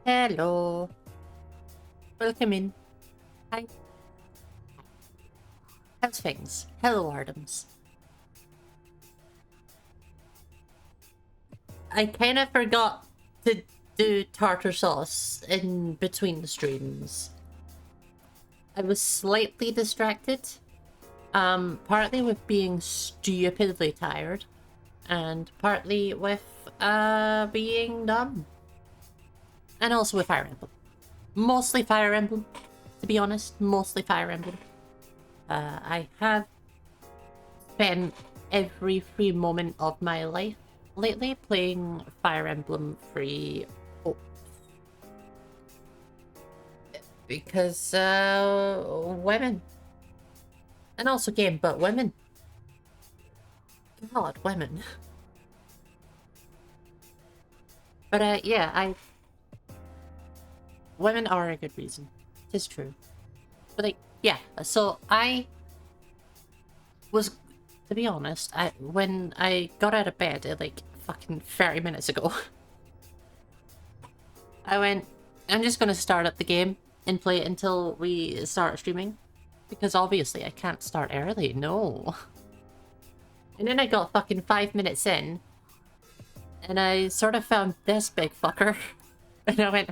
Hello. Welcome in. Hi. How's things? Hello, Artems. I kind of forgot to do tartar sauce in between the streams. I was slightly distracted. Partly with being stupidly tired, and partly with being dumb. And also with Fire Emblem. Mostly Fire Emblem, to be honest. Mostly Fire Emblem. I have spent every free moment of my life lately playing Fire Emblem free because women. And also game, but women. God, women. But yeah, women are a good reason. It's true. But like, yeah, so I was, to be honest, when I got out of bed like fucking 30 minutes ago, I went, I'm just gonna start up the game and play it until we start streaming. Because obviously I can't start early, no. And then I got fucking 5 minutes in, and I sort of found this big fucker. And I went,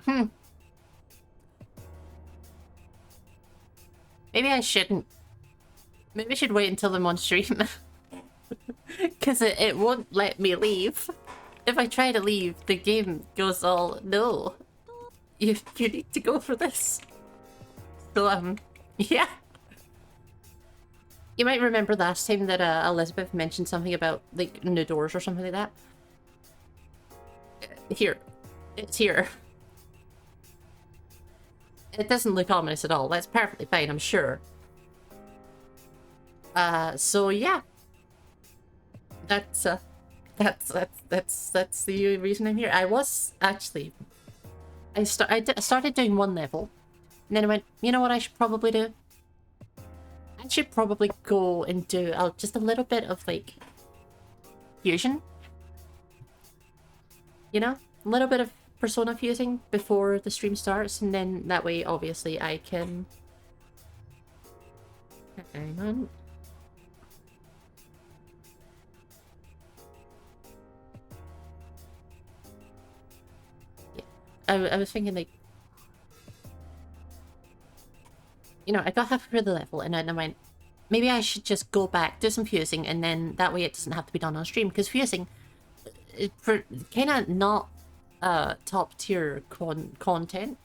maybe I shouldn't. Maybe I should wait until I'm on stream. Because it won't let me leave. If I try to leave, the game goes all, no. You need to go for this. So, yeah. You might remember last time that Elizabeth mentioned something about, like, new doors or something like that. Here. It's here. It doesn't look ominous at all. That's perfectly fine, I'm sure. So yeah. That's the reason I'm here. I was actually... I started doing one level, and then I went, you know what I should probably do? I should probably go and do just a little bit of, like, fusion. You know? A little bit of Persona fusing before the stream starts, and then that way, obviously, I can... Hang on. Yeah. I was thinking, like... You know, I got halfway through the level, and then I went, maybe I should just go back, do some fusing, and then that way it doesn't have to be done on stream, because fusing, for kind of not top tier content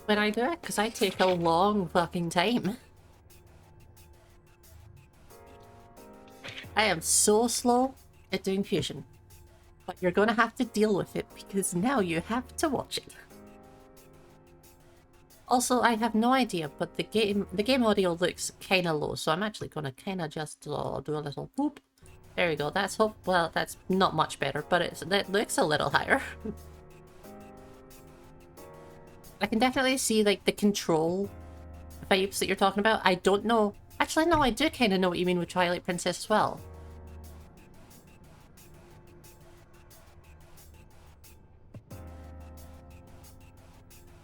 when I do it, because I take a long fucking time. I am so slow at doing fusion, but you're gonna have to deal with it, because now you have to watch it. Also, I have no idea, but the game audio looks kind of low, so I'm actually gonna kind of just do a little boop. There we go. That's well, that's not much better, but it looks a little higher. I can definitely see, like, the control vibes that you're talking about. I don't know. Actually, no, I do kind of know what you mean with Twilight Princess as well.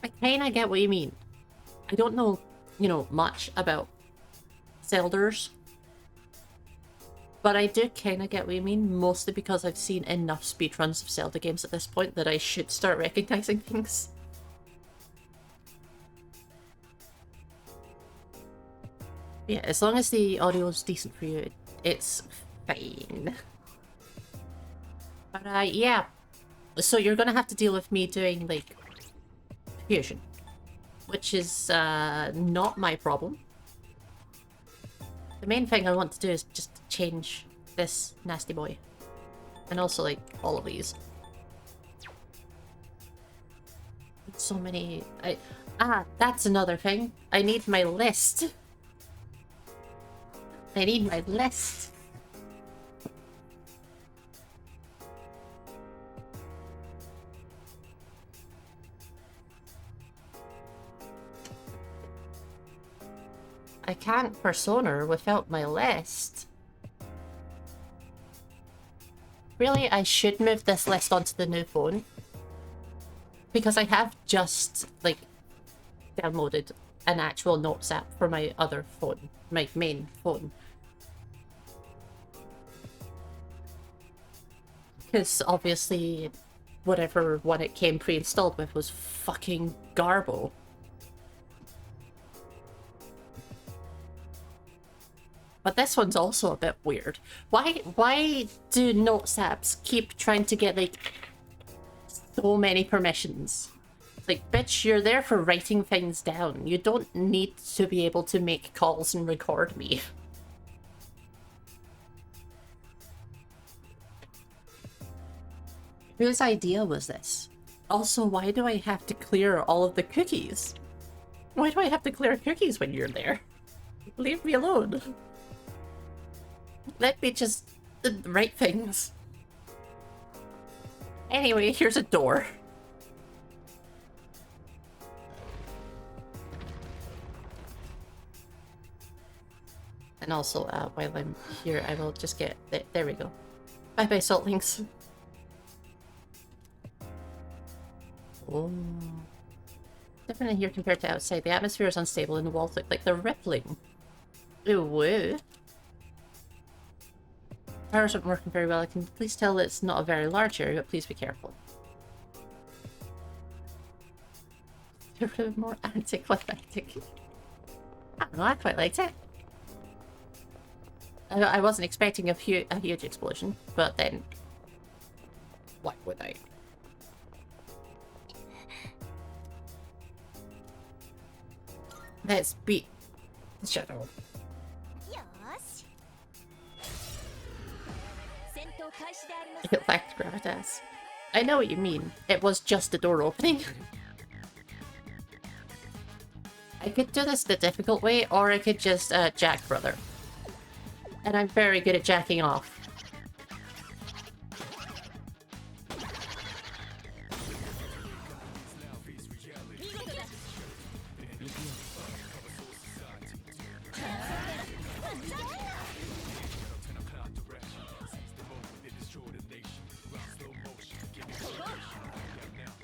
I kind of get what you mean. I don't know, you know, much about Zelders. But I do kind of get what you mean, mostly because I've seen enough speedruns of Zelda games at this point that I should start recognizing things. Yeah, as long as the audio is decent for you, it's fine. But yeah. So you're gonna have to deal with me doing, like, fusion. Which is not my problem. The main thing I want to do is just change this nasty boy. And also, like, all of these. So many... that's another thing. I need my list. I need my list. I can't Persona without my list. Really, I should move this list onto the new phone. because I have just, like, downloaded an actual notes app for my other phone, my main phone. Because obviously, whatever one it came pre-installed with was fucking garbo. But this one's also a bit weird. Why do notes apps keep trying to get, like, so many permissions? Like, bitch, you're there for writing things down. You don't need to be able to make calls and record me. Whose idea was this? Also, why do I have to clear all of the cookies? Why do I have to clear cookies when you're there? Leave me alone. Let me just write things. Anyway, here's a door. And also, while I'm here, I will just get... There we go. Bye-bye, saltlings. Oh. Different in here compared to outside. The atmosphere is unstable and the walls look like they're rippling. Ooh. Powers aren't working very well. I can please tell that it's not a very large area, but please be careful. They're more anticlimactic. I don't know, I quite liked it. I wasn't expecting a huge explosion, but then... why would I? Let's beat the shadow. It lacked gravitas. I know what you mean. It was just a door opening. I could do this the difficult way, or I could just jack brother. And I'm very good at jacking off.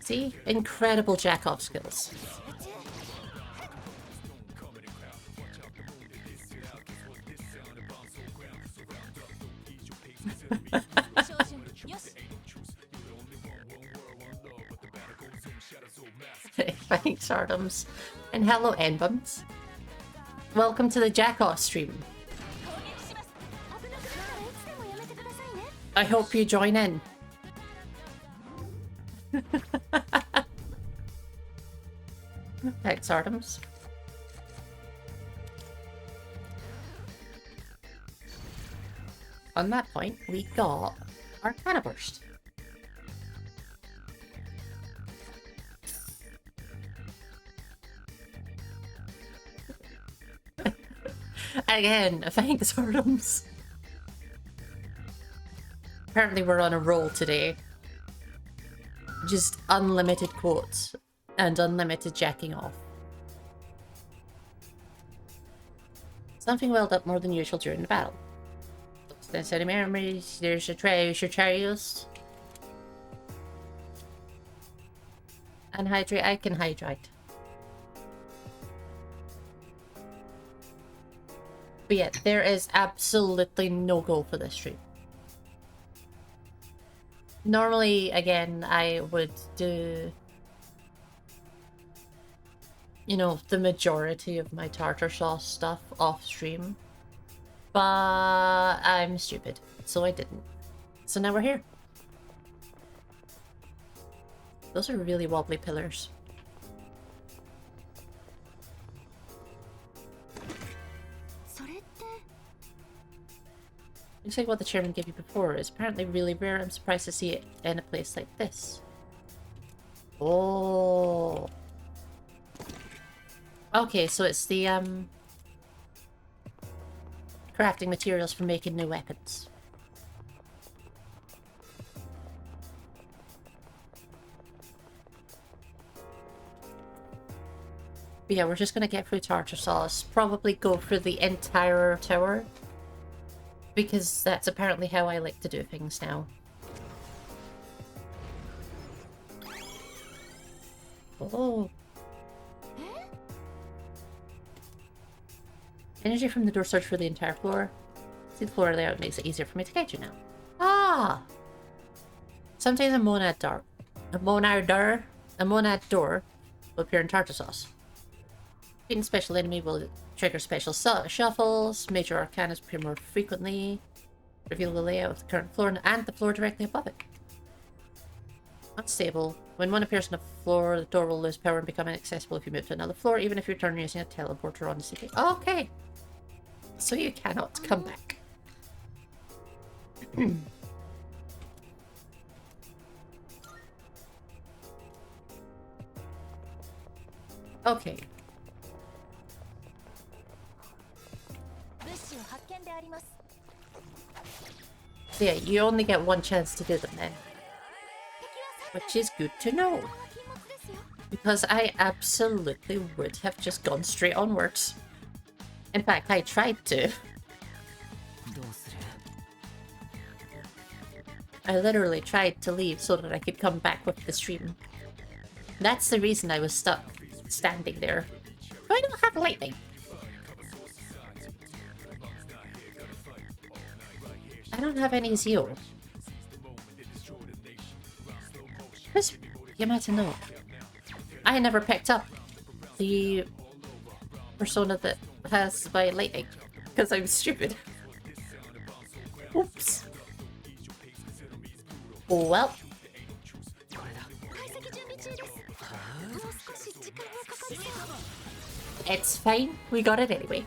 See? Incredible jack-off skills. Thanks, Artems. And hello, N-Bums. Welcome to the jack-off stream. I hope you join in. Thanks, Artems. On that point, we got Arcana Burst. Again, thanks, Artems. Apparently we're on a roll today. Just unlimited quotes and unlimited jacking off. Something welled up more than usual during the battle. There's any memories, there's a treasure chest. Unhydrate, I can hydrate. But yeah, there is absolutely no goal for this stream. Normally, again, I would do, you know, the majority of my tartar sauce stuff off stream. But I'm stupid, so I didn't. So now we're here. Those are really wobbly pillars. Looks like what the chairman gave you before is apparently really rare. I'm surprised to see it in a place like this. Oh. Okay, so it's the crafting materials for making new weapons. But yeah, we're just gonna get through tartar sauce. Probably go for the entire tower. Because that's apparently how I like to do things now. Oh. Energy from the door search for the entire floor. See the floor layout makes it easier for me to guide you now. Ah! Sometimes a monad door will appear in tartar sauce. Beating special enemy will trigger special shuffles. Major arcanas appear more frequently. Reveal the layout of the current floor and the floor directly above it. Unstable. When one appears on the floor, the door will lose power and become inaccessible if you move to another floor, even if you return using a teleporter on the city. Okay. So you cannot come back. Okay. So yeah, you only get one chance to do them then. Which is good to know. Because I absolutely would have just gone straight onwards. In fact, I tried to. I literally tried to leave so that I could come back with the stream. That's the reason I was stuck standing there. I don't have lightning. I don't have any zeal. Because you might know. I never picked up the persona that has my lightning. Because I'm stupid. Oops. Well. It's fine. We got it anyway.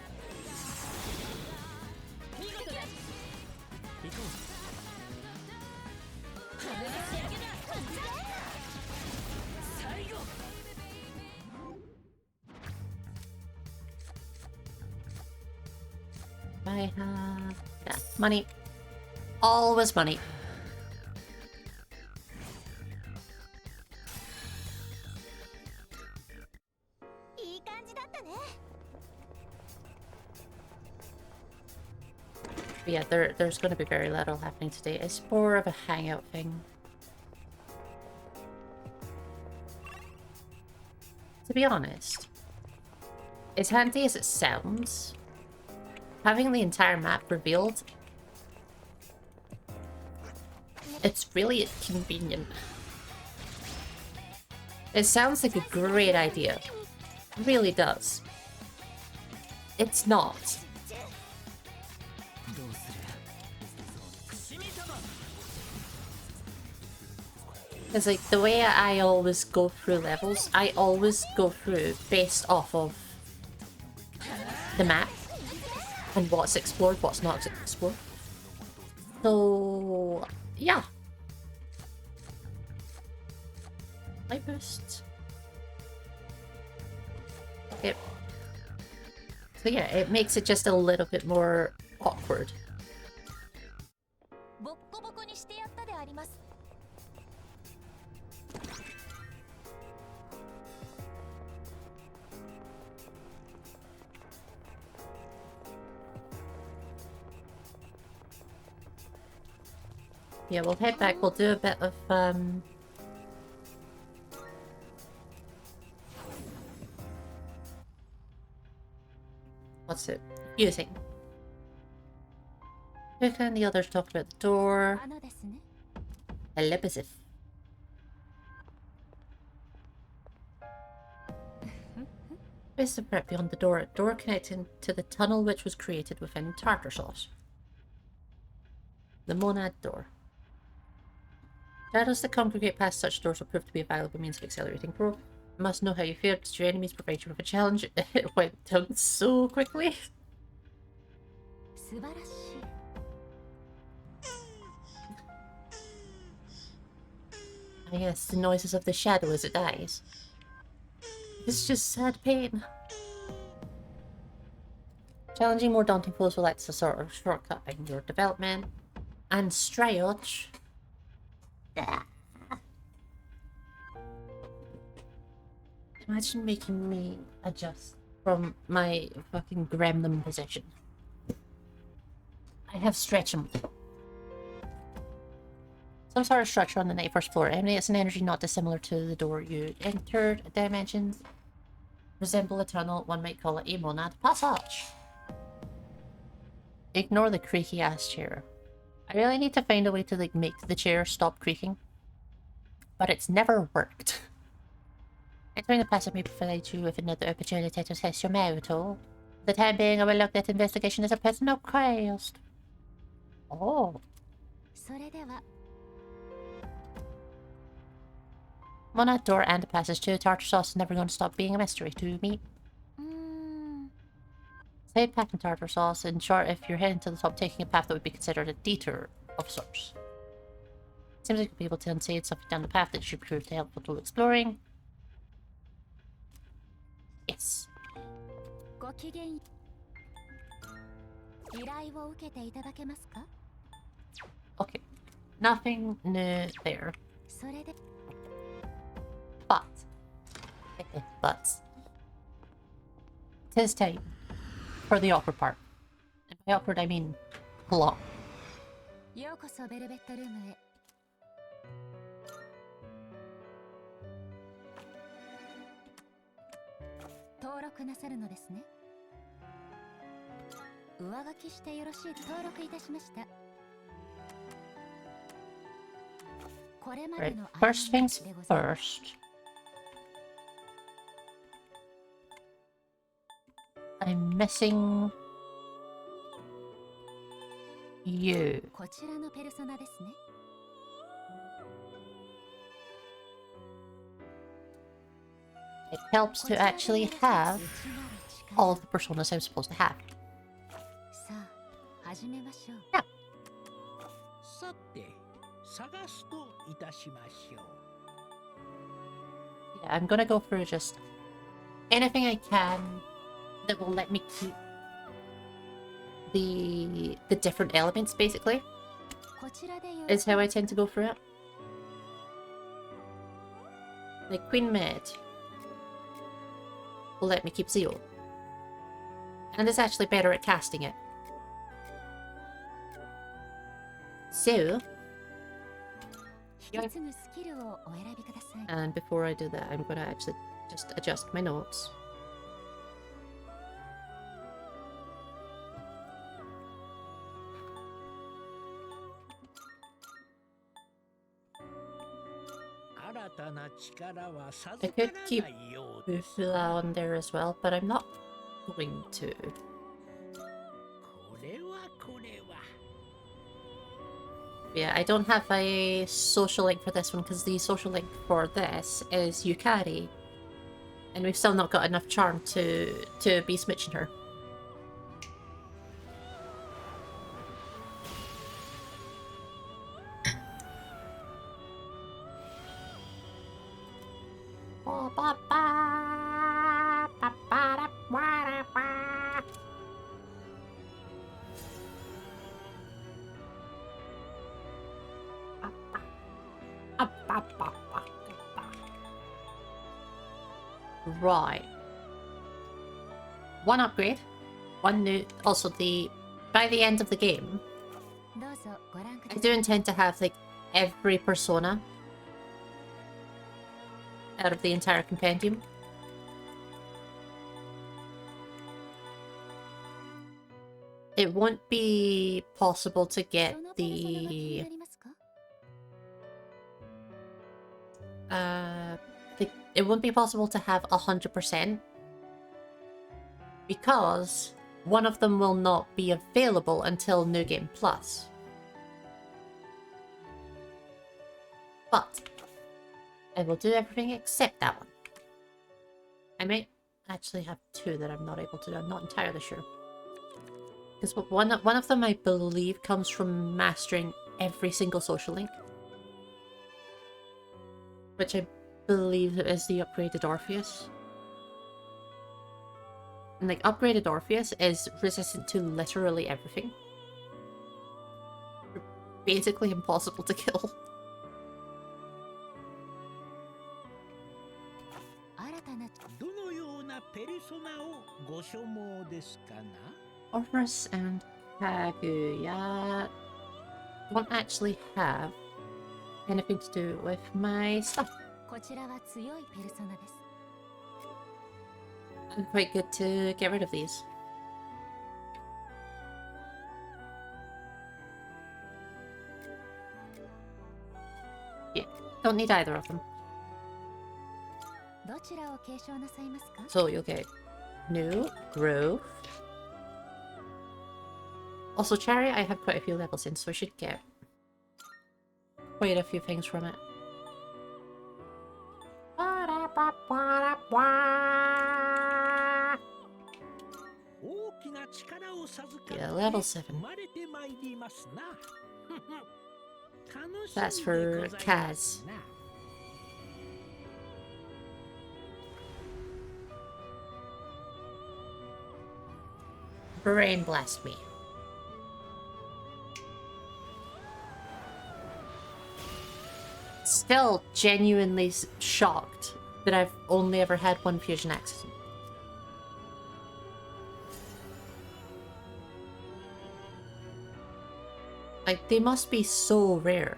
I have... yeah, money. Always money. But yeah, there's going to be very little happening today. It's more of a hangout thing. To be honest, as handy as it sounds, having the entire map revealed, it's really convenient. It sounds like a great idea. It really does. It's not. Because like the way I always go through levels, I always go through based off of the map and what's explored, what's not explored. So yeah. Light boost. Okay. So yeah, it makes it just a little bit more awkward. Yeah, we'll head back. We'll do a bit of, what's it? Using. Luca and the others talked about the door. Elizabeth. Where's the prep beyond the door? A door connecting to the tunnel which was created within tartar sauce. The monad door. Shadows that congregate past such doors will prove to be a valuable means of accelerating growth. You must know how you fared. Did your enemies provide you with a challenge? It went down so quickly. Ah yes, the noises of the shadow as it dies. It's just sad pain. Challenging more daunting foes will act as a sort of shortcut in your development. And Strayotch. Imagine making me adjust from my fucking gremlin position. I have stretch them. So Some sort of structure on the 91st floor emanates an energy not dissimilar to the door you entered. Dimensions resemble a tunnel. One might call it a monad passage. Ignore the creaky ass chair. I really need to find a way to like make the chair stop creaking, but it's never worked. Entering the passage may provide you with another opportunity to test your mettle. For the time being, I will look at investigation as a personal quest. Oh. Monad door and a passage to tartar sauce is never going to stop being a mystery to me. Say pack and tartar sauce. In short, if you're heading to the top, taking a path that would be considered a detour of sorts. Seems like you'll be able to unsay something down the path that should prove to helpful to exploring. Yes. Okay. Nothing new there. But tis time for the awkward part. And by awkward I mean long. Right, first things first. I'm missing you. It helps to actually have all of the personas I'm supposed to have. Yeah. Yeah, I'm gonna go through just anything I can that will let me keep the different elements, basically, is how I tend to go through it. Like Queen Maid will let me keep Zeo. And it's actually better at casting it. So, and before I do that, I'm gonna actually just adjust my notes. I could keep Ufula on there as well, but I'm not going to. Yeah, I don't have a social link for this one because the social link for this is Yukari, and we've still not got enough charm to be smitching her. Right. One upgrade. One new... Also, by the end of the game, I do intend to have, like, every persona out of the entire compendium. It won't be possible to get the... it won't be possible to have 100% because one of them will not be available until New Game Plus. But I will do everything except that one. I might actually have two that I'm not able to do. I'm not entirely sure. Because one of them, I believe, comes from mastering every single social link. Which I believe is the upgraded Orpheus. And like, upgraded Orpheus is resistant to literally everything. Basically impossible to kill. Orpheus and Kaguya don't actually have anything to do with my stuff. こちらは強いペルソナです。 I'm quite good to get rid of these. Yeah, don't need either of them. どちらを継承なさいますか? So you'll get new growth. Also, Chariot, I have quite a few levels in, so I should get quite a few things from it. Yeah, level 7. That's for Kaz. Brain blast me. Still genuinely shocked that I've only ever had one fusion accident. Like, they must be so rare.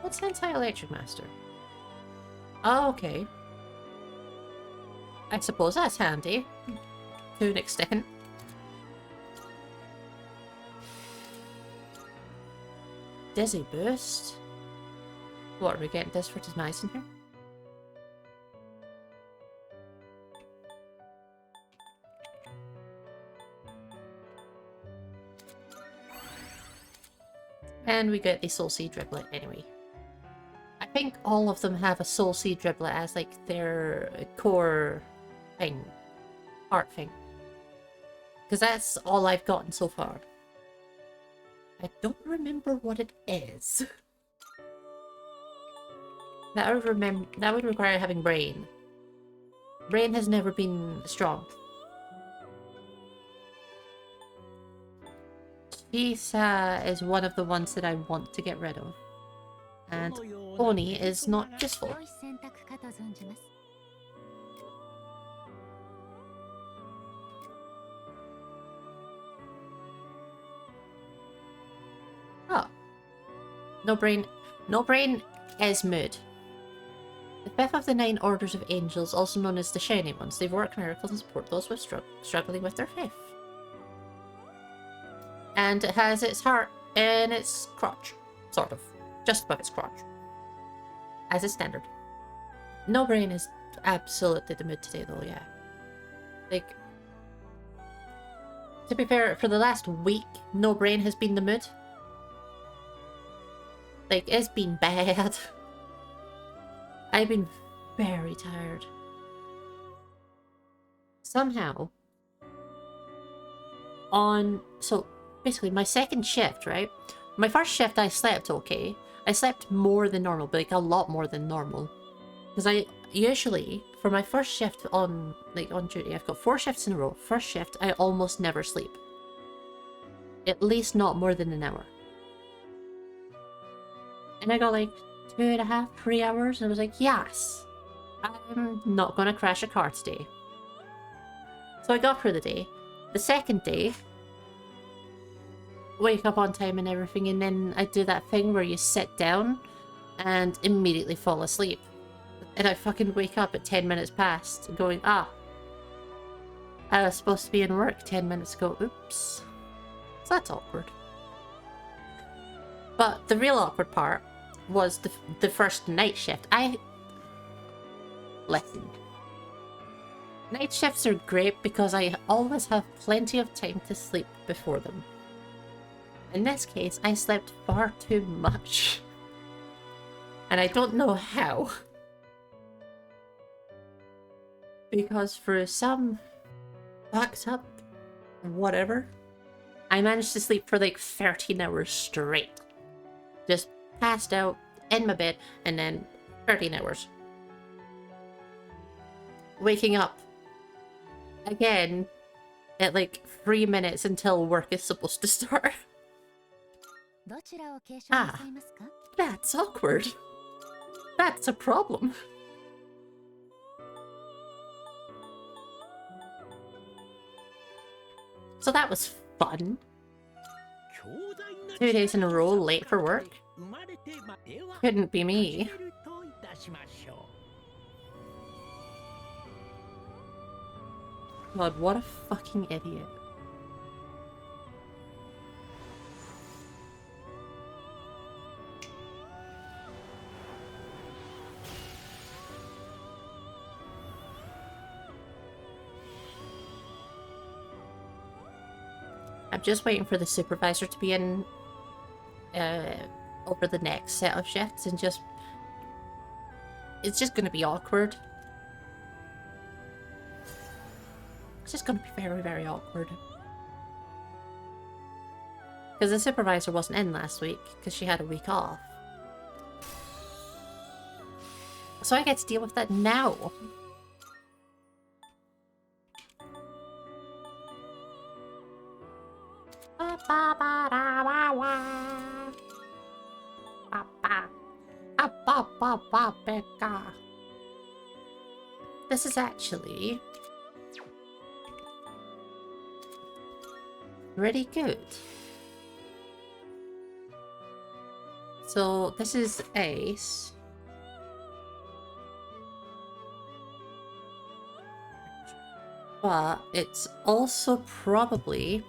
What's Anti-Electric Master? Oh, okay. I suppose that's handy. To an extent. Dizzy Boost? What, are we getting this for Nice in here? And we get the Soul Seed Driblet anyway. I think all of them have a Soul Seed Driblet as like their core thing. Art thing. Because that's all I've gotten so far. I don't remember what it is. That would require having Brain. Brain has never been strong. Chisa is one of the ones that I want to get rid of. And Oni is not useful. Oh. No Brain is mood. The fifth of the 9 orders of angels, also known as the Shiny Ones, they work miracles and support those with struggling with their faith. And it has its heart in its crotch. Sort of. Just above its crotch. As is standard. No Brain is absolutely the mood today though, yeah. Like, to be fair, for the last week, No Brain has been the mood. Like, it's been bad. I've been very tired. Somehow, so basically my second shift, right? My first shift I slept okay. I slept more than normal, but like a lot more than normal. Because I usually, for my first shift on duty, I've got 4 shifts in a row. First shift, I almost never sleep. At least not more than an hour. And I got like 2.5, 3 hours, and I was like, yes, I'm not gonna crash a car today. So I got through the day. The second day, wake up on time and everything, and then I do that thing where you sit down and immediately fall asleep. And I fucking wake up at 10 minutes past, going, I was supposed to be in work 10 minutes ago, oops. So that's awkward. But the real awkward part was the first night shift. Listen. Night shifts are great because I always have plenty of time to sleep before them. In this case, I slept far too much. And I don't know how. Because for some fucked up whatever, I managed to sleep for like 13 hours straight. Just passed out in my bed and then 13 hours. Waking up again at like 3 minutes until work is supposed to start. That's awkward. That's a problem. So that was fun. 2 days in a row late for work. Couldn't be me. God, what a fucking idiot. I'm just waiting for the supervisor to be in over the next set of shifts and just... It's just going to be awkward. It's just going to be very, very awkward. Because the supervisor wasn't in last week because she had a week off. So I get to deal with that now. This is actually pretty good. So this is Ace. But it's also probably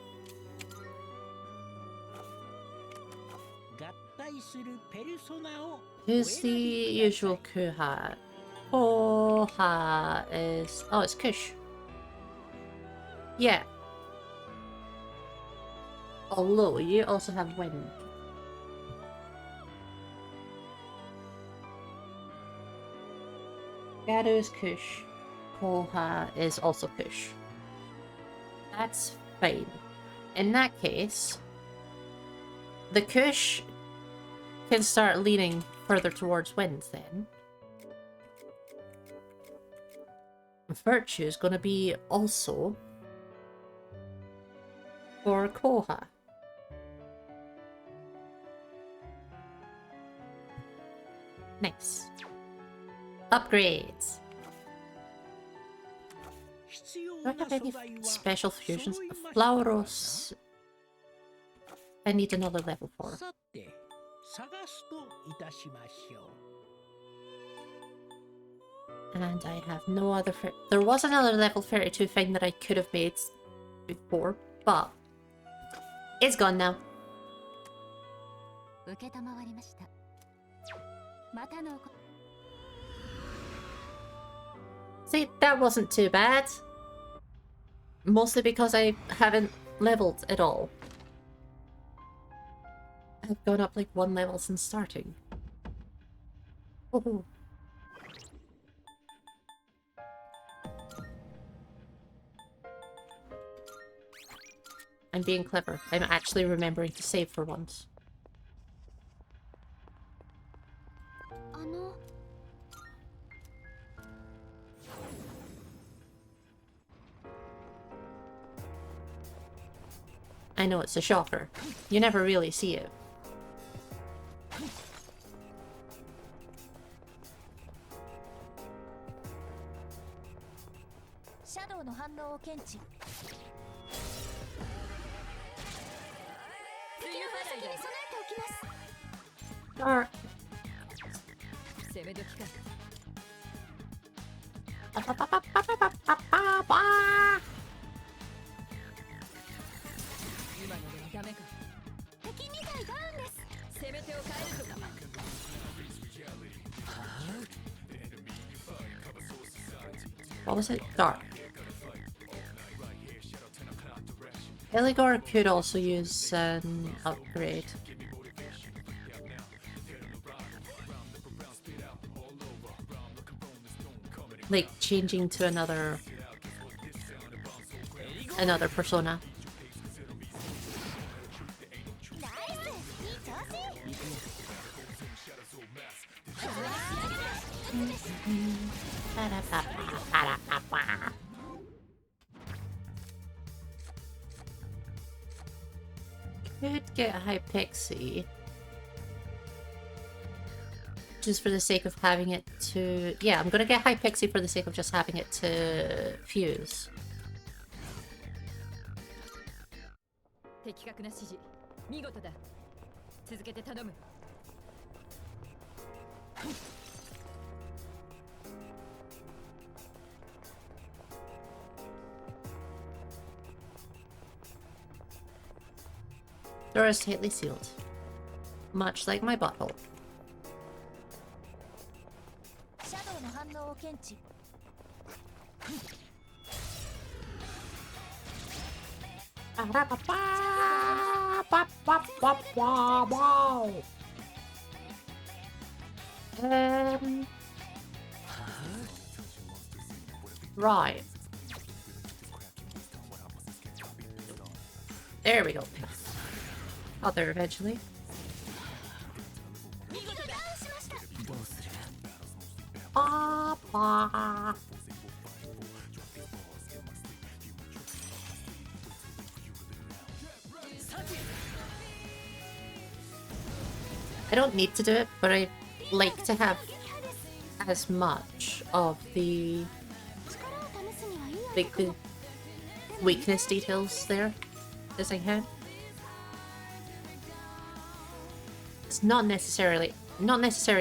who's the usual Kuha? Koha is... Oh, it's Kush. Yeah. Although, you also have Wind. Gato is Kush. Koha is also Kush. That's fine. In that case, the Kush can start leaning further towards Wind then. Virtue is going to be also for Koha. Nice. Upgrades. Do I have any special fusions? Flauros. I need another level 4. And I have no other... There was another level 32 thing that I could have made before, but it's gone now. See, that wasn't too bad. Mostly because I haven't leveled at all. I've gone up like 1 level since starting. Oh. I'm being clever. I'm actually remembering to save for once. I know it's a shocker. You never really see it. Dark. What was it? Dark. Eligor could also use an upgrade. Like changing to another persona. Could get a Hypixie. Just for the sake of having it to... Yeah, I'm gonna get Hypixie for the sake of just having it to fuse. 的確な指示見事だ続けて頼む Door is tightly sealed, much like my butthole. シャドウの反応を検知 Right. There we go. Got there eventually. Papa. I don't need to do it, but I like to have as much of the weakness details there as I can. It's not necessary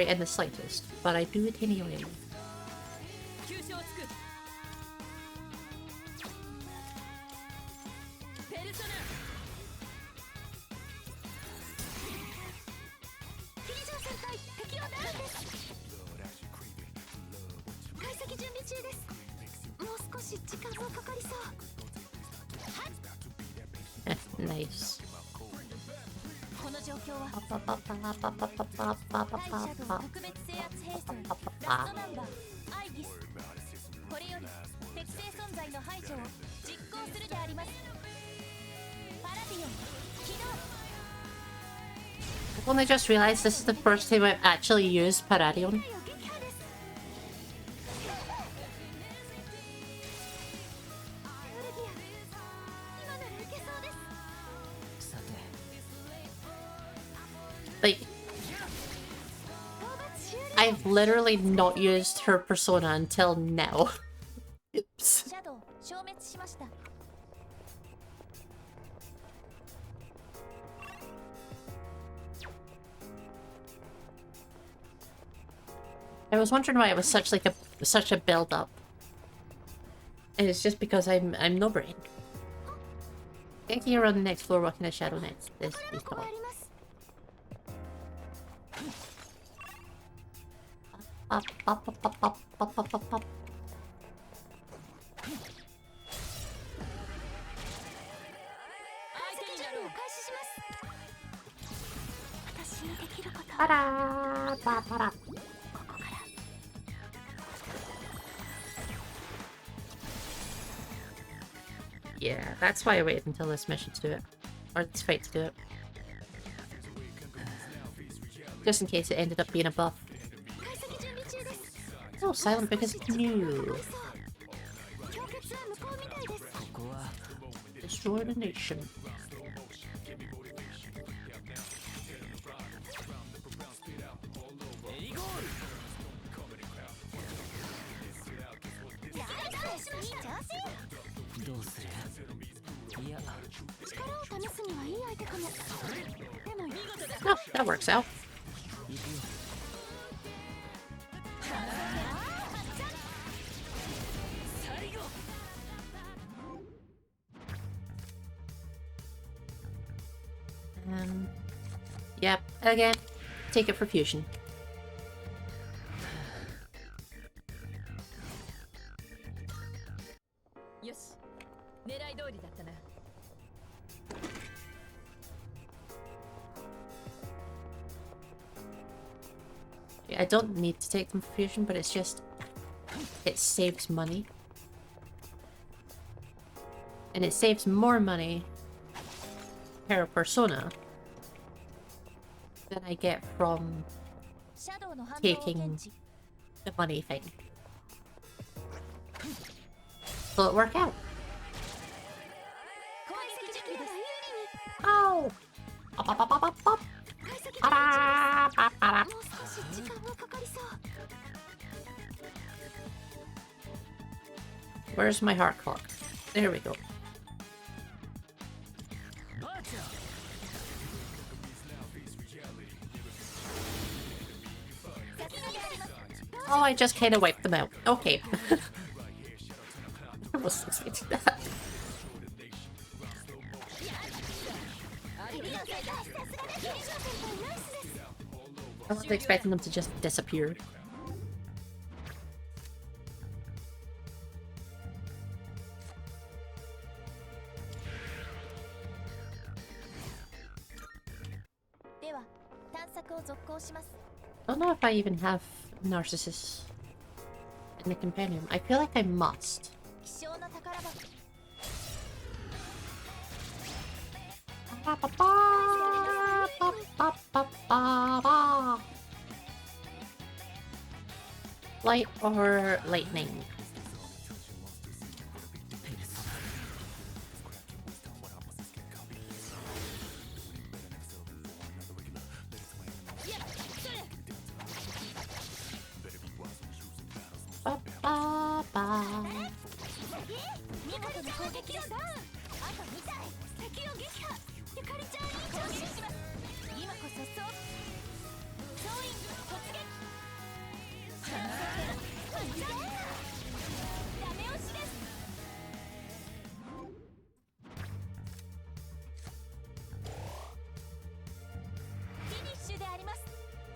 in the slightest, but I do it anyway. Nice. この状況は対シャドウ特別制圧兵装ラストナンバーアイギスこれより適正存在の排除を実行するでありますパラディオン起動 I've only just realized this is the first time I've actually used Paradion. Like, I've literally not used her persona until now. Oops. シャドウ消滅しました I was wondering why it was such a build up. And it's just because I'm no brain. Get here on the next floor, what kind of shadow next? This is called. Up, up, up, up, up, up, up, up, up. Ba-da, ba-da. Yeah, that's why I waited until this mission to do it. Or this fight to do it. Just in case it ended up being a buff. Oh, silent because it's new. Destroy the nation. Oh, that works out. Yep, again, take it for fusion. Yes. 狙い通りだったな I don't need to take them for fusion, but it's just... it saves money. And it saves more money per persona than I get from taking the money thing. Will it work out? Oh! Up, up, up, up, up, up. Ba-da, ba-ba-da. Where's my heart clock? There we go. Oh, I just kind of wiped them out. Okay. I wasn't expecting that. I wasn't expecting them to just disappear. I don't know if I even have Narcissus in the Compendium. I feel like I must. Light or lightning?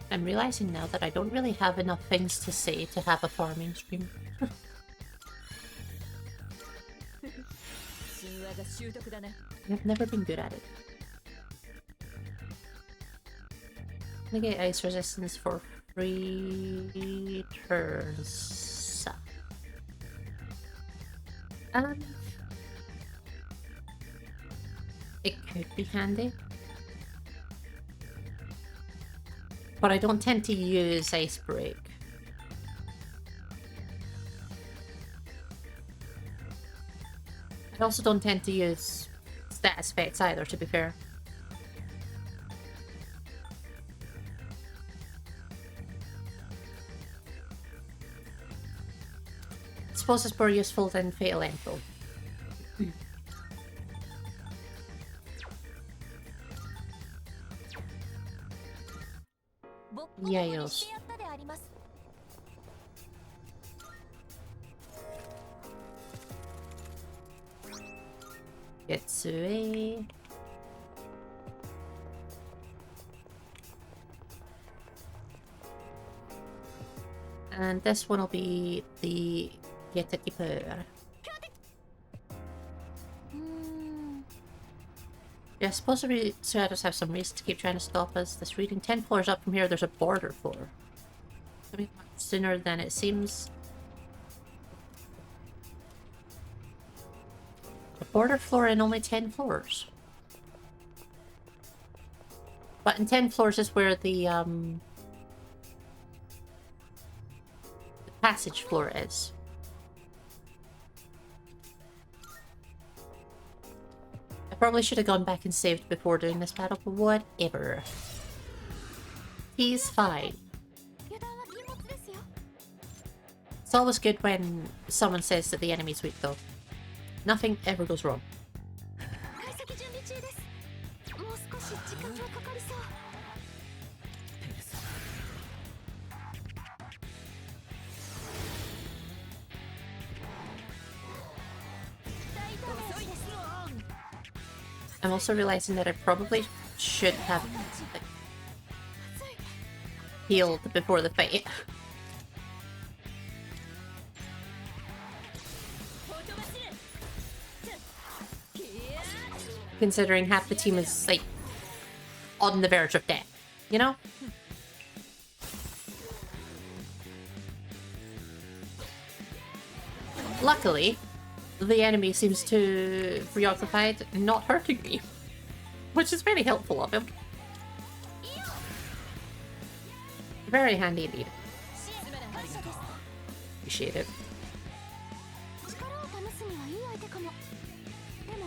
I'm realizing now that I don't really have enough things to say to have a farming stream. I've never been good at it. I get ice resistance for 3 turns. It could be handy. But I don't tend to use Ice Break. I also don't tend to use status effects either, to be fair. I suppose it's more useful than Fatal End though. Yayos. Getsue. And this one will be the Getakeeper. Yeah, I suppose the Stratos have some reason to keep trying to stop us. This reading 10 floors up from here, there's a border floor. I mean, much sooner than it seems. A border floor in only 10 floors. But in 10 floors is where the passage floor is. I probably should have gone back and saved before doing this battle, but whatever. He's fine. It's always good when someone says that the enemy's weak though. Nothing ever goes wrong. I'm also realizing that I probably should have like, healed before the fight. Considering half the team is like on the verge of death, you know? Luckily, the enemy seems to preoccupied not hurting me, which is very helpful of him. Very handy indeed. Appreciate it.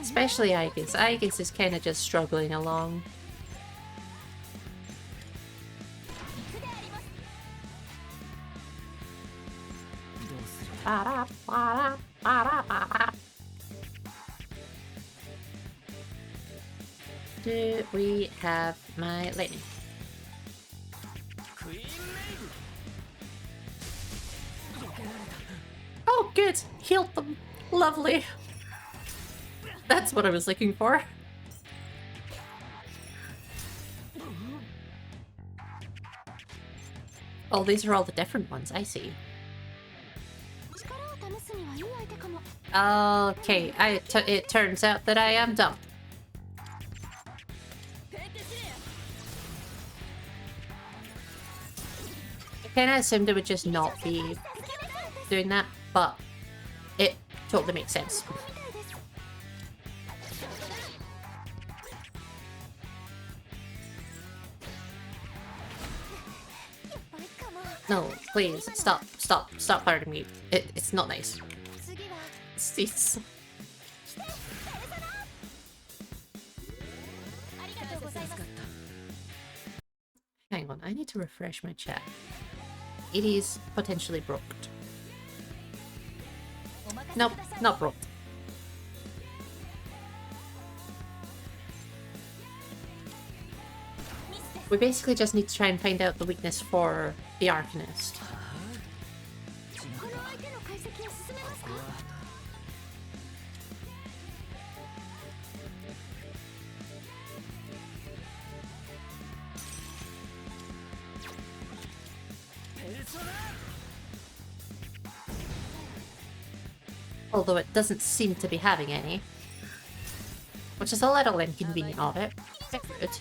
Especially Aegis. Aegis is kind of just struggling along. Do we have my lightning? Oh, good. Healed them. Lovely. That's what I was looking for. Oh, these are all the different ones. I see. Okay, it turns out that I am dumb. I kinda assumed it would just not be doing that, but it totally makes sense. No, please, stop hurting me. It's not nice. It's... Hang on, I need to refresh my chat. It is potentially broke. Nope, not broke. We basically just need to try and find out the weakness for the Arcanist. Although it doesn't seem to be having any. Which is a little inconvenient of it. Bit rude.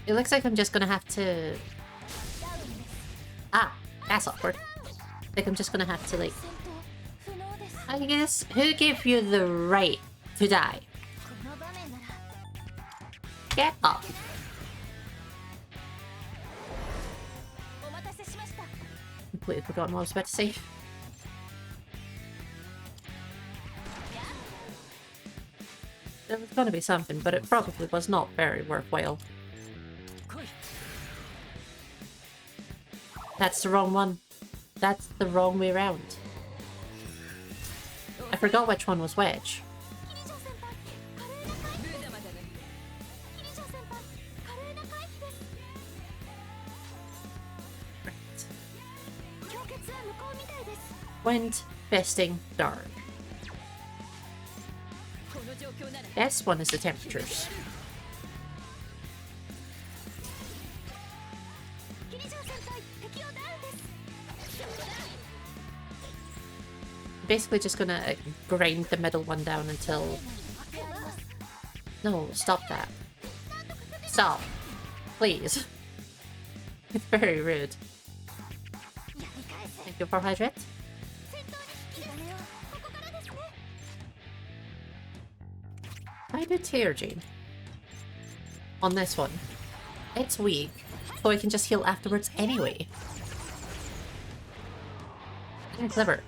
It looks like I'm just gonna have to... Ah, that's awkward. I think I'm just gonna have to, like... I guess, who gave you the right to die? Get up. Completely forgotten what I was about to say. There was gonna be something, but it probably was not very worthwhile. That's the wrong one. That's the wrong way around. I forgot which one was which. Right. Wind, Festing, Dark. This one is the temperatures. Basically just gonna grind the middle one down until... No, stop that. Stop. Please. It's very rude. Thank you for hydrate. I do Tear Gene. On this one. It's weak, so I can just heal afterwards anyway. I'm clever.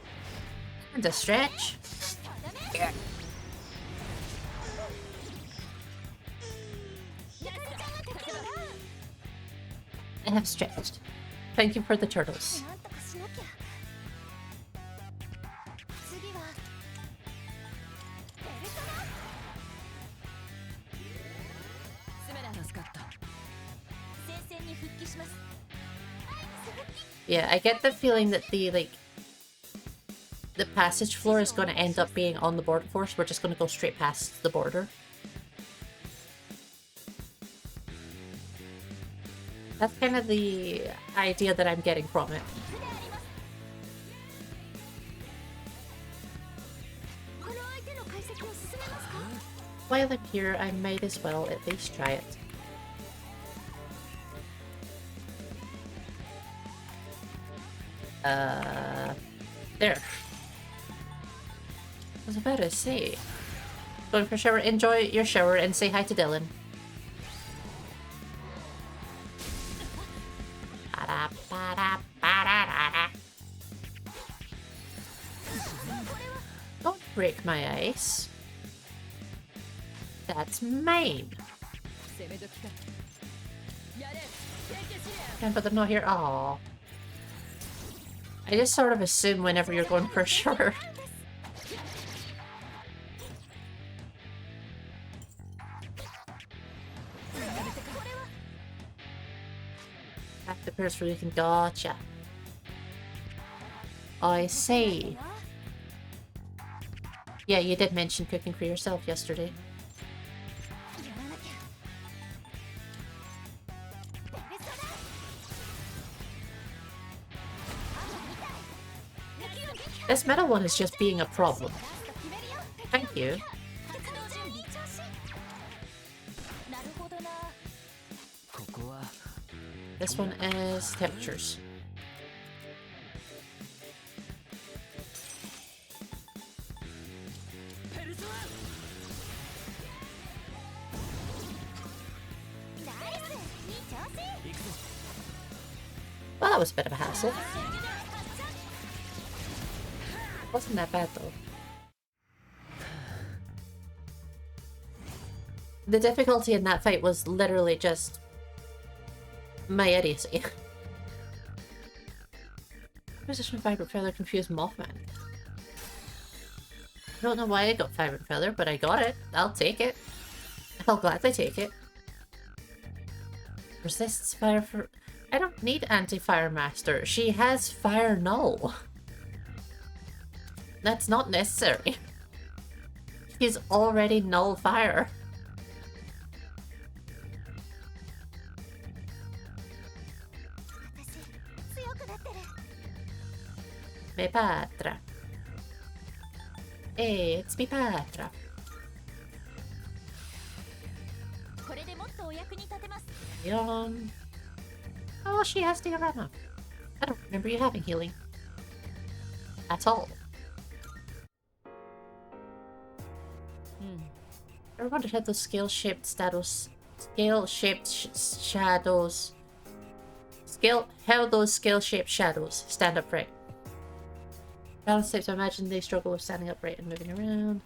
And a stretch. Yeah. I have stretched. Thank you for the turtles. Yeah, I get the feeling that the passage floor is going to end up being on the border force. We're just going to go straight past the border. That's kind of the idea that I'm getting from it. While I'm here, I might as well at least try it. There. I was about to say. Going for a shower. Enjoy your shower and say hi to Dylan. Don't break my ice. That's mine. Can't but they're not here. Aww. I just sort of assume whenever you're going for sure. Back the pairs where you can gotcha. I see. Yeah, you did mention cooking for yourself yesterday. This metal one is just being a problem. Thank you. This one is temperatures. Well, that was a bit of a hassle. Wasn't that bad though. The difficulty in that fight was literally just my idiocy. Position Vibrant Feather confused Mothman. I don't know why I got Vibrant Feather, but I got it. I'll take it. I'll gladly take it. Resists fire for... I don't need Anti-Fire Master. She has Fire Null. That's not necessary. She's already Null Fire. Mi patra. It's mi patra. Yawn. Oh, she has diorama. I don't remember you having healing. At all. I wondered how those scale-shaped shadows... How those scale-shaped shadows stand upright. Balance types, I imagine they struggle with standing upright and moving around.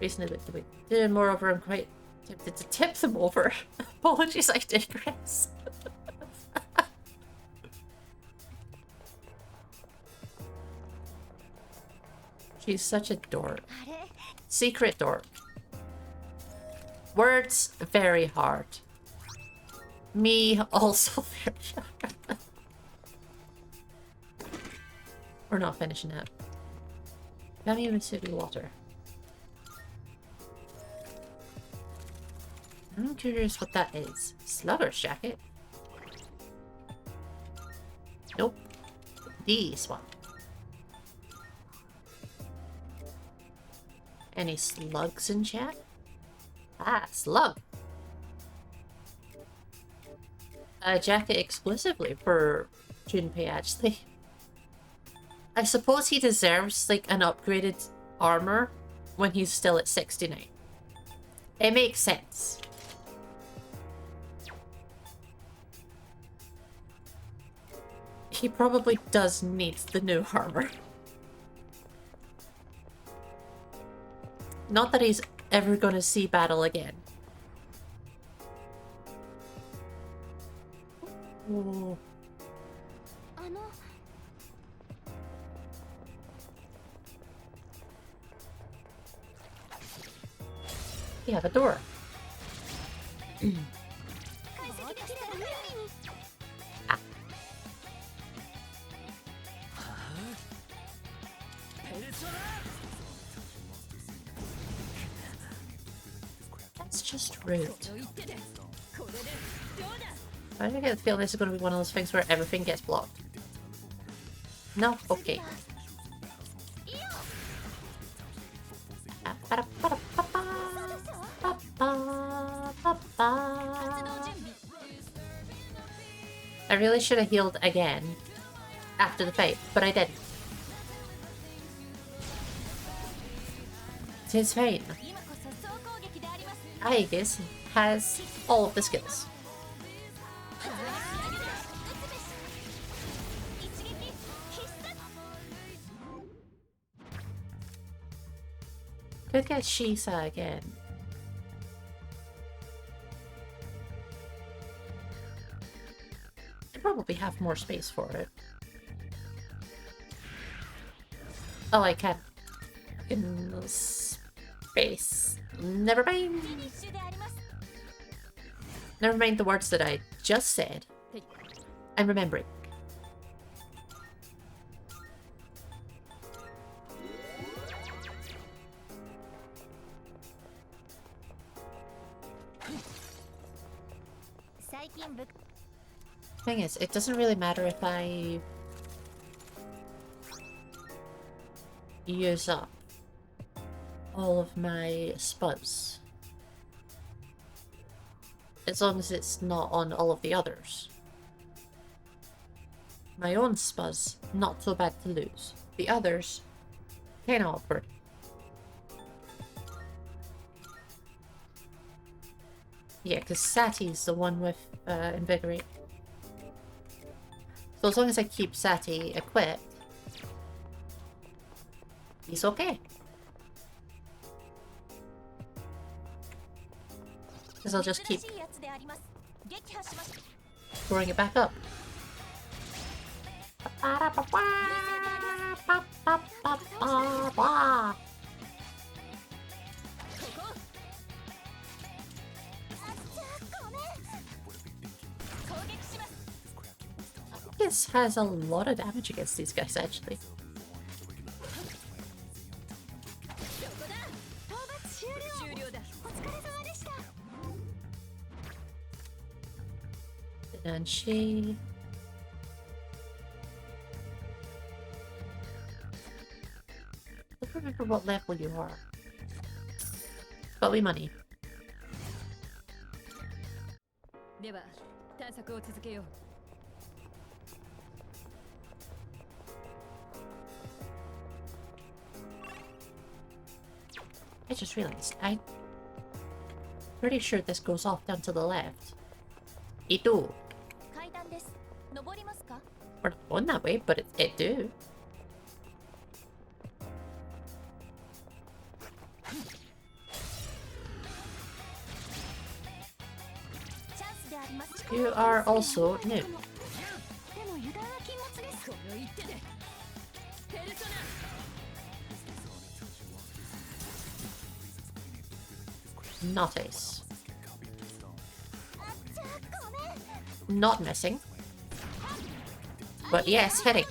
Recently, the way they did. Moreover, I'm quite tempted to tip them over. Apologies, I digress. She's such a dork. Secret dork. Words, very hard. Me, also very hard. We're not finishing it. Yummy Mississippi water. I'm curious what that is. Slugger's jacket? Nope. This one. Any slugs in chat? Ah, slug. A jacket exclusively for Junpei, actually. I suppose he deserves, like, an upgraded armor when he's still at 69. It makes sense. He probably does need the new armor. Not that he's ever gonna see battle again. Ooh. We have a door. Ah. That's just rude. I get the feeling this is going to be one of those things where everything gets blocked. No? Okay. I really should have healed again after the fight, but I didn't. It's fine. Aegis has all of the skills. Could get Shisa again. I probably have more space for it. Oh, I can't. In space. Never mind. フィニッシュであります。 Never mind the words that I just said. I'm remembering. Thing is, it doesn't really matter if I use up all of my spuds, as long as it's not on all of the others. My own spuds, not so bad to lose. The others, kinda awkward. Yeah, because Sati's the one with Invigorate. So as long as I keep Sati equipped, he's okay. Because I'll just keep throwing it back up. This has a lot of damage against these guys, actually. And she... I don't remember what level you are. But we money. では探索を続けよう。 I just realized, I'm pretty sure this goes off down to the left. Ito. 階段です。登りますか? We're not going that way, but it do. チャンスであります。 You are also new. でも油断は禁物です。この一手で。ペルソナ。 Not ace. Not missing. But yes, hitting.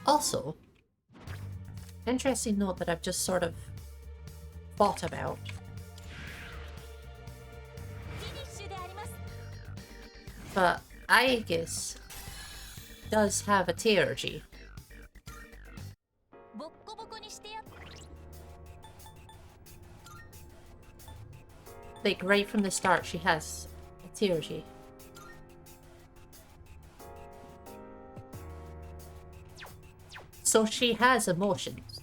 Also, interesting note that I've just sort of thought about. But Aegis does have a TRG. Like right from the start she has a TRG. So she has emotions.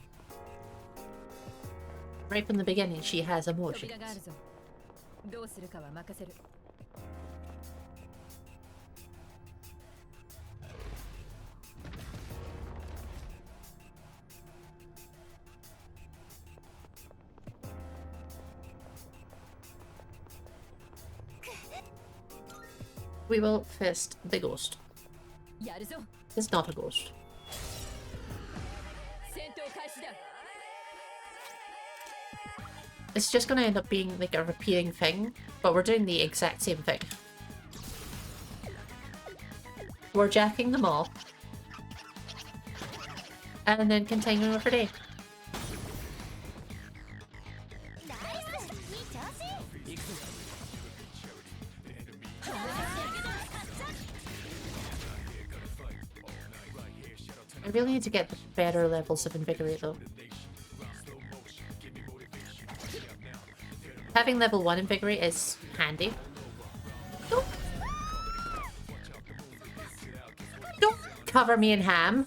Right from the beginning she has emotions. We will fist the ghost. It's not a ghost. It's just gonna end up being like a repeating thing, but we're doing the exact same thing. We're jacking them all. And then continuing with our day. I really need to get better levels of Invigorate though. Having level 1 Invigorate is handy. Don't cover me in ham.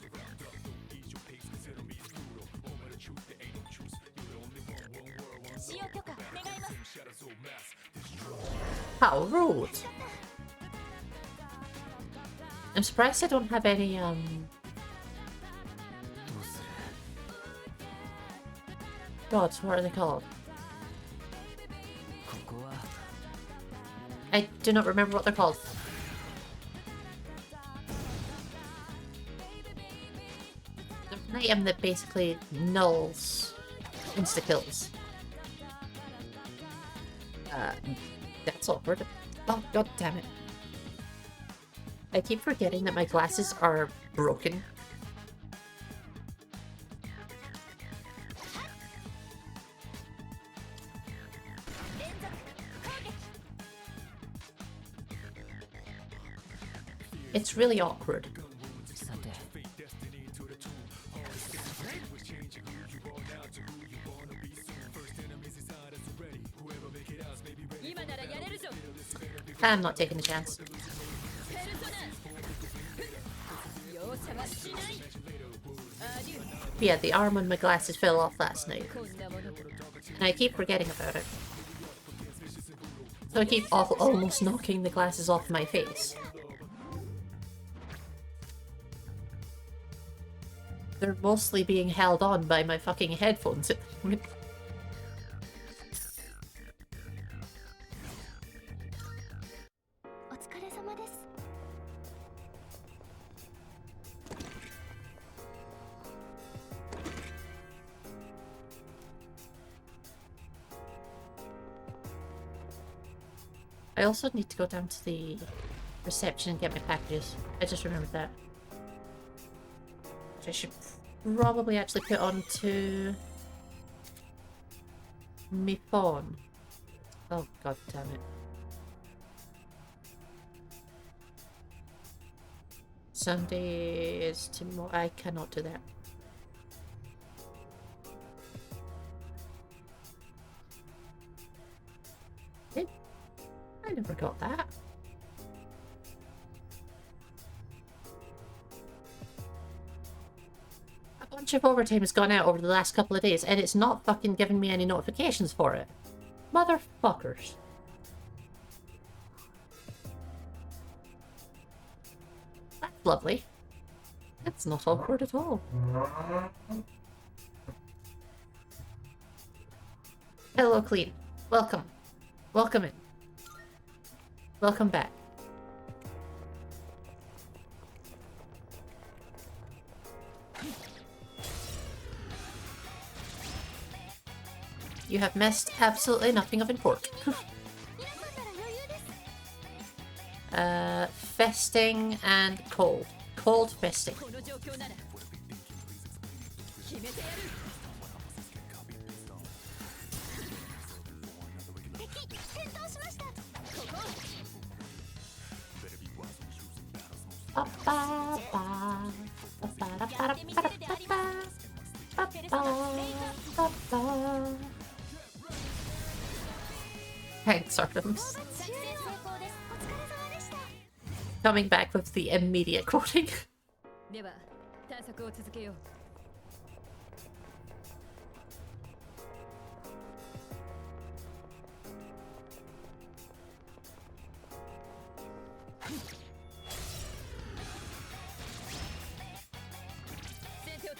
How rude. I'm surprised I don't have any God, what are they called? I do not remember what they're called. There's an item that basically nulls insta-kills. That's awkward. Oh, god damn it. I keep forgetting that my glasses are broken. It's really awkward. I'm not taking a chance. Yeah, the arm on my glasses fell off last night. And I keep forgetting about it. So I keep almost knocking the glasses off my face. They're mostly being held on by my fucking headphones at the moment. I also need to go down to the reception and get my packages. I just remembered that. Which I should probably actually put onto my phone. Oh god damn it. Sunday is tomorrow. I cannot do that. I never got that. A bunch of overtime has gone out over the last couple of days and it's not fucking giving me any notifications for it. Motherfuckers. That's lovely. That's not awkward at all. Hello, Clean. Welcome. Welcome in. Welcome back. You have missed absolutely nothing of import. Festing and cold. Cold festing. Thanks, Artemis. Coming back with the immediate quoting.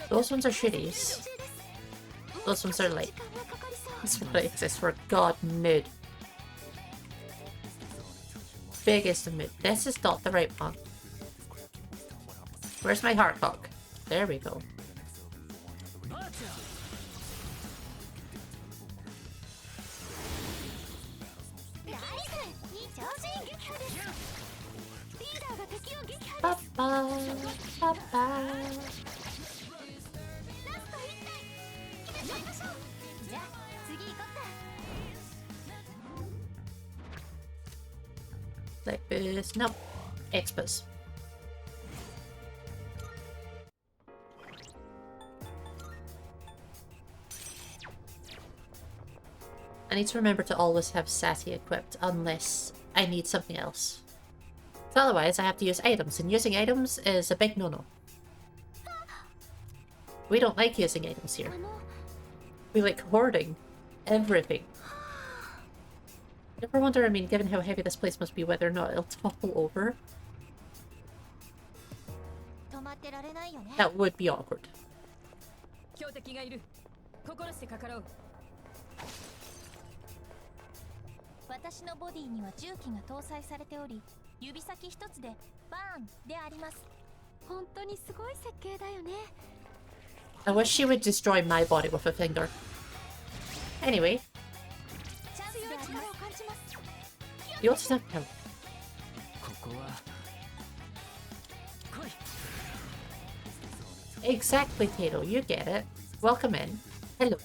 Those ones are shitties. Those ones are like... That's what it exists for. God, mid. Biggest of mid. This is not the right one. Where's my heart cock? There we go. Like this. Nope. Expas. I need to remember to always have Sati equipped unless I need something else. So otherwise I have to use items, and using items is a big no-no. We don't like using items here. We like hoarding everything. Ever wonder, I mean, given how heavy this place must be, whether or not it'll topple over? That would be awkward. 心してかかろう。私のボディには重機が搭載されており、指先一つでバーンであります。本当にすごい設計だよね。I wish she would destroy my body with a finger. Anyway, チャンスであります。感じます。 you also have power. ここは来い。 Exactly, Tato. You get it. Welcome in. Hello.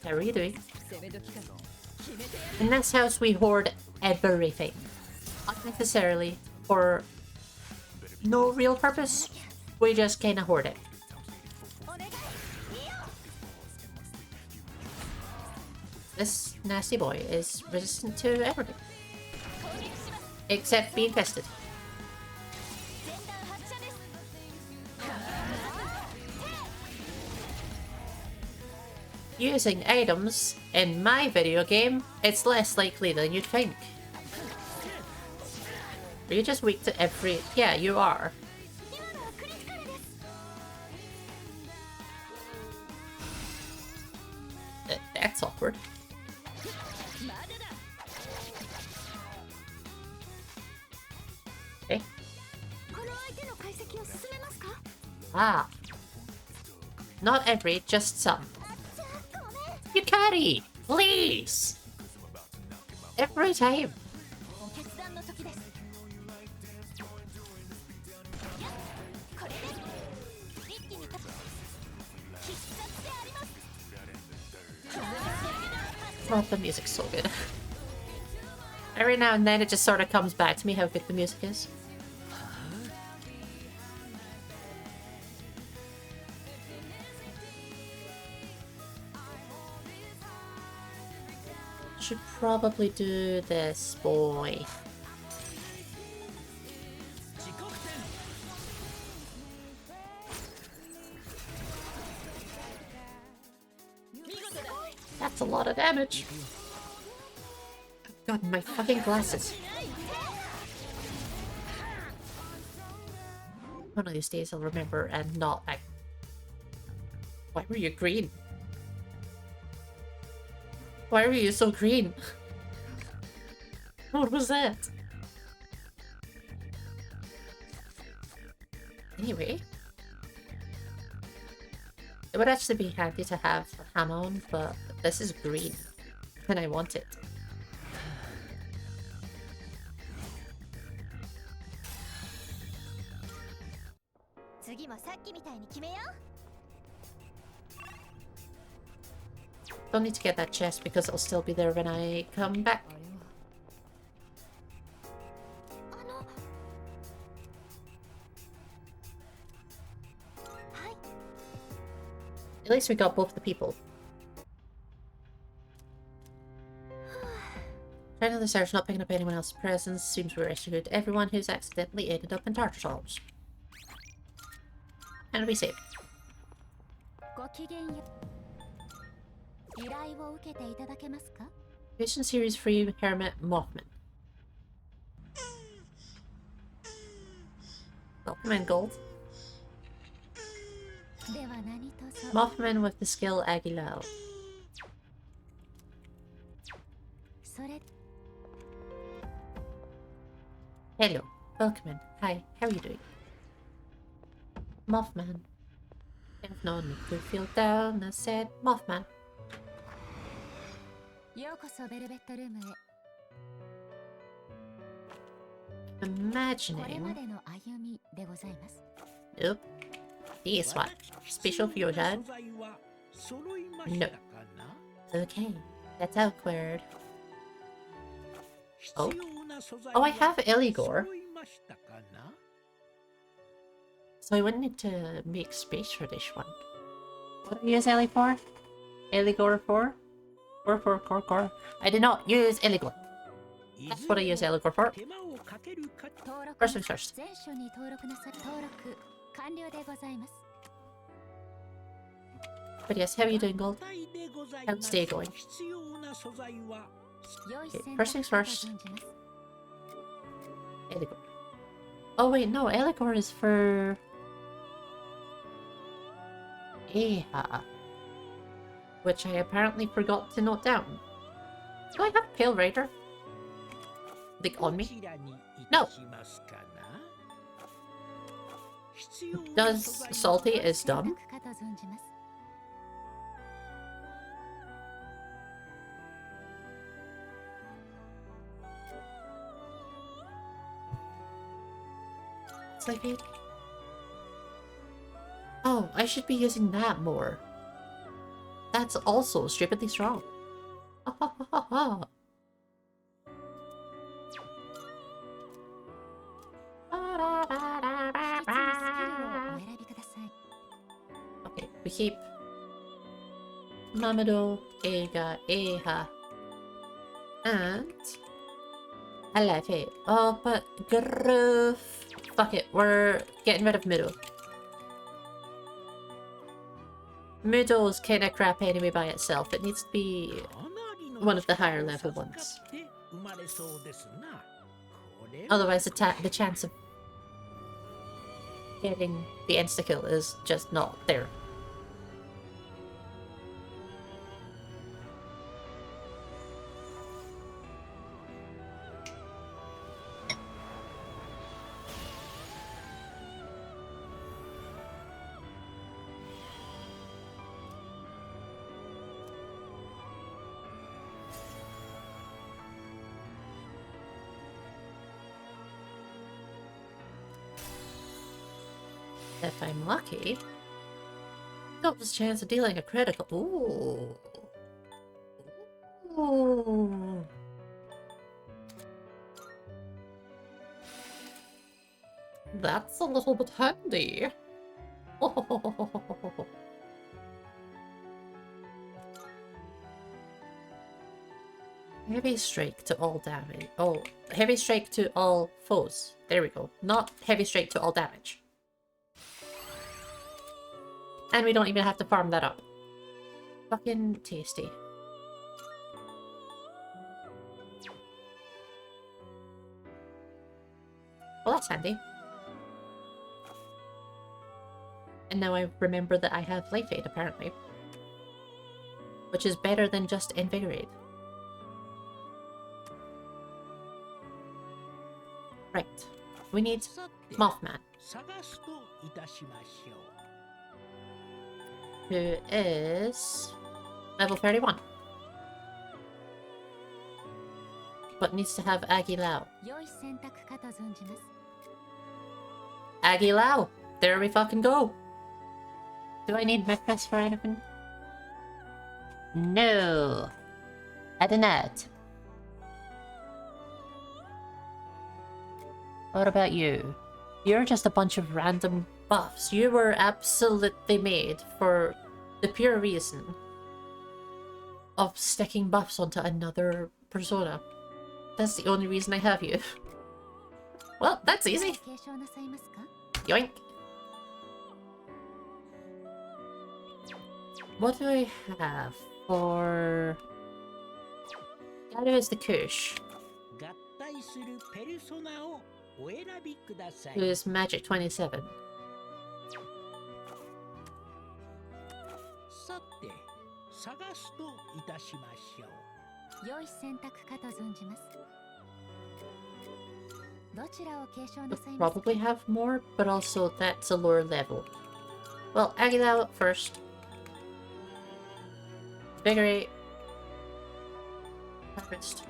How are you doing? 攻め時か。決めてやる。 In this house, we hoard everything. Unnecessarily, for no real purpose. We just kinda hoard it. お願い。いいよ。 This nasty boy is resistant to everything. 攻撃します。 Except being infested. 前段発射です。 Using items in my video game, it's less likely than you'd think. Are you just weak to every... Yeah, you are. 今のはクリティカルです。 That's awkward. まだだ。 Okay. この相手の解析を進めますか？ Ah. Not every, just some. ごめん。 Yukari! Please! Every time. 決断の時です。これで一気に立つ。必殺であります。 Oh, the music's so good. Every now and then it just sort of comes back to me how good the music is. Should probably do this, boy. 時刻点。 That's a lot of damage. I've gotten my fucking glasses. One of these days I'll remember and not act. Why were you green? Why were you so green? What was that? Anyway. It would actually be handy to have a ham on, but this is green. And I want it. Don't need to get that chest because it'll still be there when I come back. あれは。At least we got both the people. Trying to the search, not picking up anyone else's presence. Seems we rescued everyone who's accidentally ended up in Tartarus. And we saved. ごきげんよう。依頼を受けていただけますか？ Vision Series Free Hermit Mothman. Welcome in, Gold. では何卒。 Mothman with the skill Agilao. それ Hello. Welcome in. Hi, how are you doing? Mothman. If no need to feel down, I said Mothman. ようこそベルベットルームへ。これ Imagining. までの歩みでございます。 Nope. This one. Special fusion. No. Okay. That's awkward. Oh. Oh, I have Eligor. So I wouldn't need to make space for this one. What do I use Ellie for? Eligor for? Core. I did not use Eligor. That's what I use Eligor for. First things first. 全書に登録なさ登録完了でございます。 But yes, how are you doing, Gold? How's the day going? 良い Okay, 選 first 択 things だ first. と存じます。 Eligor. Oh wait, no, Eligor is for... Eha. which I apparently forgot to note down. Do I have Pale Rider? Like on me? No. Does Salty is dumb? Sleepy? Oh, I should be using that more. That's also stupidly strong. Ha ha ha ha ha. Okay, we keep Mamadou, Ega, Eha, and I like it. Oh, but Groove. Fuck it, we're getting rid of Mudo. Mudo's kinda crap anyway by itself. It needs to be one of the higher level ones. Otherwise, the chance of getting the insta-kill is just not there. If I'm lucky, got this chance of dealing a critical. Ooh. Ooh. That's a little bit handy. Heavy strike to all damage. Oh, heavy strike to all foes. There we go. Not heavy strike to all damage. And we don't even have to farm that up. Fucking tasty. Well, that's handy. And now I remember that I have Life Aid, apparently. Which is better than just Invigorate. Right. We need Mothman. Who is level 31. But needs to have Agilao. Agilao! There we fucking go! Do I need Mechas for anything? No! I do not. What about you? You're just a bunch of random buffs. You were absolutely made for the pure reason of sticking buffs onto another persona. That's the only reason I have you. Well, that's easy. Yoink. What do I have for... Garu is the Kush. Who is Magic 27. You'll probably have more, but also that's a lower level. Well, Agilao first. Invigorate. Harvest.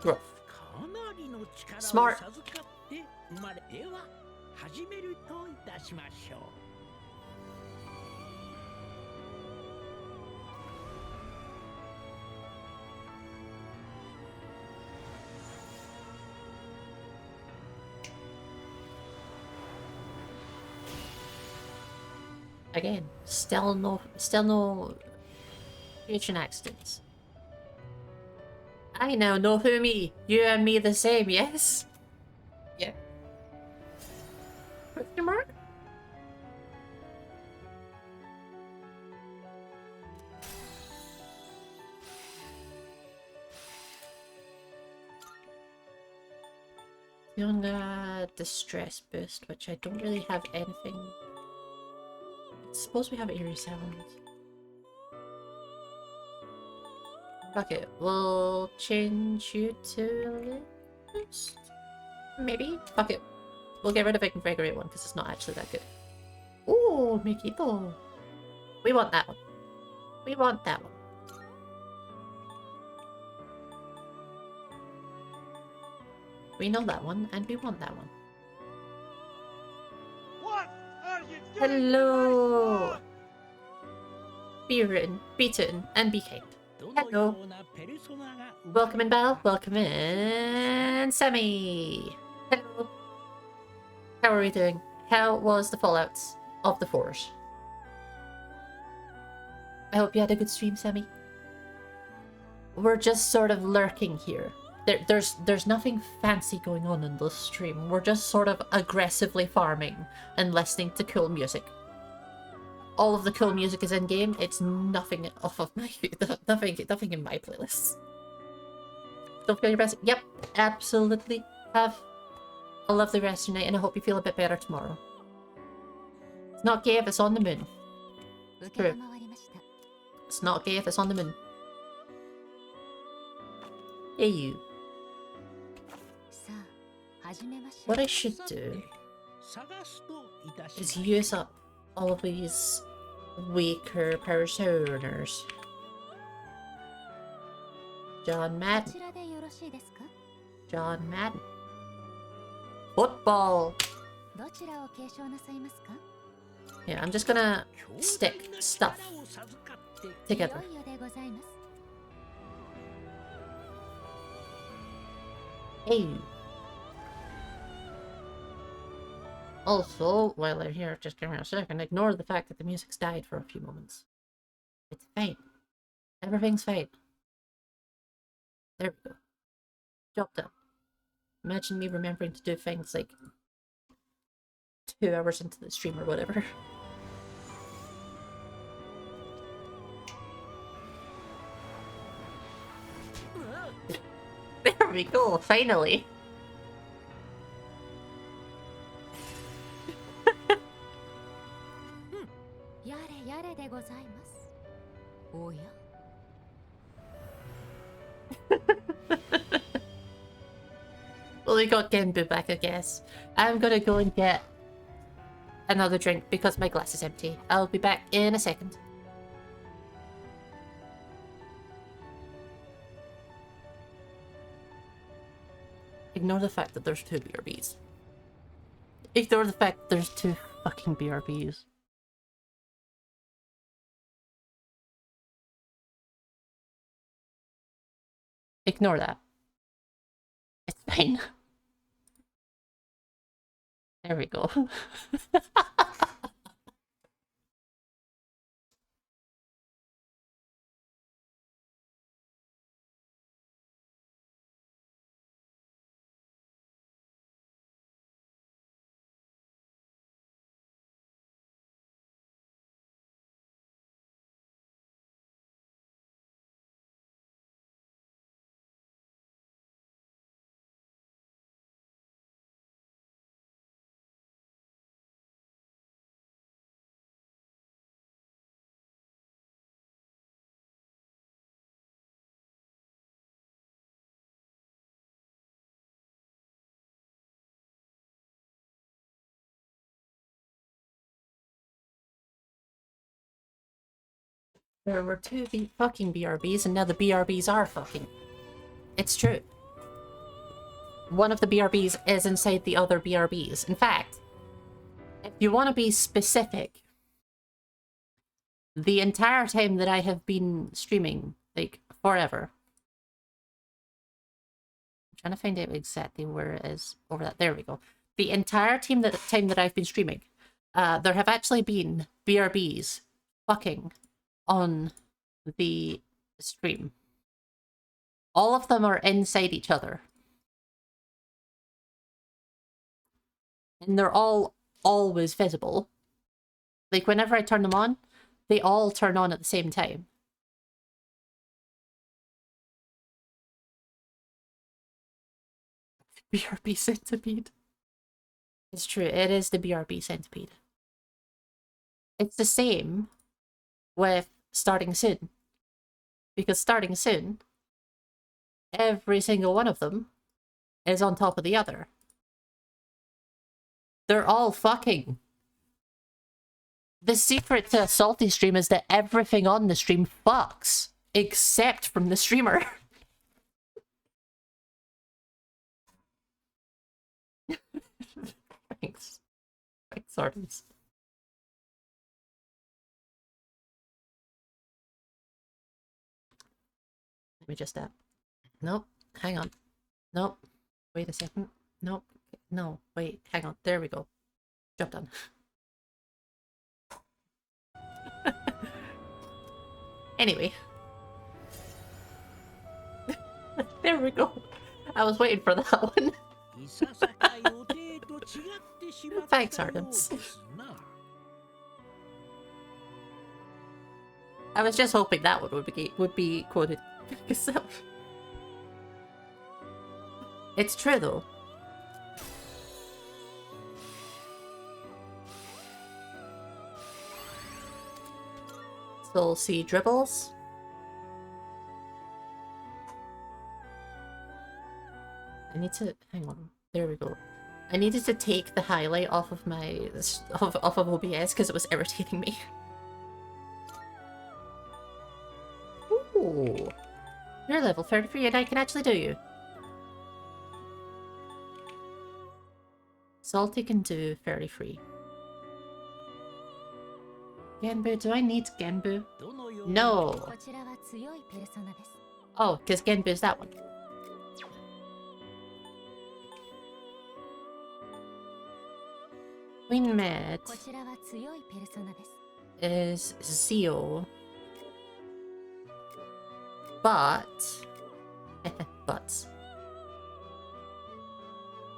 Growth. Smart. Again, still no future accidents. I now know who me. You and me the same, yes? Yeah. Question mark? Younger distress boost, which I don't really have anything. I suppose we have Eerie Sound. Okay, we'll change you to list. Maybe? Fuck it. We'll get rid of Invigorate one because it's not actually that good. Ooh, Mikito. We want that one. We want that one. We know that one, and we want that one. What are you doing? Hello! Be written, be titten, and be kind. Hello. Welcome in, Belle. Welcome in, Sammy. Hello. How are we doing? How was the fallout of the Forge? I hope you had a good stream, Sammy. We're just sort of lurking here. There's nothing fancy going on in this stream. We're just sort of aggressively farming and listening to cool music. All of the cool music is in game. It's nothing off of my nothing in my playlists. Don't feel your best. Yep, absolutely. Have a lovely rest of your night, and I hope you feel a bit better tomorrow. It's not gay if it's on the moon. True. It's not gay if it's on the moon. Hey you. What I should do is use up all of these weaker personers. John Madden. John Madden. Football. Yeah, I'm just gonna stick stuff together. Hey. Also, while they're here, just give me a second, ignore the fact that the music's died for a few moments. It's fine. Everything's fine. There we go. Job done. Imagine me remembering to do things like 2 hours into the stream or whatever. There we go, finally. Well, we got Genbu back, I guess. I'm gonna go and get another drink because my glass is empty. I'll be back in a second. Ignore the fact that there's 2 BRBs. Ignore the fact that there's 2 fucking BRBs. Ignore that. It's fine. There we go. There were 2 fucking BRBs, and now the BRBs are fucking. It's true. One of the BRBs is inside the other BRBs. In fact, if you want to be specific, the entire time that I have been streaming, like, forever. I'm trying to find out exactly where it is over that. There we go. The entire time that I've been streaming, there have actually been BRBs fucking on the stream. All of them are inside each other. And they're all always visible. Like, whenever I turn them on, they all turn on at the same time. BRB centipede. It's true, it is the BRB centipede. It's the same with starting soon. Because starting soon every single one of them is on top of the other. They're all fucking. The secret to a salty stream is that everything on the stream fucks, except from the streamer. Thanks. Thanks, Sardines. Let me just nope, hang on. Nope. Wait a second. Nope. No, wait, hang on. There we go. Job done. Anyway. There we go. I was waiting for that one. Thanks, Ardens. I was just hoping that one would be quoted. It's true though. Still see dribbles. I need to hang on. There we go. I needed to take the highlight off of my off of OBS because it was irritating me. Ooh, you're level 33 and I can actually do you. Salty can do 33. Genbu, do I need Genbu? No. Oh, because Genbu is that one. Queen Med is Zio. But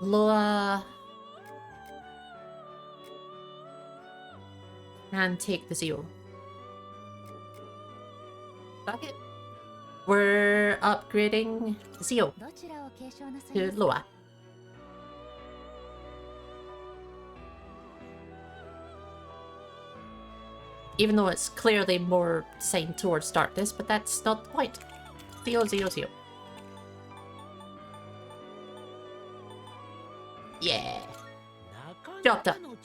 Loa can take the Zio. Fuck it. We're upgrading Zio to Loa. Even though it's clearly more designed towards darkness, but that's not the point. Zio, Zio, Zio. Yeah. Job done.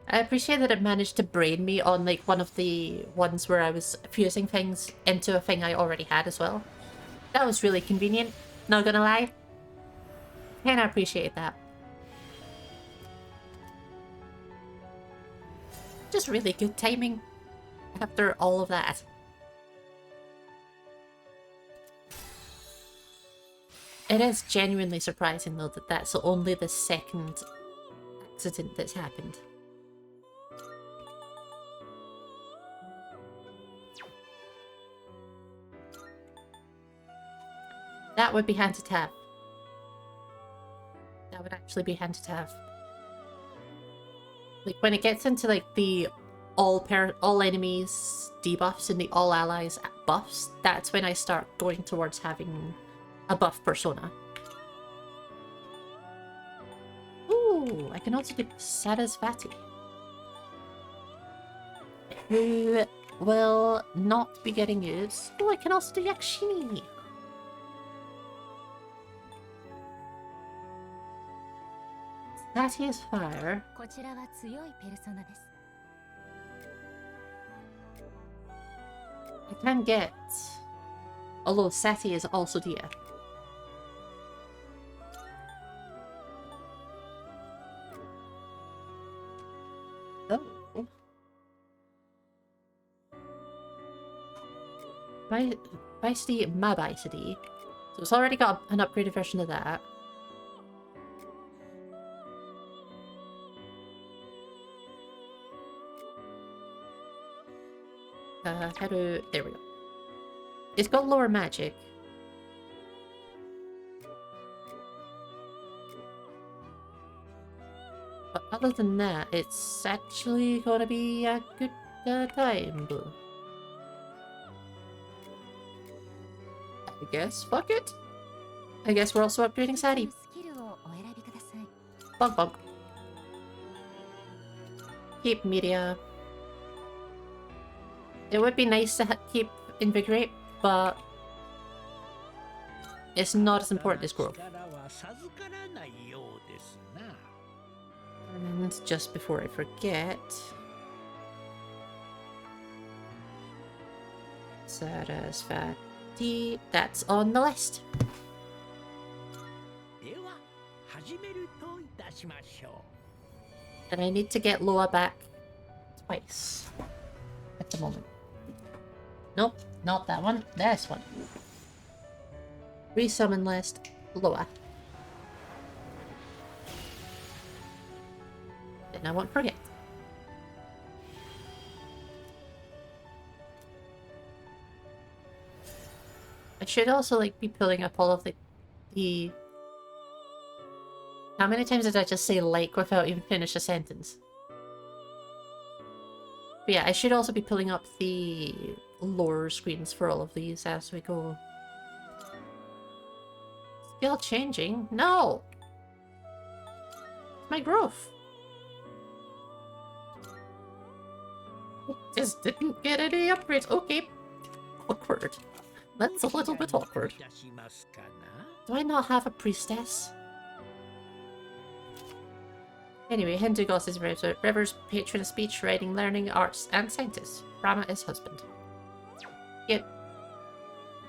I appreciate that it managed to brain me on like one of the ones where I was fusing things into a thing I already had as well. That was really convenient, not gonna lie. And I appreciate that. Just really good timing after all of that. It is genuinely surprising though that that's only the second accident that's happened. That would be handy to have. That would actually be handy to have. Like when it gets into like the all enemies debuffs and the all allies buffs, that's when I start going towards having a buff persona. Ooh, I can also do Sarasvati, who will not be getting used. Oh, I can also do Yakshini. Sati is fire. I can get... Although Sati is also Dia. Oh. Feisty Mabaisity. So it's already got an upgraded version of that. How do... There we go. It's got lower magic. But other than that, it's actually gonna be a good time. I guess, fuck it. I guess we're also upgrading Sati. Bonk bonk. keep media. It would be nice to keep invigorate, but it's not as important as growth. And just before I forget, Sarasvati, that's on the list. And I need to get Loa back twice at the moment. Nope, not that one. This one. Resummon list, Loa. And I won't forget. I should also like be pulling up all of the... How many times did I just say like without even finish a sentence? But yeah, I should also be pulling up the lore screens for all of these as we go. Skill changing? No! My growth. Just didn't get any upgrades. Okay. Awkward. That's a little bit awkward. Do I not have a priestess? Anyway, Hindu goddess is River's patron of speech, writing, learning, arts, and scientist. Brahma is husband. Yep.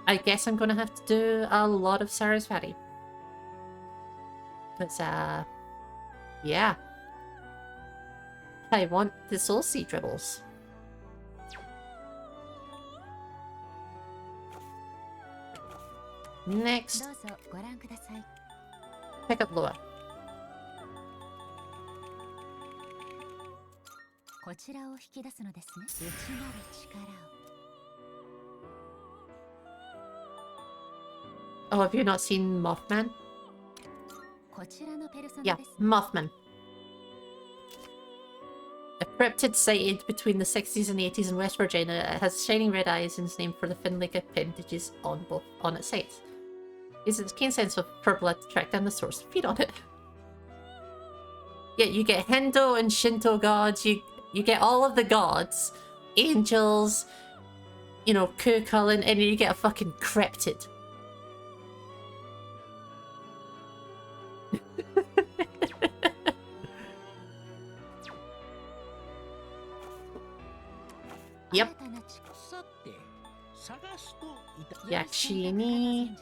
I guess I'm gonna have to do a lot of Sarasvati. Because, yeah. I want the soul seed dribbles. Next. Pick up Loa. Oh, have you not seen Mothman? Yeah, Mothman. A cryptid sighted between the 60s and 80s in West Virginia. It has shining red eyes and is named for the fin-like appendages on its sides. It uses its keen sense of purple to track down the source and feed on it. Yeah, you get Hindu and Shinto gods, you get all of the gods, angels, you know, Kukulin, and you get a fucking cryptid. Yep. Yakshini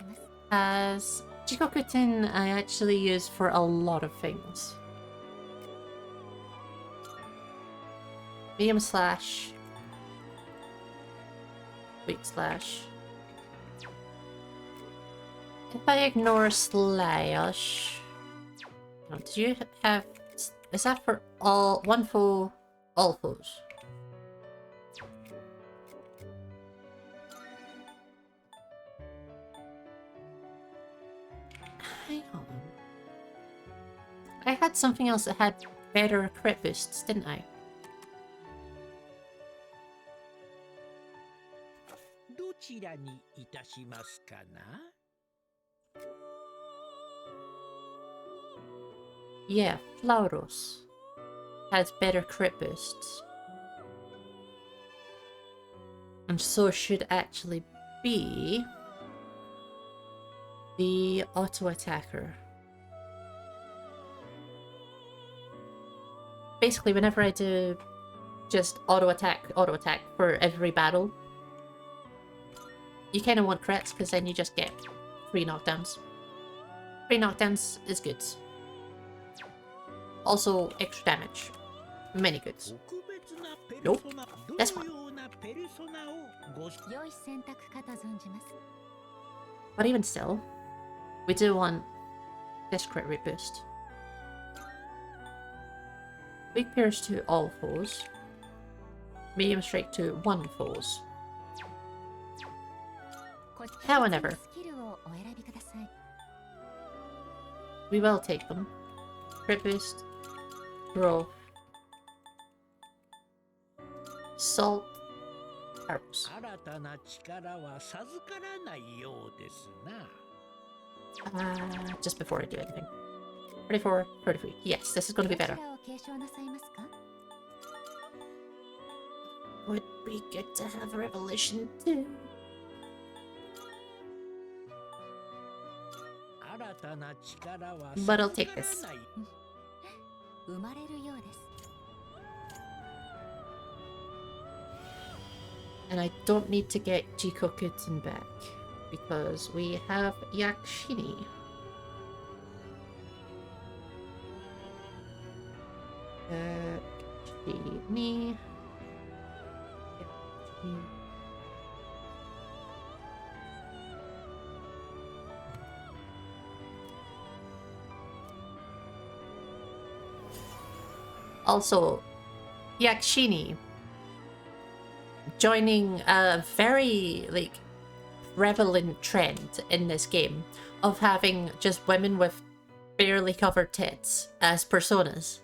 has... Jikokutin I actually use for a lot of things. Medium slash. Weak slash. If I ignore slash... Oh, did you have... Is that for all... one foe, all foes? Hang on. I had something else that had better crit boosts, didn't I? Yeah, Flauros has better crit boosts. And so should actually be the auto attacker. Basically, whenever I do just auto attack for every battle, you kind of want crits because then you just get 3 knockdowns. 3 knockdowns is good. Also, extra damage. Many goods. Nope. This one. But even still, we do want this crit rate boost. Weak Pierce to all foes. Medium Strike to 1 foes. However, we will take them. Crit boost, growth, salt, arrows. Just before I do anything. 34, 33. Yes, this is going to be better. would be good to have Revolution too. But I'll take this. 生まれるようです。 And I don't need to get Jikokuten back because we have Yakshini. Yakshini. Yakshini. Also, Yakshini joining a very like prevalent trend in this game of having just women with barely covered tits as personas.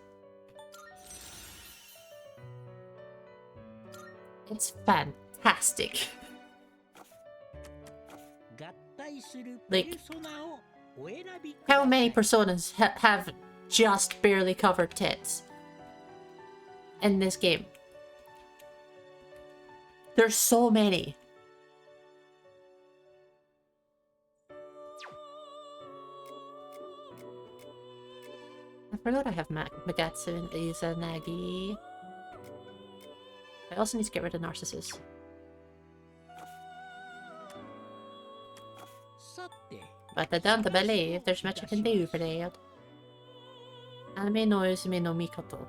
It's fantastic. Like, how many personas have just barely covered tits in this game? There's so many. I forgot I have Magatsu and Izanagi. I also need to get rid of Narcissus. But I don't believe there's much I can do for that. Anime no Uzume no Mikoto.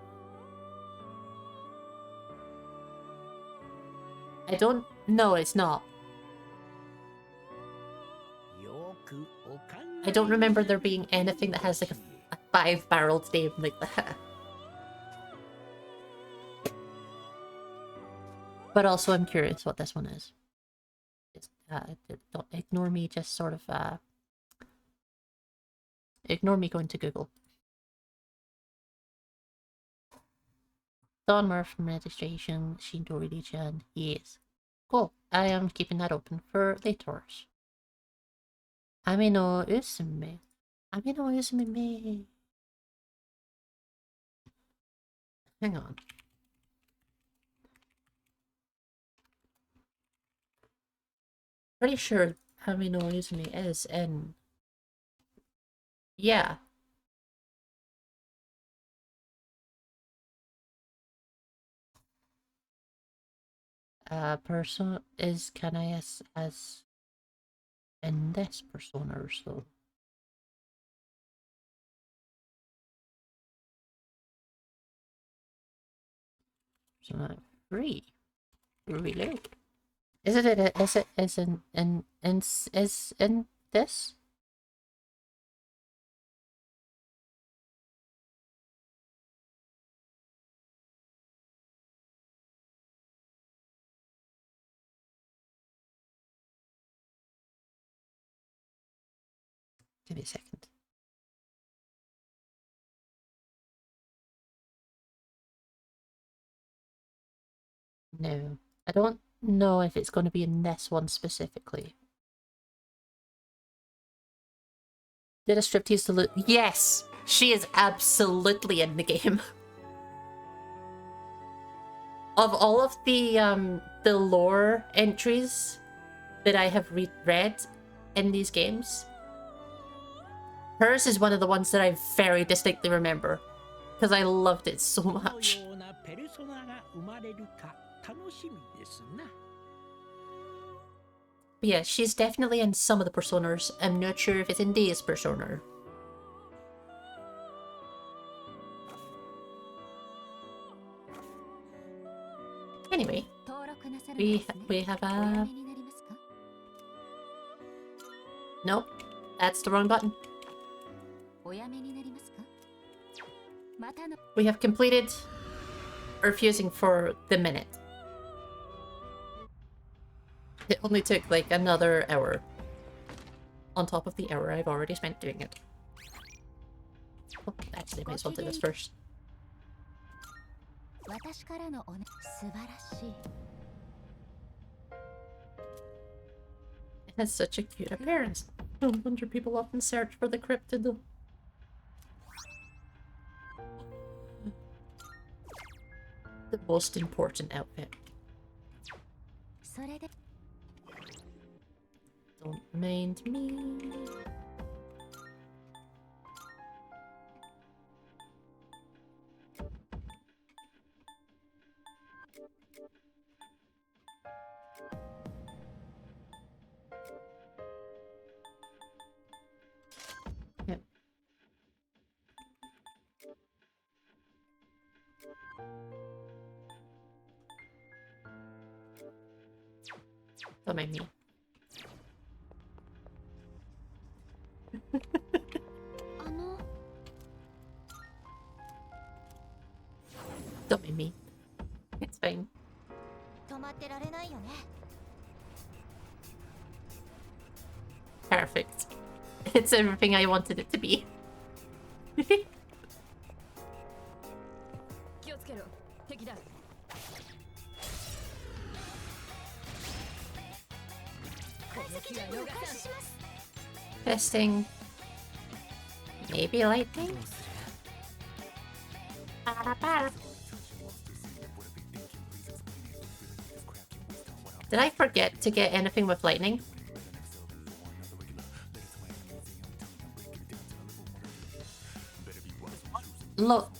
I don't... No, it's not. I don't remember there being anything that has like a five-barreled name like that. But also I'm curious what this one is. It's, don't ignore me, just sort of ignore me going to Google. Donmar from registration, Shindori-chan, yes. Cool, I am keeping that open for later. Ame no Usume. Ame no Usume me. Hang on. Pretty sure Ame no Usume is in... Yeah. Person is Kanayas as in this persona or so. Persona 3. Reload. Is it in this? Give me a second. No, I don't know if it's going to be in this one specifically. Did a striptease to loot? Yes! She is absolutely in the game. Of all of the lore entries that I have read in these games, hers is one of the ones that I very distinctly remember because I loved it so much. But yeah, she's definitely in some of the personas. I'm not sure if it's in this persona. Anyway, we have a... Nope, that's the wrong button. We have completed refusing for the minute. It only took like another hour on top of the hour I've already spent doing it. Oh, actually, I might as well do this first. It has such a cute appearance. No wonder people often search for the cryptid. The most important outfit. それで Don't mind me. Yep. Don't mind me. あの Don't mind me. It's fine. 止まってられないよね Perfect. It's everything I wanted it to be. 気をつけろ敵だ攻撃は逃さん Testing. Maybe lightning? Did I forget to get anything with lightning? Look.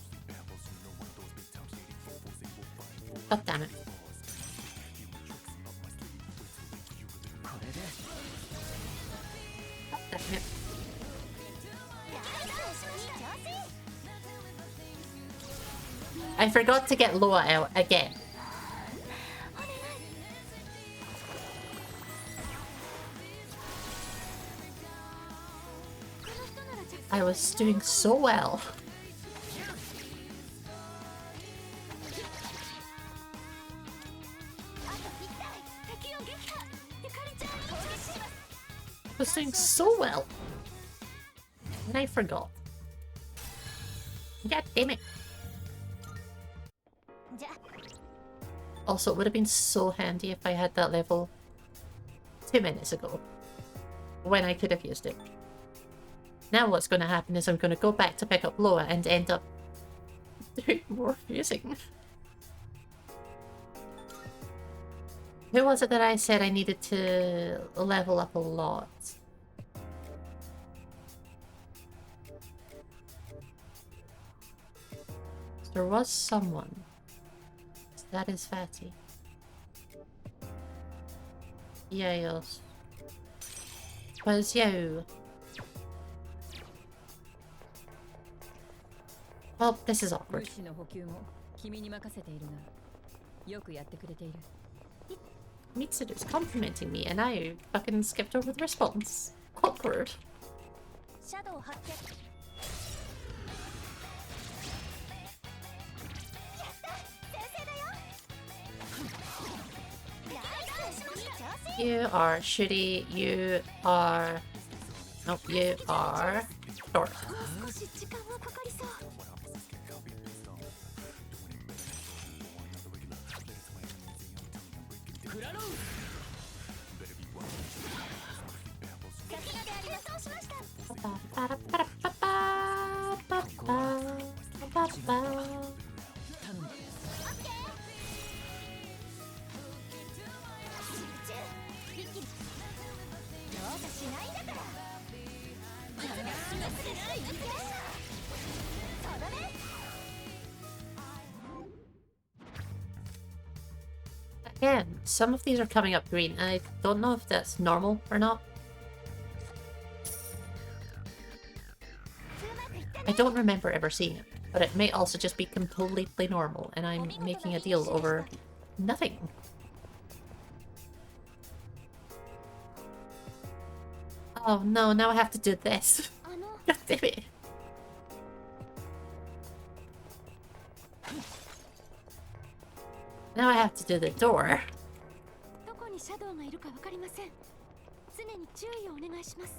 God damn it. これで God damn it. I forgot to get Loa out again. I was doing so well. I was doing so well. And I forgot. God damn it. じゃ Also, it would have been so handy if I had that level 2 minutes ago. When I could have used it. Now what's going to happen is I'm going to go back to pick up Loa and end up doing more fusing. Who was it that I said I needed to level up a lot? There was someone. That is Fatty. Yeah, yes. Was you? Well, this is 物 awkward. 資の補給も君に任せているがよくやってくれている Mitsuru's complimenting me and I fucking skipped over the response. Awkward. シャドウ発見やった先生だよナイスいい調子 You are shitty. You are... Nope, you are... short. 少し時間がかかりそう 食らろう先がでありますしました 頼む一気にどうかしないんだからそうだね Again, some of these are coming up green, and I don't know if that's normal or not. I don't remember ever seeing it, but it may also just be completely normal, and I'm making a deal over nothing. Oh no, now I have to do this. あの God damn it. Now I have to do the door. どこにシャドウがいるかわかりません常に注意をお願いします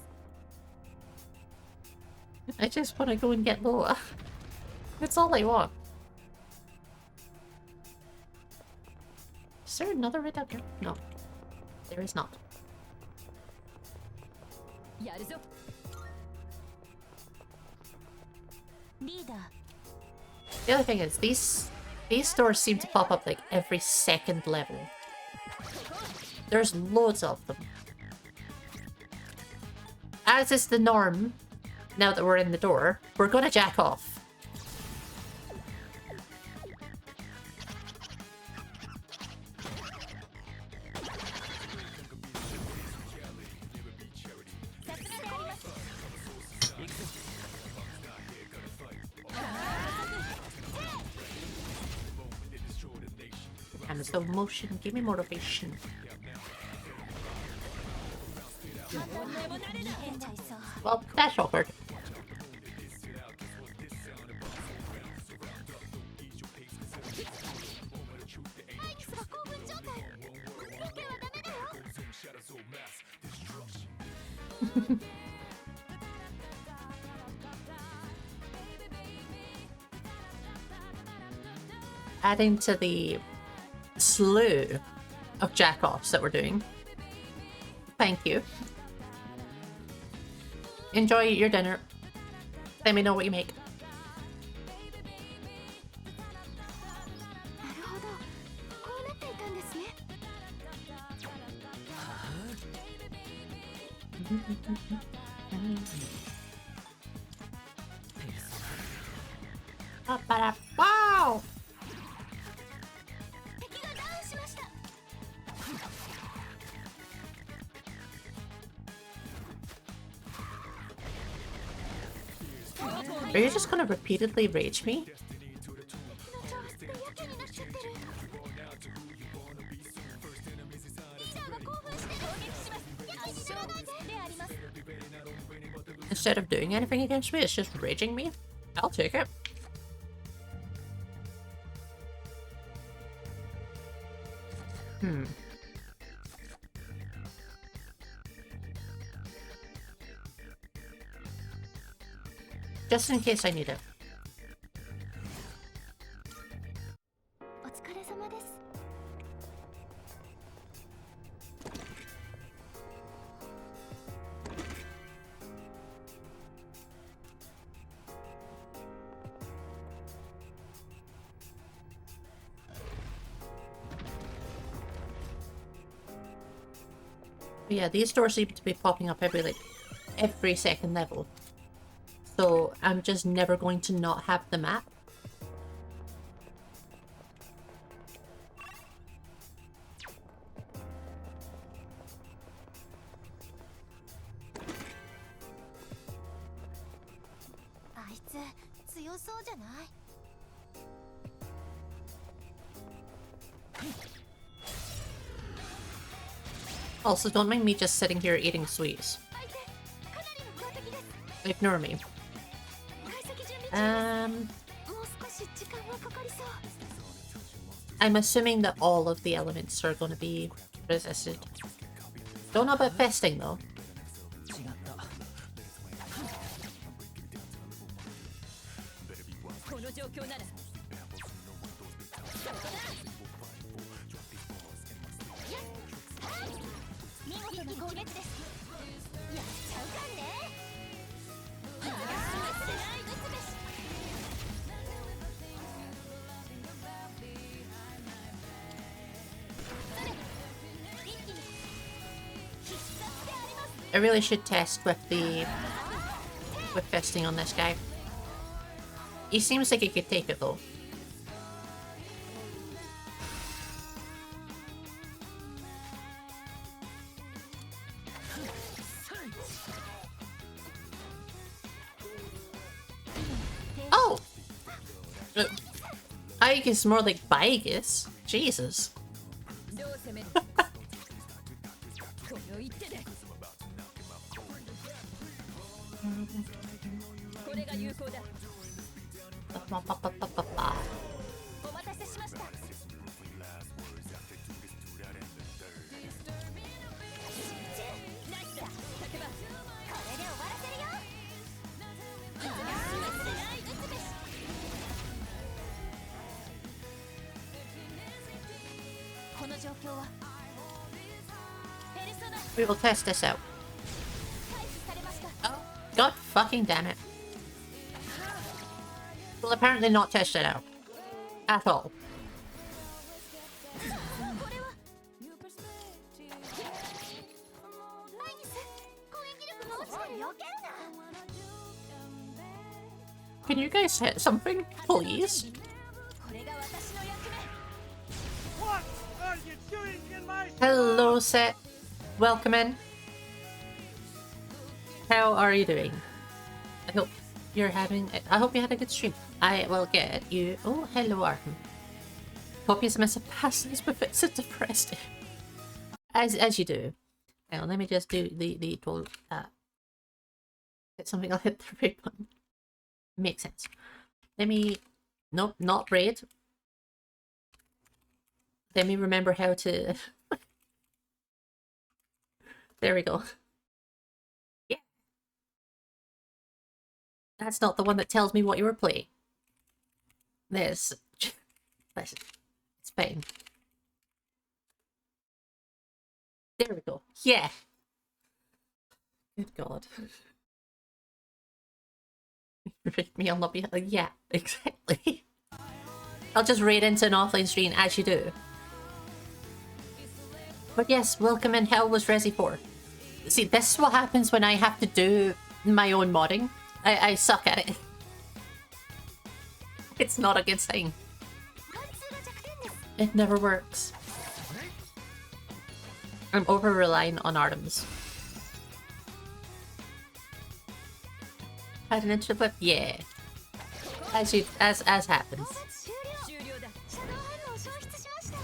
I just want to go and get Loa. That's all I want. Is there another reductor? No. There is not. やるぞ リーダー The other thing is, these stores seem to pop up like every second level. There's loads of them. As is the norm, now that we're in the door, we're gonna jack off. And slow motion, give me motivation. Well, that's awkward. Adding to the slew of jack-offs that we're doing. Thank you. Enjoy your dinner. Let me know what you make. Wow! Are you just gonna repeatedly rage me? Instead of doing anything against me, it's just raging me? I'll take it. Just in case I need it. Yeah, these doors seem to be popping up every second level. So I'm just never going to not have the map. Also, don't mind me just sitting here eating sweets. Ignore me. I'm assuming that all of the elements are going to be resisted. Don't know about festing though. I really should test with festing on this guy. He seems like he could take it though. Oh! I guess more like Bigus. Jesus. We will test this out. Oh, god fucking damn it. We'll apparently not test it out. At all. Can you guys hit something, please? これが私の役目 What are you doing in my Hello, Set. Welcome in. How are you doing? I hope you're having. I hope you had a good stream. I will get you. Oh, hello, Arkham. Hope you miss a passes befits a depressed. As you do. Now let me just do the total. Hit something. I'll hit the right one. Makes sense. Let me. Nope, not braid. Let me remember how to. There we go. Yeah. That's not the one that tells me what you were playing. This. Listen. It's fine. There we go. Yeah. Good God. Rate me, I'll not be. Yeah, exactly. I'll just raid into an offline stream as you do. But yes, welcome in. How was Resi 4? See, this is what happens when I have to do my own modding. I suck at it. It's not a good thing. It never works. I'm over-relying on Artemis. Had an intro clip? Yeah. As happens. 終了だシャドウ反応消失しました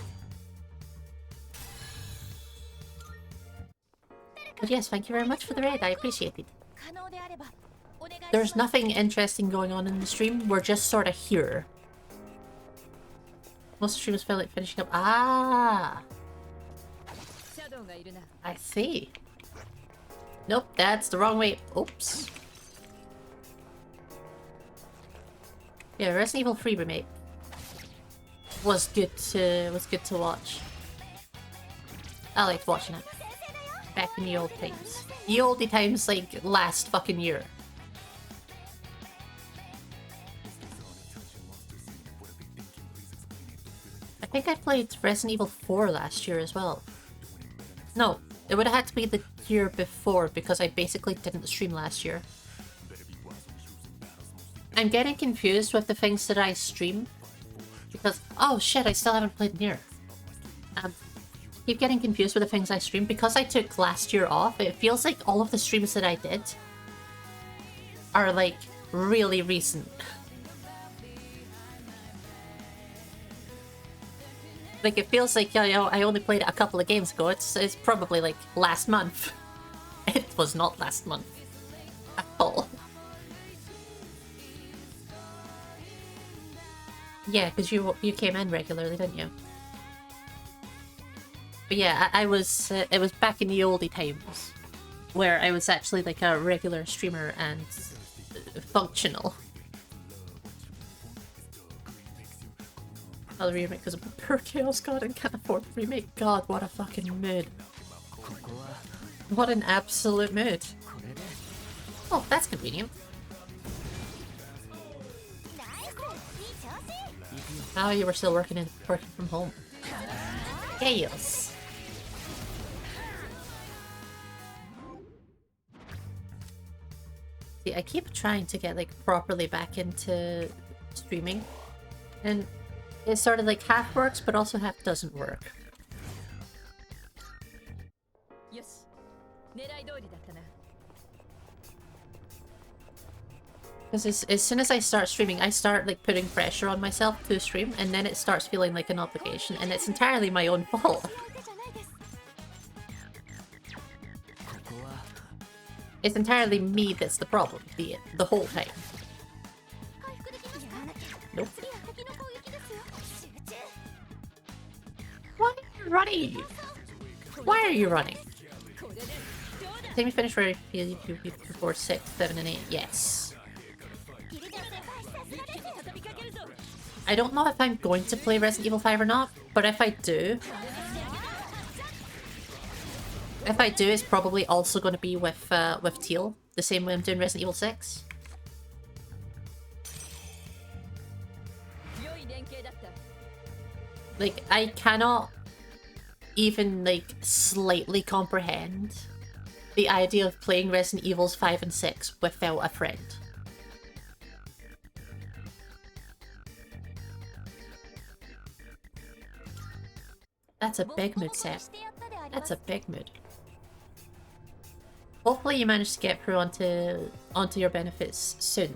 But yes, thank you very much for the raid. I appreciate it. 可能であればお願いします There's nothing interesting going on in the stream. We're just sort of here. Most streams feel like finishing up. Ah, シャドウがいるな I see. Nope, that's the wrong way. Oops. Yeah, Resident Evil 3 remake was good to watch. I liked watching it. Back in the old times. The oldie times, like, last fucking year. I think I played Resident Evil 4 last year as well. No, it would have had to be the year before because I basically didn't stream last year. I'm getting confused with the things that I stream because oh shit, I still haven't played Nier. Keep getting confused with the things I stream because I took last year off. It feels like all of the streams that I did are like really recent. Like it feels like, you know, I only played it a couple of games ago. It's probably like last month. It was not last month at all. Yeah, because you came in regularly, didn't you? But yeah, I was it was back in the oldie times where I was actually like a regular streamer and functional. I'll remake because of pure chaos god and can't afford the remake. God, what a fucking mood. What an absolute mood. Oh, that's convenient. Oh, you were still working from home. Chaos. See, I keep trying to get like properly back into streaming, and it sort of like half works, but also half doesn't work. よし狙い通りだったな Because as soon as I start streaming, I start like putting pressure on myself to stream, and then it starts feeling like an obligation, and it's entirely my own fault. It's entirely me that's the problem, the whole time. Nope. Why are you running? Why are you running? Let me finish where you before 6, 7, and 8. Yes. I don't know if I'm going to play Resident Evil 5 or not, but if I do, it's probably also going to be with Teal, the same way I'm doing Resident Evil 6. Like, I cannot even, like, slightly comprehend the idea of playing Resident Evils 5 and 6 without a friend. That's a big mood set. That's a big mood. Hopefully you manage to get through onto your benefits soon.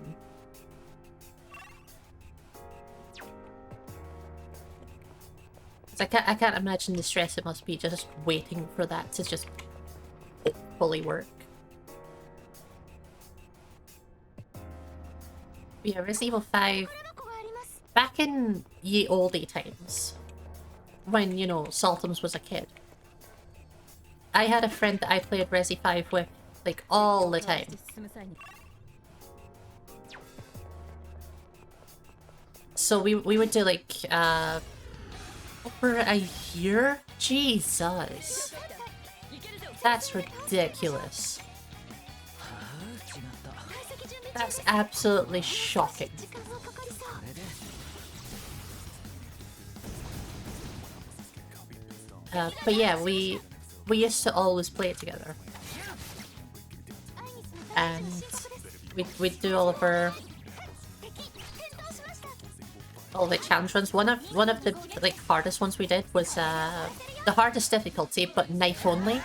I can't imagine the stress it must be just waiting for that to just fully work. But yeah, Resident Evil 5, back in ye olde times, when, you know, Saltums was a kid, I had a friend that I played Resi 5 with, like, all the time. So we would do, like, over a year? Jesus. That's ridiculous. That's absolutely shocking. But yeah, we used to always play it together. And we'd do all the challenge runs. One of the like hardest ones we did was the hardest difficulty, but knife only,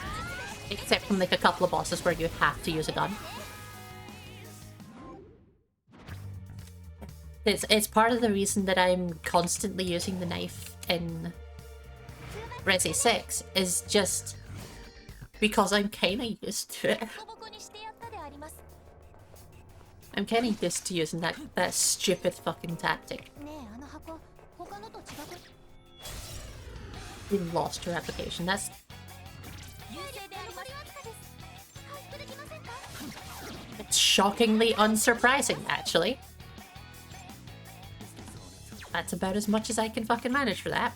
except from like a couple of bosses where you have to use a gun. It's part of the reason that I'm constantly using the knife in Resi 6 is just because I'm kinda used to it. I'm kinda used to using that stupid fucking tactic. We lost her application. That's... It's shockingly unsurprising, actually. That's about as much as I can fucking manage for that.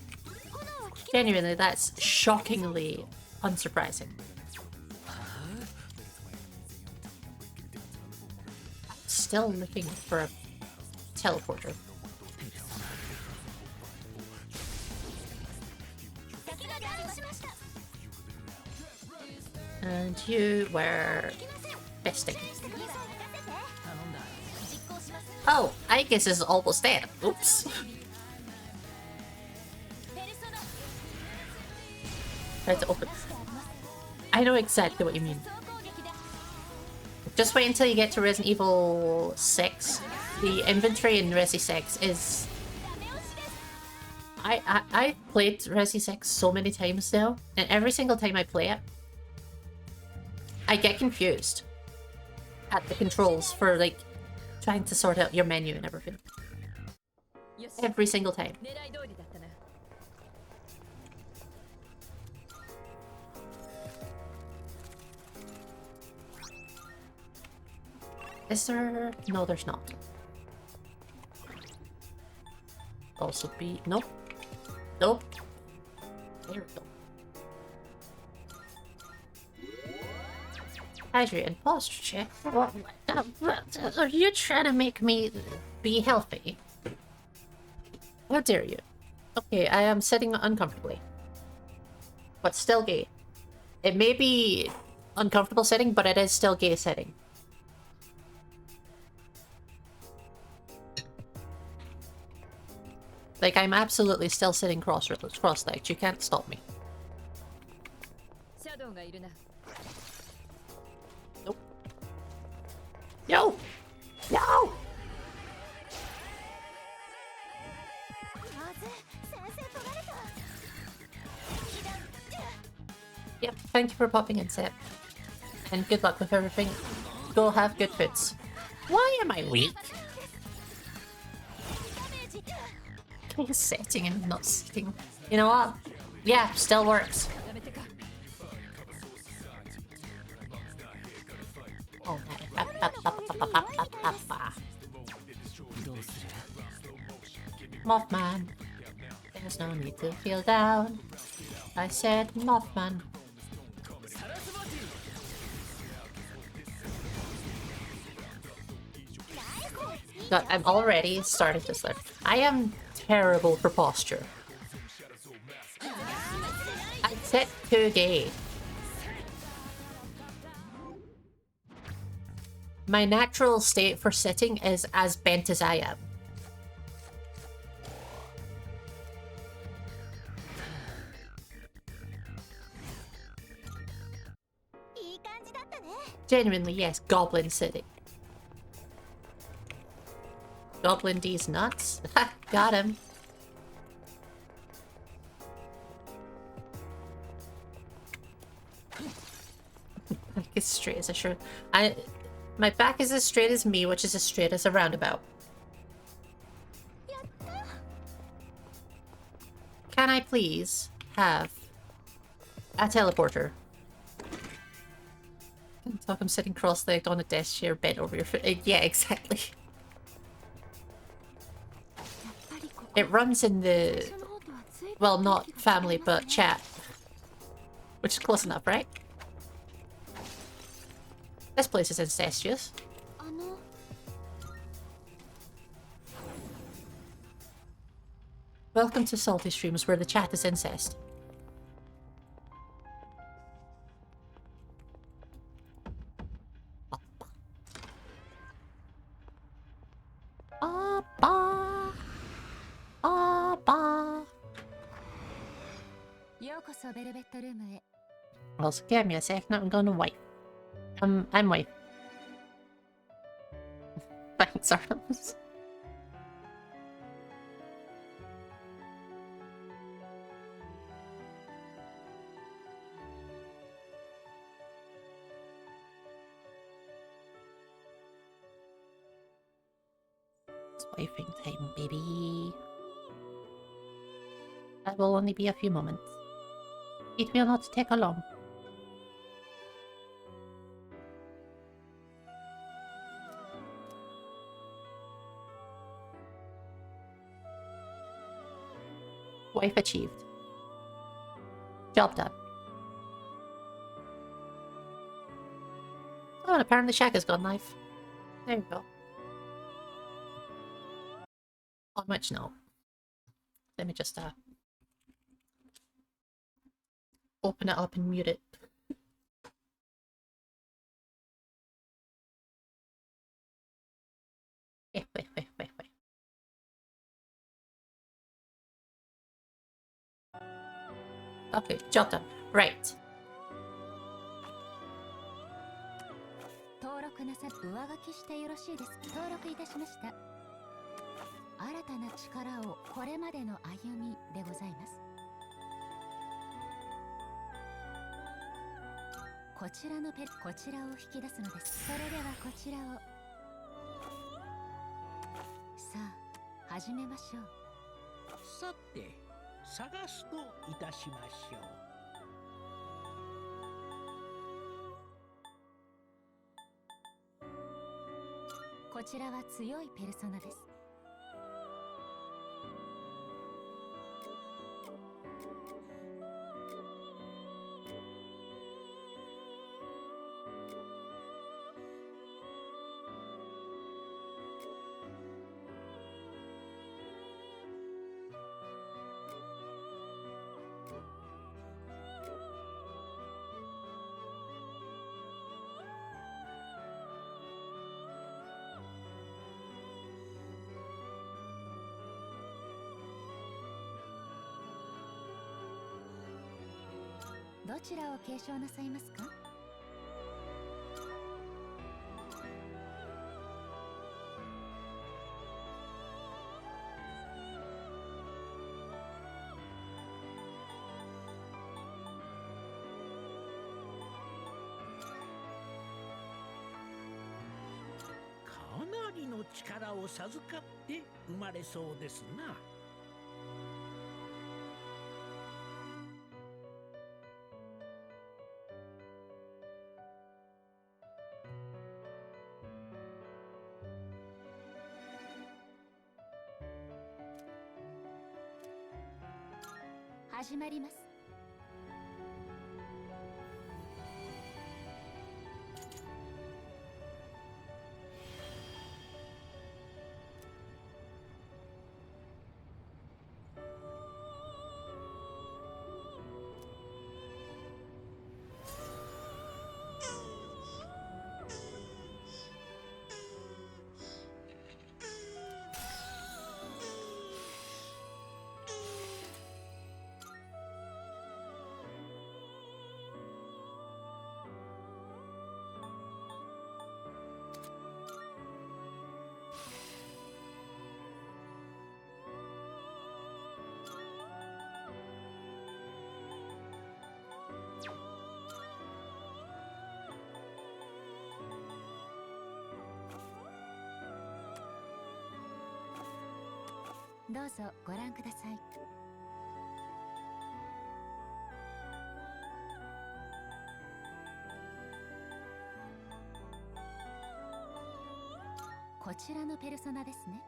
Genuinely, that's shockingly unsurprising. Still looking for a teleporter. And you were fisting. Oh, I guess it's almost there. Oops. Try to open. I know exactly what you mean. Just wait until you get to Resident Evil 6. The inventory in Resi 6 is... I've played Resi 6 so many times now, and every single time I play it, I get confused at the controls for, like, trying to sort out your menu and everything. Every single time. Is there... No, there's not. Also be... Nope. Nope. There we go. How's your imposter check? What? Are you trying to make me be healthy? How dare you? Okay, I am sitting uncomfortably. But still gay. It may be uncomfortable sitting, but it is still gay sitting. Like, I'm absolutely still sitting cross-legged. You can't stop me. Nope. No! No! Yep, thank you for popping in, Sep. And good luck with everything. Go have good fits. Why am I weak? Setting and not sitting. You know what? Yeah, still works. Oh, Mothman. There's no need to feel down. I said Mothman. God, I'm already starting to slip. I am terrible for posture. I sit too gay. My natural state for sitting is as bent as I am. Genuinely, yes, Goblin sitting. Goblin D's nuts. Ha! Got him. Like as straight as I should. My back is as straight as me, which is as straight as a roundabout. Can I please have a teleporter? Can't talk, I'm sitting cross-legged on a desk chair bent over your foot. Yeah, exactly. It runs in the... well, not family, but chat. Which is close enough, right? This place is incestuous. Welcome to Salty Streams, where the chat is incest. Also, give me a sec, now I'm gonna wipe. I'm wipe. Thanks, Artemis. It's wiping time, baby. That will only be a few moments. It will not take long. Wife achieved. Job done. Oh, and apparently Shaq has gone live. There you go. On which note, let me just open it up and mute it. Wait. Okay, job done. Right. 登録なさ上書きしてよろしいですか。登録いたしました。新たな力をこれまでの歩みでございます。こちらを引き出すのです。それではこちらをさあ始めましょう。さて探すといたしましょう。こちらは強いペルソナです。どちらを継承なさいますか。かなりの力を授かって生まれそうですな。始まります。どうぞご覧ください。こちらのペルソナですね。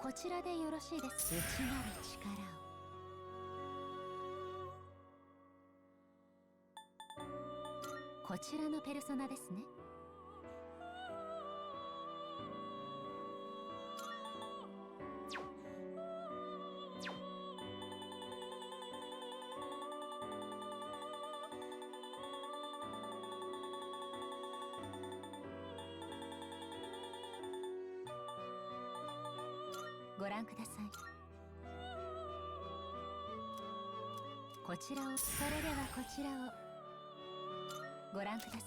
こちらでよろしいです。内なる力を。こちらのペルソナですね。ご覧ください。こちらを、それではこちらをご覧ください。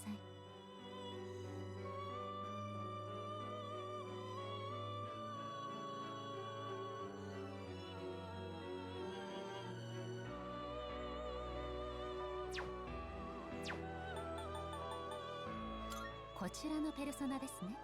こちらのペルソナですね。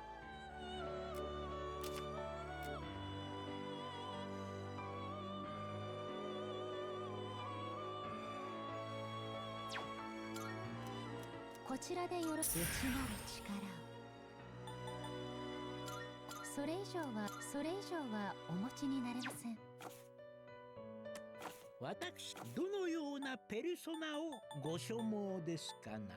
こちらでよろしい。内なる力を。それ以上はお持ちになれません。私、どのようなペルソナをご所望ですかな。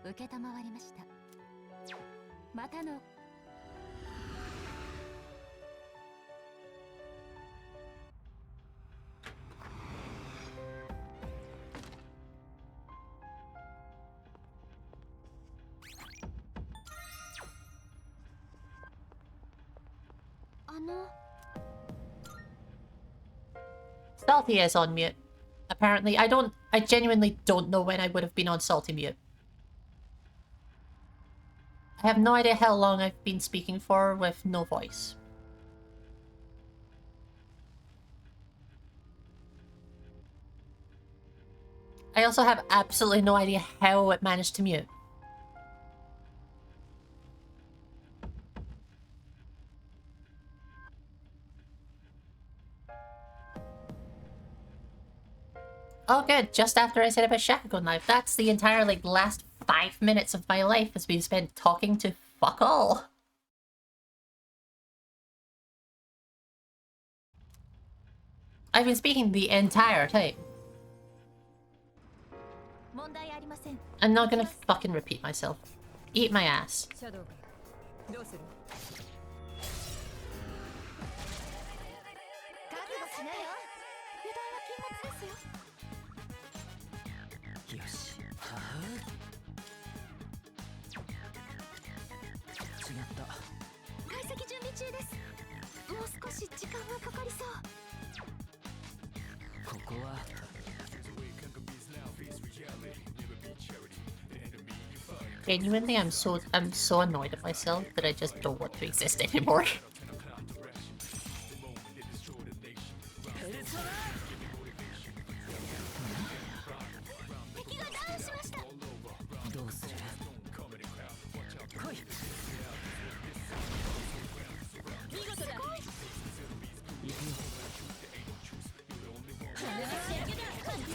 承りました。またの。Salty is on mute. Apparently, I genuinely don't know when I would have been on salty mute. I have no idea how long I've been speaking for with no voice. I also have absolutely no idea how it managed to mute. Oh good, just after I set up a shotgun knife. That's the entire, like, last 5 minutes of my life has been spent talking to fuck all. I've been speaking the entire time. I'm not gonna fucking repeat myself. Eat my ass. Genuinely, I'm so annoyed at myself that I just don't want to exist anymore.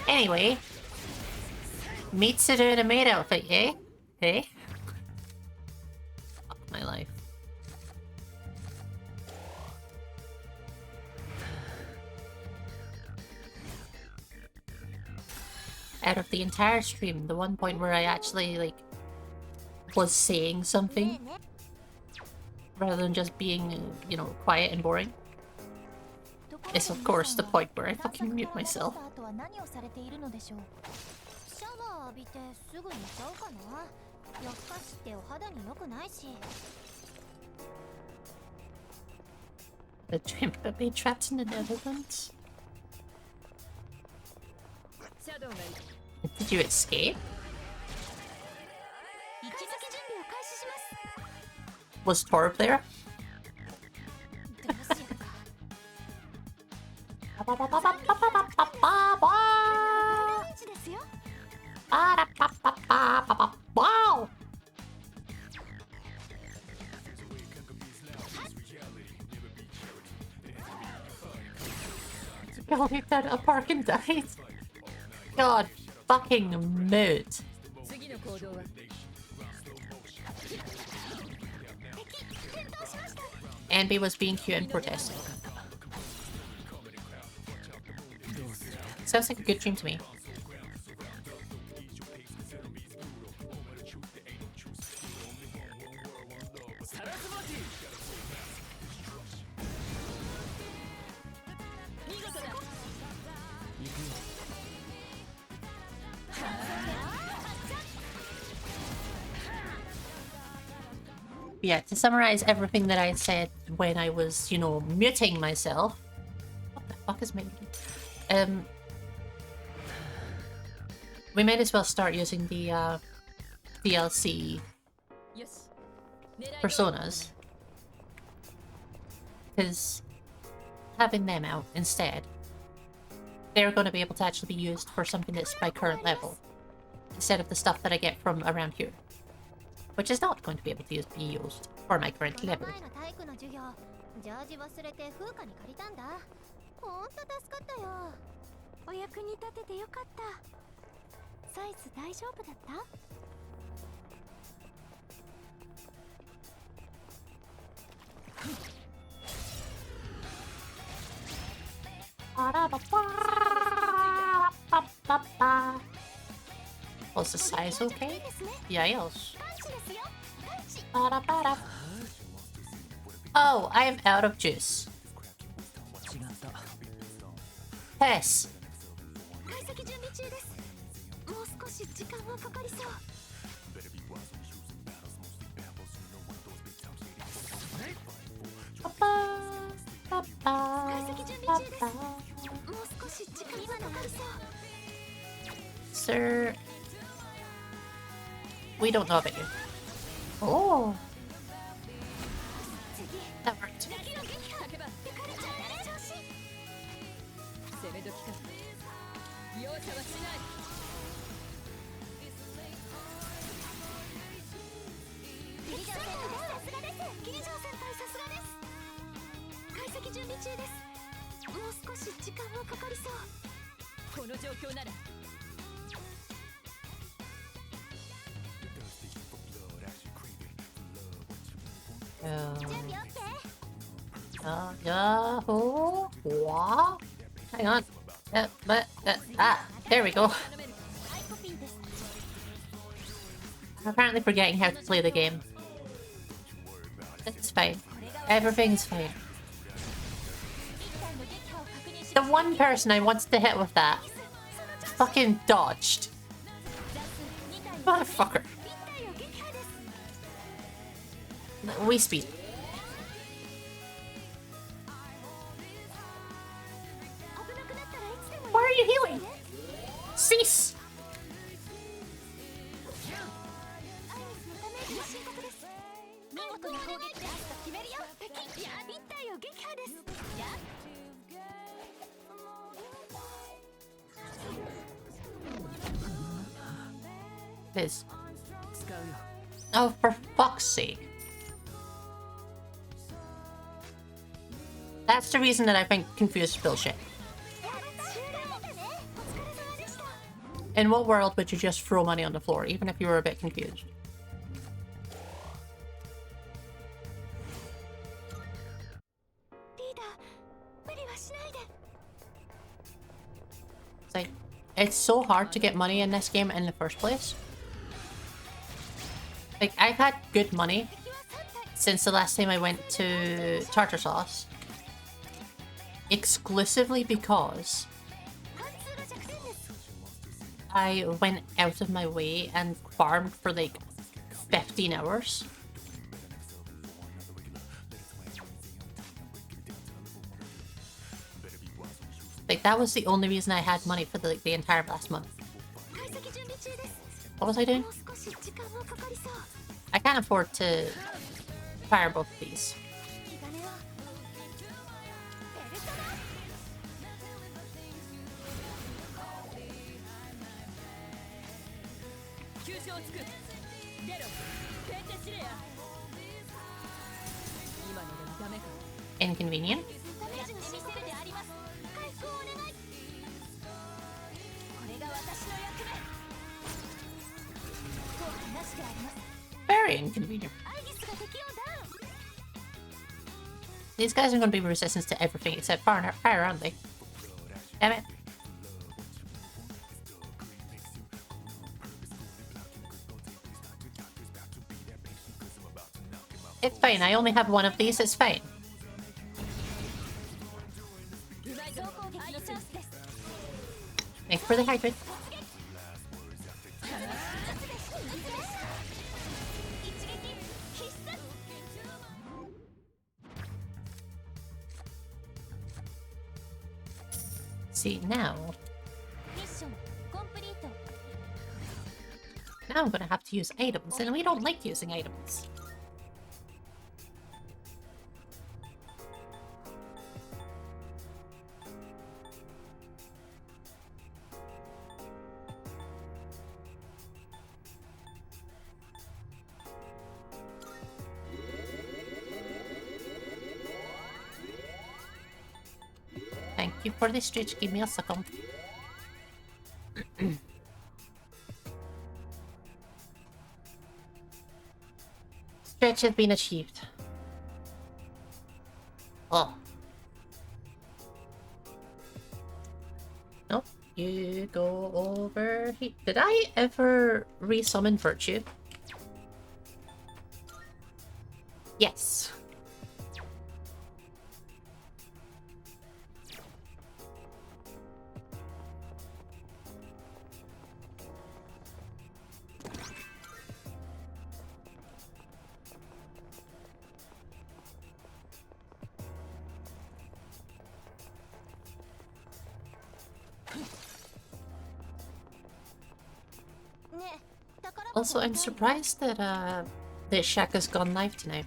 Anyway, Mitsuru in a maid outfit, eh? Hey? Fuck my life. Out of the entire stream, the one point where I actually, like, was saying something rather than just being, you know, quiet and boring is, of course, the point where I fucking mute myself. The tramp got me trapped in the Netherlands. Did you escape? Was Torb there? Wow! Y'all leaped out of a park and died. God fucking mood. 次の行動は Envy was being cute and protesting. Sounds like a good dream to me. Yeah, to summarize everything that I said when I was, you know, muting myself. What the fuck is my... we might as well start using the DLC よし狙い personas. Because having them out instead, they're going to be able to actually be used for something that's my current level. Instead of the stuff that I get from around here. Which is not going to be able to be used for my current この level. 前の体育の授業ジャージ忘れて風花に借りたんだほんと助かったよお役に立ててよかったサイズ大丈夫だった Was the size okay? Yes. パンチですよパンチ Oh, I am out of juice. 違った Piss. 解析準備中ですもう少し時間はかかりそう Sir, we don't know about you. Oh, that worked. 攻め時か容赦はしない この状況なら Yahoo! What? Hang on. There we go. I'm apparently forgetting how to play the game. It's fine. Everything's fine. The one person I wanted to hit with that fucking dodged. Motherfucker. We speed. Why are you healing? Cease! Liz. 使うよ Oh, for fuck's sake. That's the reason that I've been confused bullshit. In what world would you just throw money on the floor, even if you were a bit confused? It's like, it's so hard to get money in this game in the first place. Like, I've had good money since the last time I went to Tartar Sauce. Exclusively because I went out of my way and farmed for like 15 hours. Like, that was the only reason I had money for the, like, the entire last month. What was I doing? I can't afford to fire both of these. をつく。出ろペンテシレア。今のでダメか。 Inconvenient. ダメージの申告であります。回復をお願い。これが私の役目。後悔なしであります。 Very inconvenient. アイギスが敵をダウン。 These guys are going to be resistant to everything except fire, aren't they? Damn it. It's fine, I only have one of these, it's fine. 総攻撃のチャンスです。 Thanks for the hydrate. 一撃必殺。 See, now... ミッションコンプリート。 Now I'm gonna have to use items, and we don't like using items. Thank you for the stitch, give me a second. Stretch has been achieved. Oh. Nope. You go over here. Did I ever resummon Virtue? Yes. Also, I'm surprised that the Shaka's gone live tonight.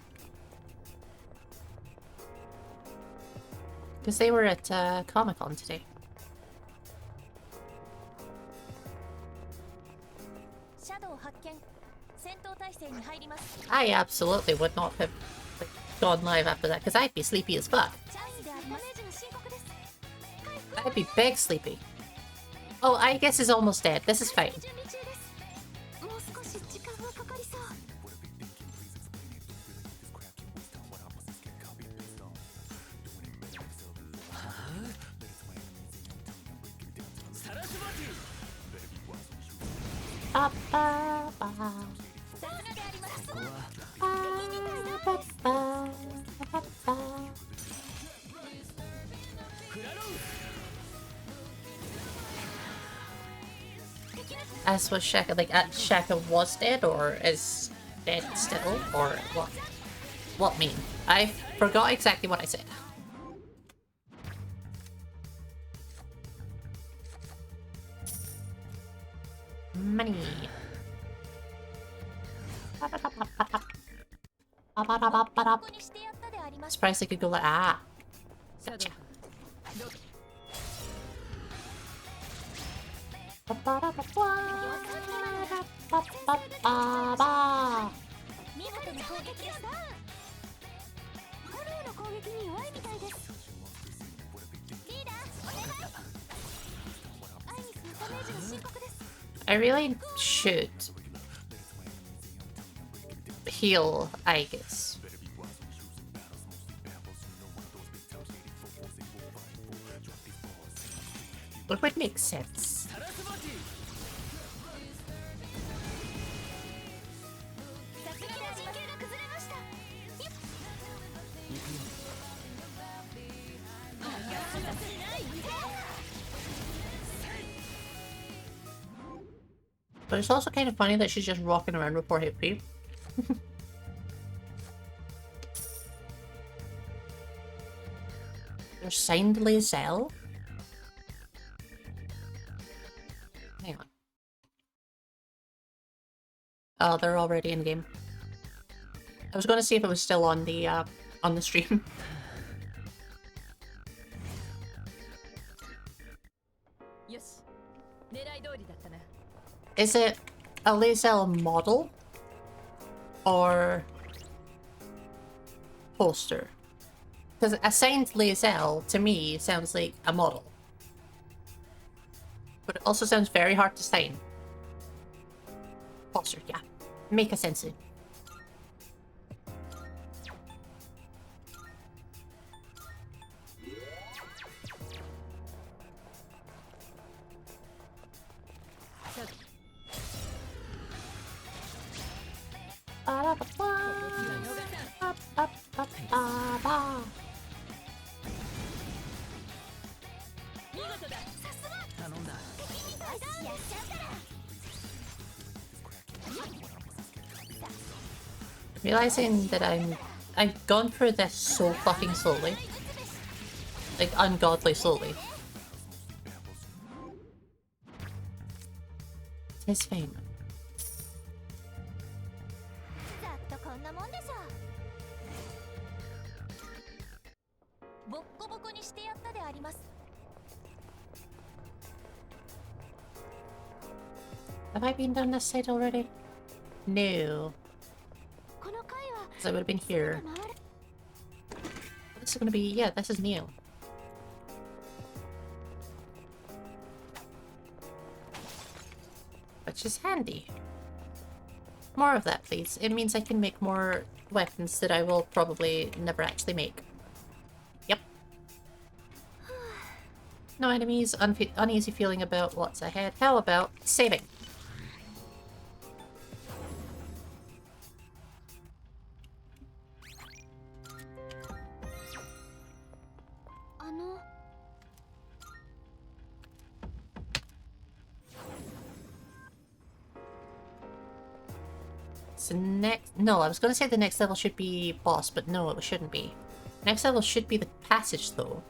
Because they were at Comic-Con today. I absolutely would not have like, gone live after that, because I'd be sleepy as fuck. I'd be big sleepy. Oh, I guess he's almost dead. This is fine. As was Shaka, like Shaka was dead or is dead still, or what? What mean? I forgot exactly what I said. Money. Surprised I could go like gotcha. I really should heal, I guess. It would make sense. But it's also kind of funny that she's just walking around with 4 HP. They're signed Lazelle? Hang on. Oh, they're already in game. I was going to see if it was still on the stream. Is it a Lae'zel model or poster? Because assigned Lae'zel to me sounds like a model, but it also sounds very hard to sign. Poster, yeah, make a sense. Realizing that I've gone through this so fucking slowly. Like, ungodly slowly. It's fine. ざっとこんなもんでしょ。ボッコボコにしてやったであります。 Have I been down this side already? No. この回は Because I would have been here. This is gonna be, yeah, this is new. Which is handy. More of that, please. It means I can make more weapons that I will probably never actually make. Yep. No enemies, uneasy feeling about what's ahead. How about saving? So next... No, I was going to say the next level should be boss, but no, it shouldn't be. Next level should be the passage, though.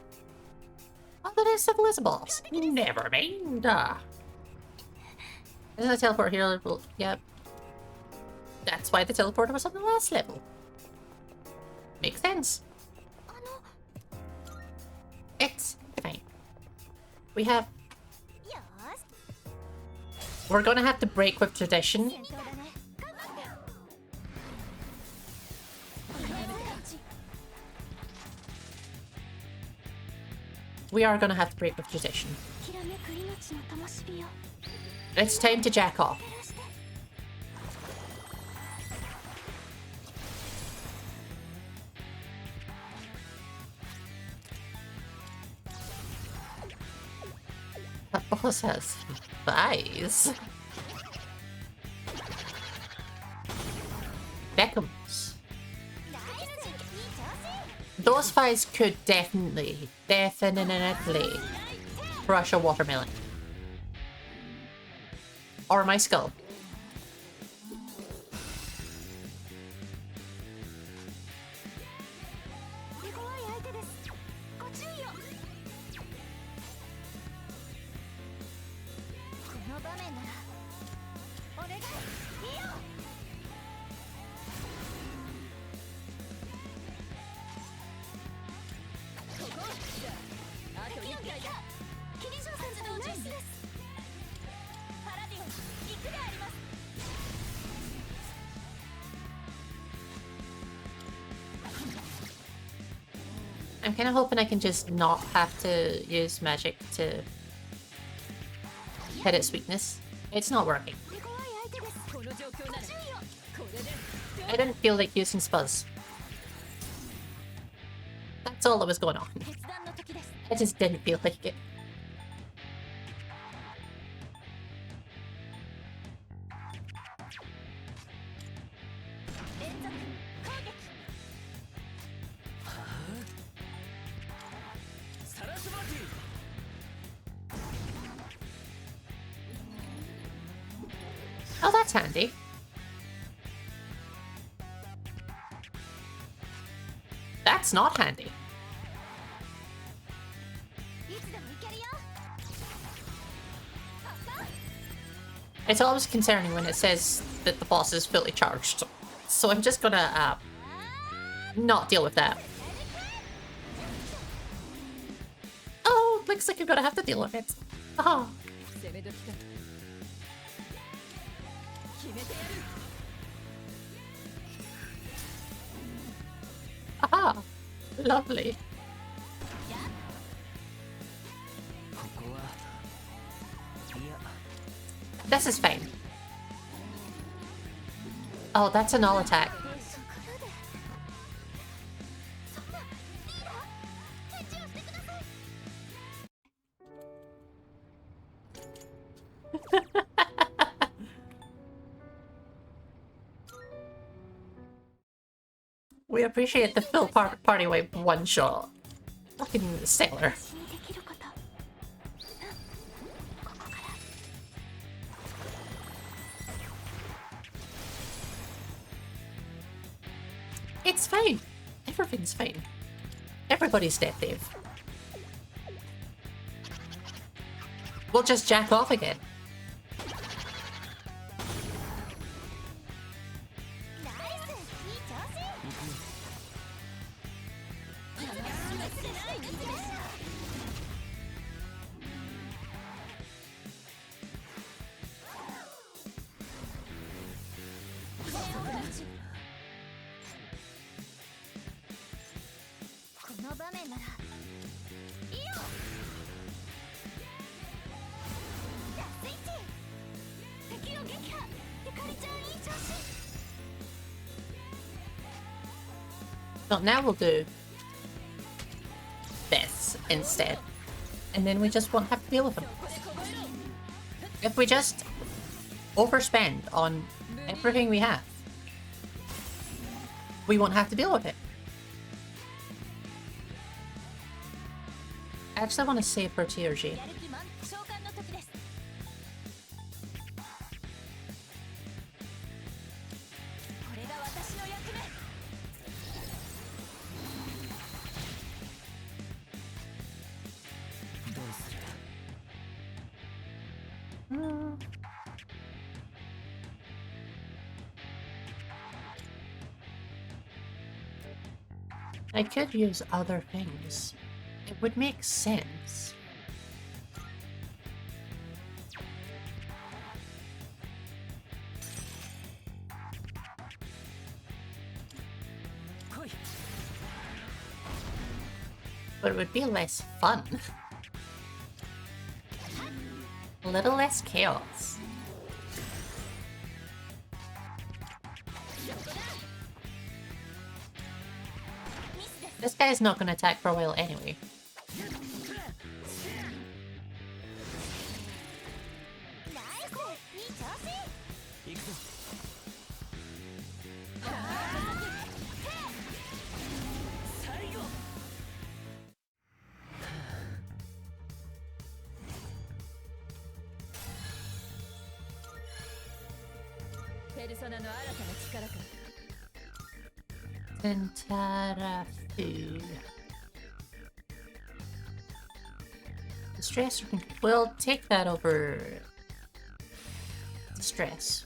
Oh, the next level is a boss. Never mind. Isn't a teleport here? Well, yep. That's why the teleporter was on the last level. Makes sense. It's fine. We have... We're gonna have to break with tradition. We are gonna have to break with tradition. It's time to jack off. That boss has thighs. Beckham's. Those thighs could definitely crush a watermelon. Or my skull. I'm kind of hoping I can just not have to use magic to hit its weakness. It's not working. I didn't feel like using Spuzz. That's all that was going on. I just didn't feel like it. Oh, that's handy. That's not handy. It's always concerning when it says that the boss is fully charged. So I'm just gonna not deal with that. Oh, looks like you're gonna have to deal with it. Oh. Aha! Lovely. ここは。いや。 This is fine. Oh, that's an all attack. そこまでそんなリーダー返事をしてください We appreciate the full party wipe one shot. Fucking sailor. 私にできることここから It's fine. Everything's fine. Everybody's dead, Dave. We'll just jack off again. ナイスいい調子 この場面ならいいよスイッチ敵を撃破ゆかりちゃんいい調子 Well, now we'll do this instead. And then we just won't have to deal with them. If we just overspend on everything we have, we won't have to deal with it. I actually want to save for TRG. やる気満召喚の時ですこれが私の役目 どうする？ I could use other things. It would make sense. But it would be less fun. A little less chaos. This guy's not gonna attack for a while anyway. ナイスいい調子 行くぞ。最後。ペルソナの新たな力か。 Tentara food. Distress. We'll take that over distress.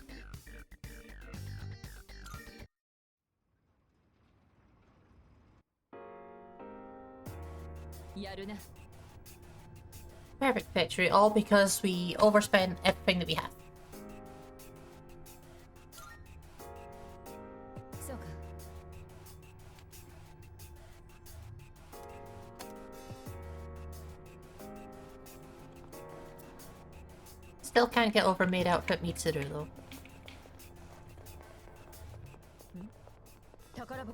Perfect victory, all because we overspent everything that we have. そうか。 Still can't get over maid outfit Mitsuru though. 宝箱か。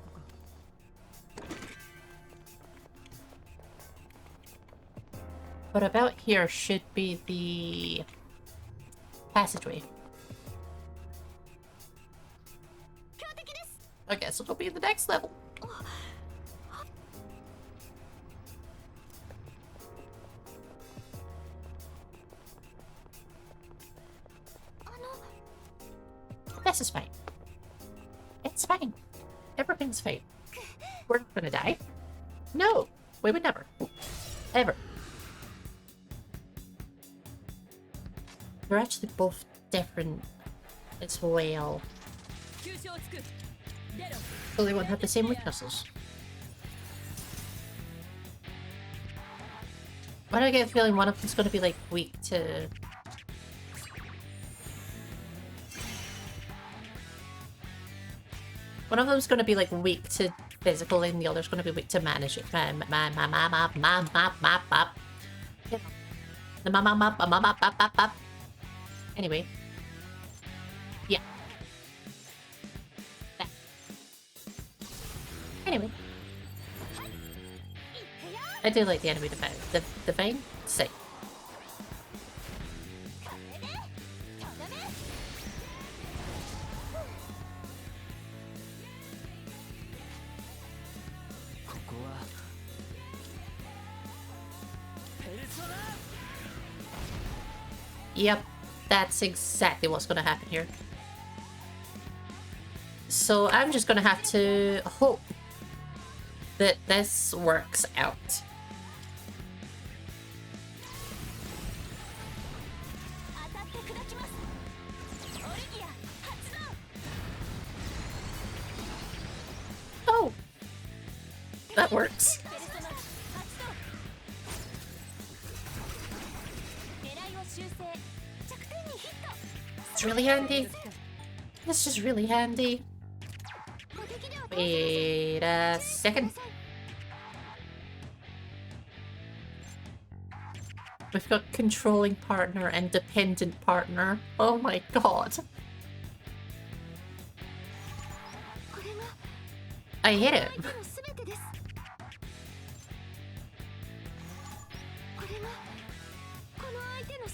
But about here should be the passageway. 強敵です I guess it'll be the next level. あの This is fine. It's fine. Everything's fine. We're not gonna die. No, we would never. Ever. We're actually both different as well. 急所をつく。出ろ。 So they won't have the same weaknesses. Why do I get a feeling one of them's gonna be like weak to... One of them's going to be like weak to physical, and the other's going to be weak to manage it. Anyway. Yeah. That. Anyway. I do like the enemy defense. The divine? Sick. Yep, that's exactly what's going to happen here. So I'm just going to have to hope that this works out. Oh, that works. It's really handy. It's just really handy. Wait a second. We've got controlling partner and dependent partner. Oh my god. I hit him.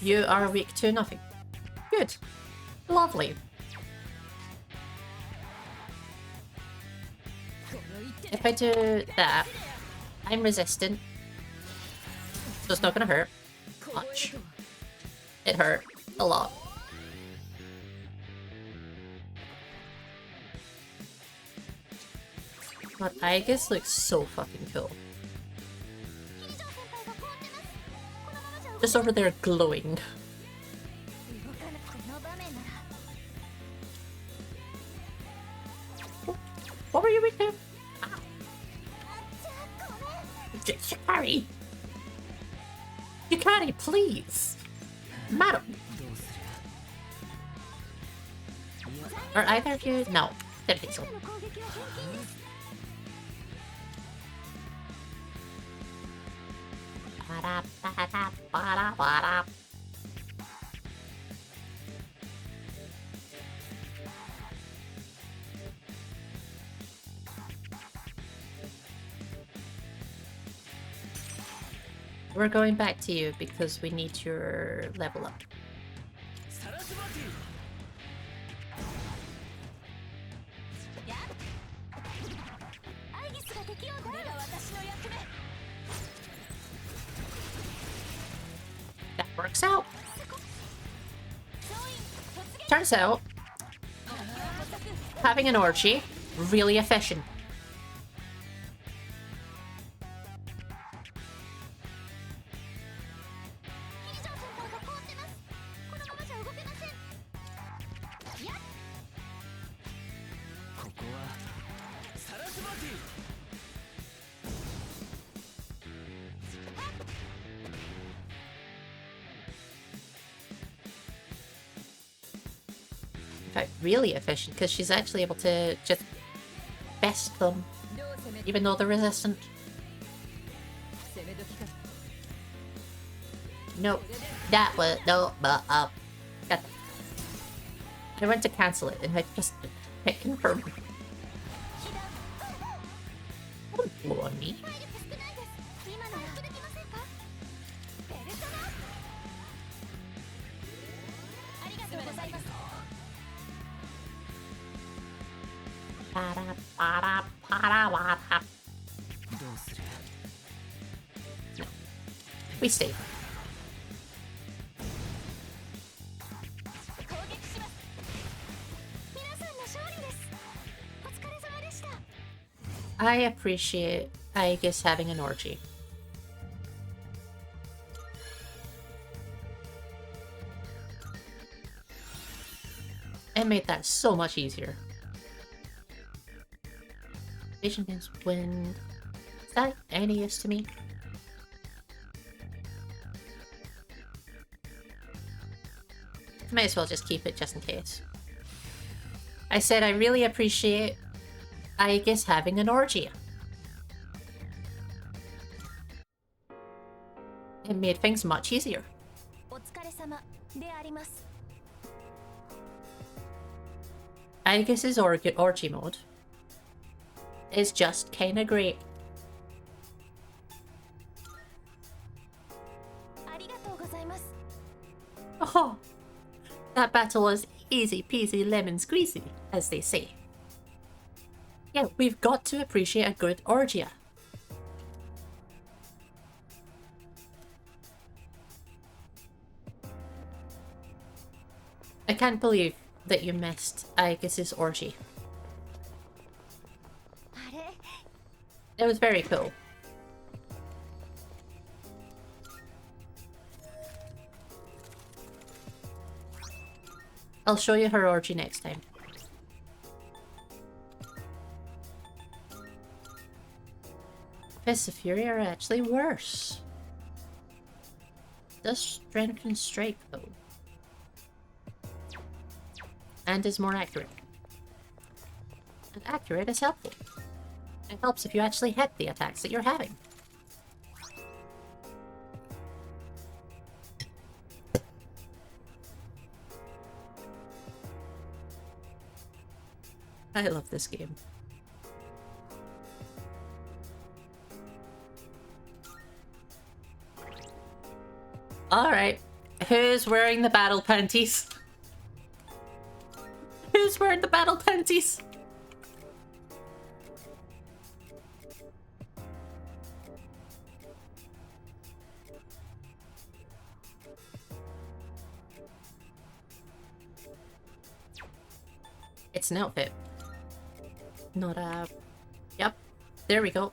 You are weak to nothing. Good. Lovely. If I do that, I'm resistant. So it's not gonna hurt much. It hurt a lot. But Aegis looks so fucking cool. Just over there glowing. What were you weak to? Yukari! Yukari, please! Madam! Are either of you? No. Didn't think so. We're going back to you because we need your level up. That works out. Turns out, having an orgy, really efficient. Really efficient because she's actually able to just best them even though they're resistant. Nope, that was no, but got that. I went to cancel it and I just hit confirm. Don't blow on me. We stay. I appreciate, I guess, having an orgy. It made that so much easier. Vision against wind. Is that any use to me? Might as well just keep it just in case. I said I really appreciate I guess having an orgy. It made things much easier. お疲れ様であります。 I guess his orgy mode is just kinda great. ありがとうございます。 Oh, that battle was easy peasy lemon squeezy, as they say. Yeah, we've got to appreciate a good orgia. I can't believe that you missed Aegis' orgy. あれ It was very cool. I'll show you her orgy next time. Fists of Fury are actually worse. Does strengthen strike though. And is more accurate. And accurate is helpful. It helps if you actually hit the attacks that you're having. I love this game. Alright. Who's wearing the battle panties? Who's wearing the battle panties? It's an outfit. Not a... Yep. There we go.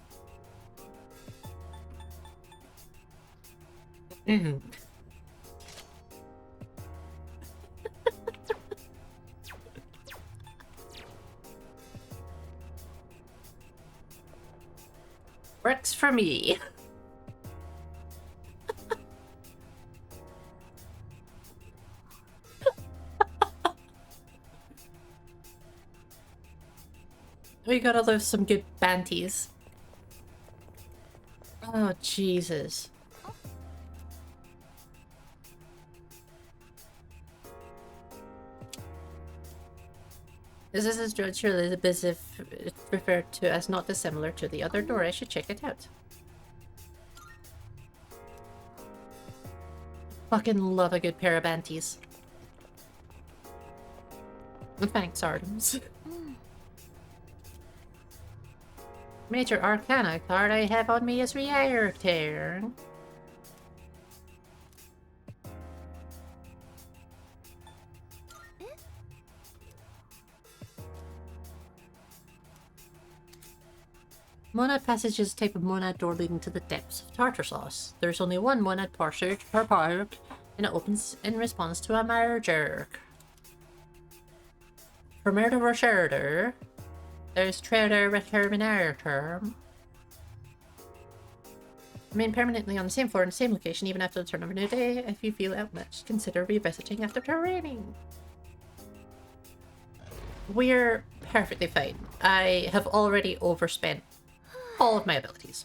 Works for me. We gotta love some good Banties. Oh, Jesus. This is as Judge Elizabeth referred to as not dissimilar to the other door. I should check it out. Fucking love a good pair of Banties. Thanks, Artemis. Major Arcana card I have on me is return. Monad passage is a type of monad door leading to the depths of tartar sauce. There's only one monad passage per part, and it opens in response to a merger. For murder or shurder, there's trader reterminator. Remain permanently on the same floor in the same location even after the turn of a new day. If you feel outmatched, consider revisiting after training. We're perfectly fine. I have already overspent all of my abilities.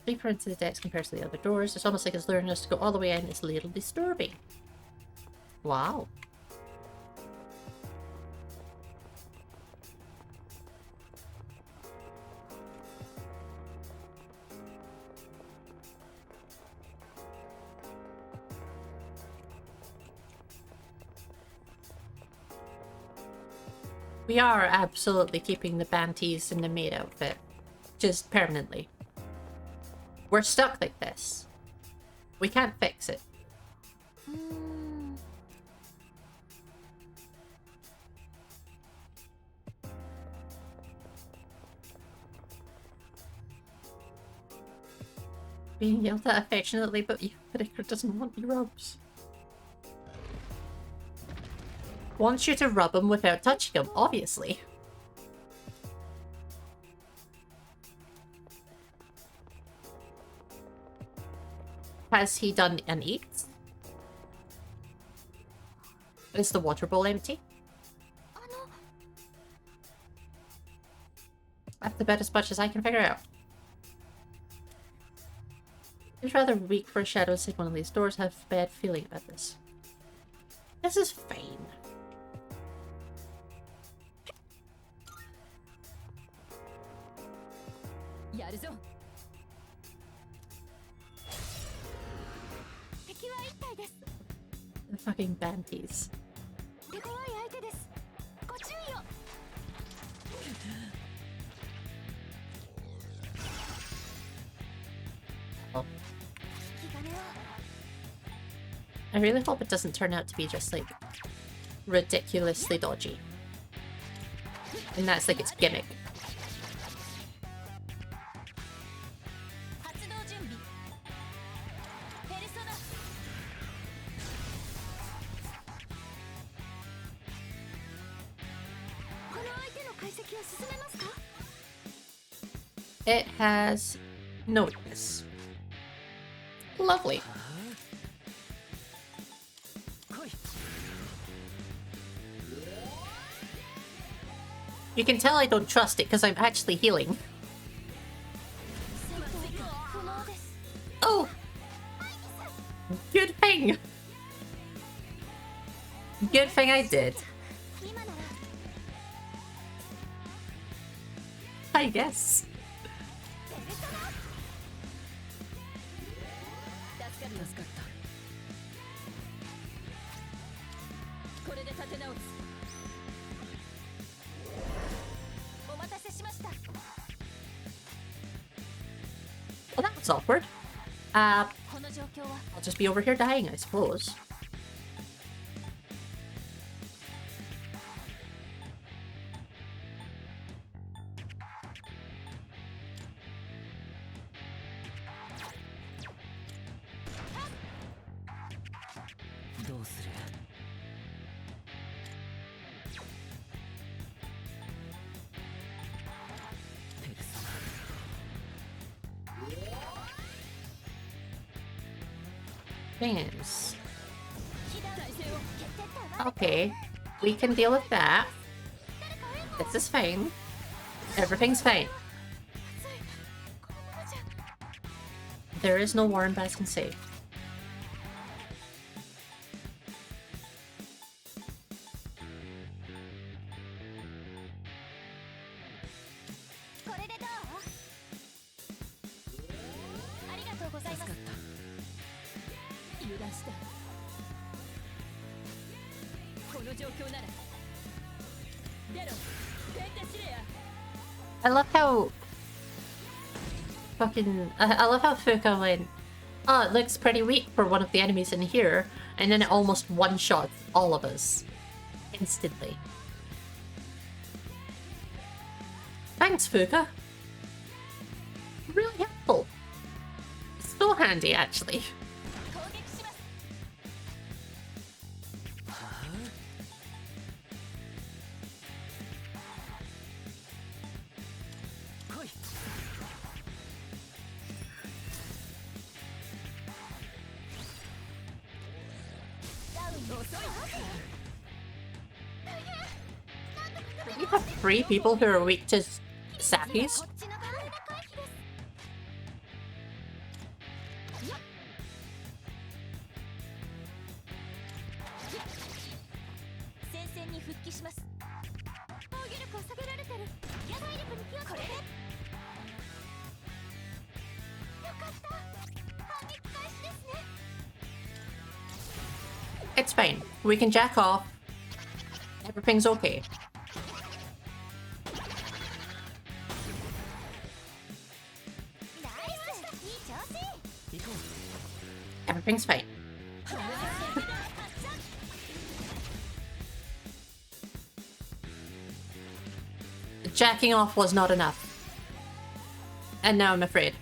Deeper into the decks compared to the other doors. It's almost like it's luring us to go all the way in. It's a little disturbing. Wow. We are absolutely keeping the Banties in the maid outfit. Just permanently. We're stuck like this. We can't fix it. Being yelled at affectionately, but Icarus doesn't want your rubs. Wants you to rub him without touching him, obviously. Has he done an eat? Is the water bowl empty? あの That's about as much as I can figure out. It's rather weak for a shadow to one of these doors. Have a bad feeling about this. This is fine. Yaruzo. 敵は一体です The fucking Banties. 手強い相手ですご注意を Oh. 引き金を I really hope it doesn't turn out to be just like ridiculously dodgy. And that's like its gimmick. 発動準備ペルソナこの相手の解析を進めますか It has notice. Lovely. 来い You can tell I don't trust it because I'm actually healing. 戦闘不能です Oh! Good thing! Good thing I did. 今なら I guess. ペルソナ助かったこれで立て直すお待たせしました Well, that was awkward. この状況は I'll just be over here dying, I suppose. どうする ペルソ Things. 被弾体制を決定って上が Okay, we can deal with that. This is fine. Everything's fine. 熱いこのままじゃ There is no Warren Bass can save. これでどうありがとうございます助かった油断したこの状況なら出ろペンテシレア I love how fucking I love how Fuka went, oh, it looks pretty weak for one of the enemies in here, and then it almost one-shot all of us instantly. Thanks, Fuka. Really helpful. So handy, actually. 攻撃します 来い ダウン遅い We have 3 people who are weak to 次は Sappies. こっちの番で回避です戦線に復帰します防御力を下げられてる野外力に気をつけてよかった反撃開始ですね It's fine. We can jack off. Everything's okay. ナイスいい調子 行こ Everything's fine. Jacking off was not enough. And now I'm afraid.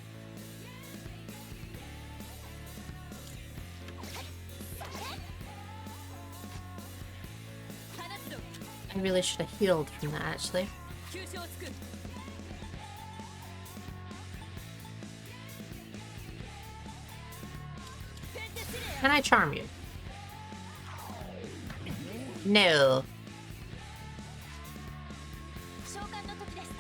I really should have healed from that, actually. 急所を作る 「Can I charm you? No. 召喚の時です。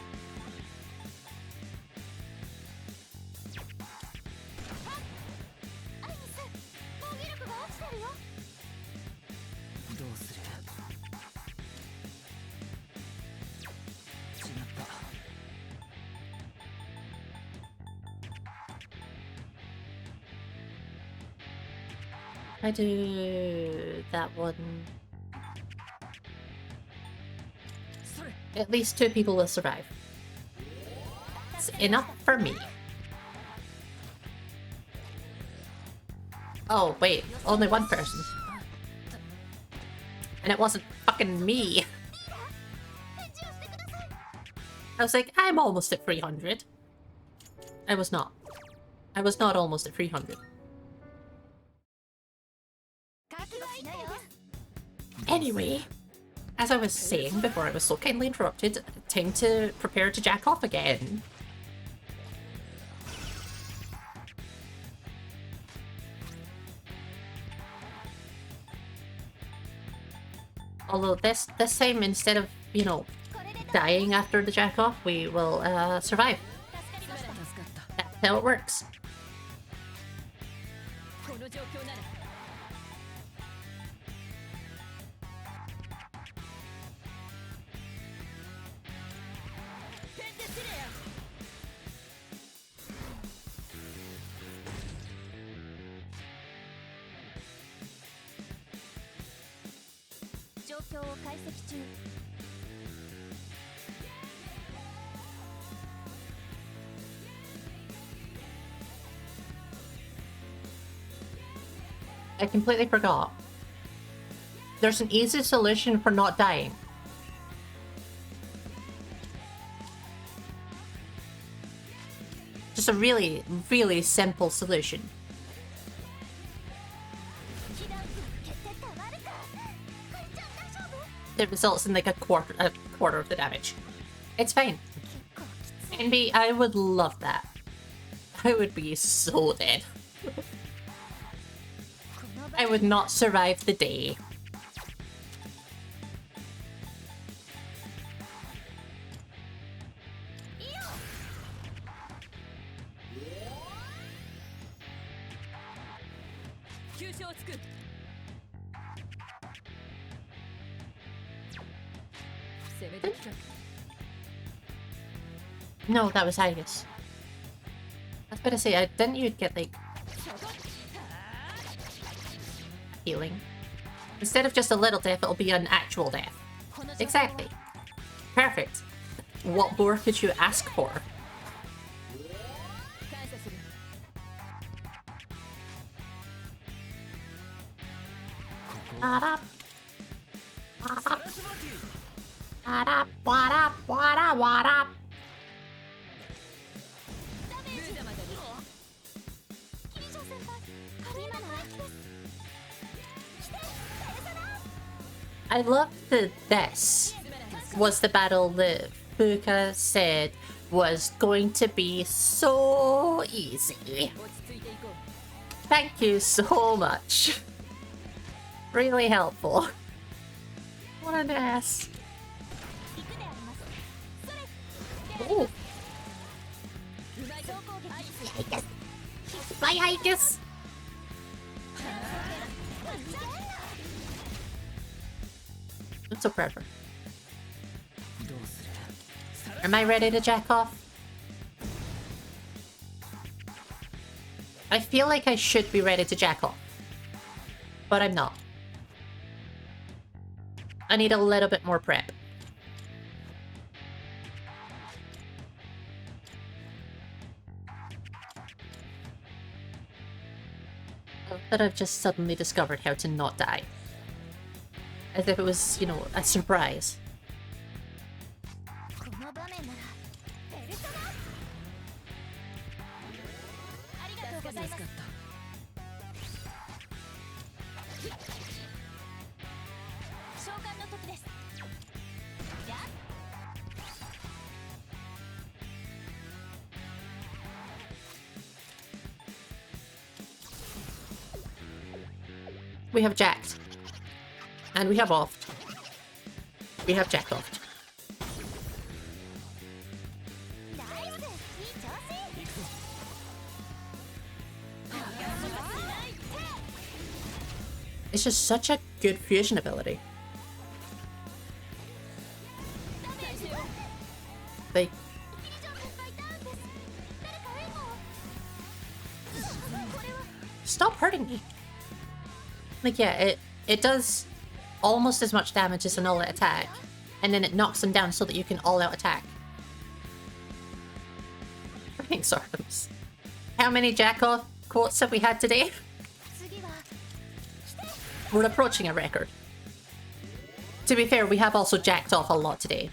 アイミス、防御力が落ちてるよ。どうする？違った。 I do that one. At least 2 people will survive. It's enough for me. Oh, wait. Only 1 person. And it wasn't fucking me. I was like, I'm almost at 300. I was not. I was not almost at 300. Anyway, as I was saying before I was so kindly interrupted, time to prepare to jack off again. Although this time, instead of, you know, dying after the jack off, we will survive. That's how it works. この状況なら 状況を解析中。 I completely forgot. There's an easy solution for not dying. Just a really, really simple solution. That results in like a quarter of the damage. It's fine. Envy, I would love that. I would be so dead. I would not survive the day. No, that was Iris. I was gonna say, didn't you get like healing? Instead of just a little death, it'll be an actual death. Exactly. Perfect. What more could you ask for? What up? What up? What up? What up? What up? What up? I love that this was the battle that Fuka said was going to be so easy. Thank you so much. Really helpful. What an ass. Ooh. Bye, Hikus. I'm so proud of her. Am I ready to jack off? I feel like I should be ready to jack off, but I'm not. I need a little bit more prep. That I've just suddenly discovered how to not die. As if it was, you know, a surprise. We have jacked. And we have offed. We have jacked offed. It's just such a good fusion ability. They... Stop hurting me. Like, yeah, it does almost as much damage as an all-out attack, and then it knocks them down so that you can all-out attack. Freaking Sartums. How many jack-off quotes have we had today? We're approaching a record. To be fair, we have also jacked off a lot today.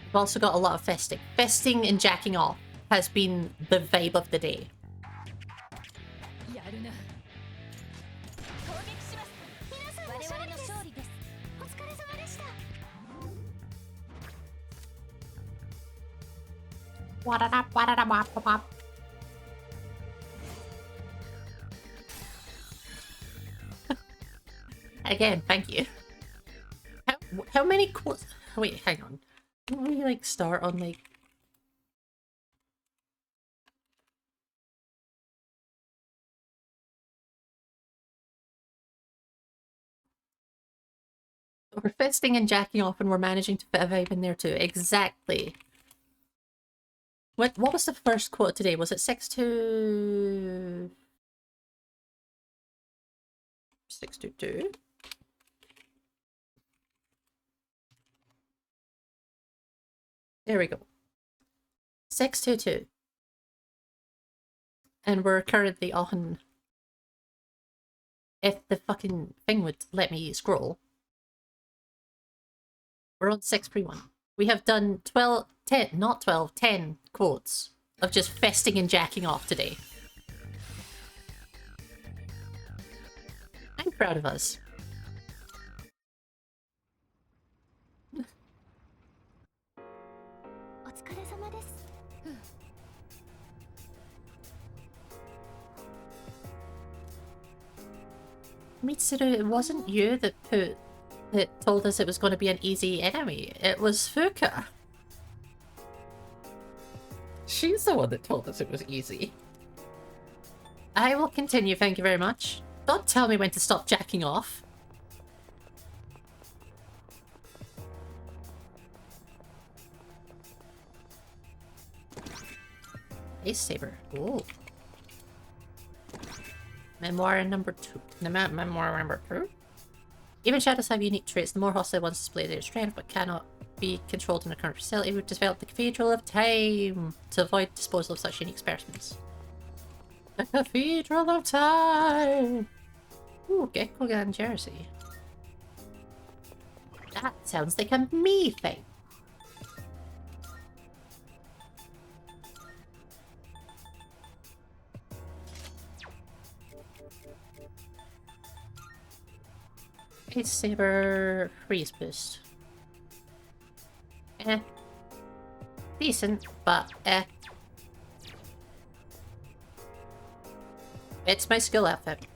We've also got a lot of festing. Festing and jacking off has been the vibe of the day. Again, thank you. How many quotes? Wait, hang on. Can we like start on like... We're festing and jacking off and we're managing to fit a vibe in there too. Exactly. What was the first quote today? Was it 622? 622? There we go. 622. And we're currently on... If the fucking thing would let me scroll. We're on 631. We have done 12, 10, not 12, 10 quotes of just festing and jacking off today. I'm proud of us. Mitsuru, it wasn't you that told us it was going to be an easy enemy. It was Fuka. She's the one that told us it was easy. I will continue, thank you very much. Don't tell me when to stop jacking off. Ace Saber. Ooh. Memoir number 2. Memoir number 2? Even shadows have unique traits. The more hostile ones display their strength, but cannot be controlled in a current facility. We've developed the Cathedral of Time to avoid disposal of such unique specimens. The Cathedral of Time! Ooh, Gekkogan jersey. That sounds like a me thing. Ace Saber freeze boost. Eh. Decent, but eh. It's my skill outfit.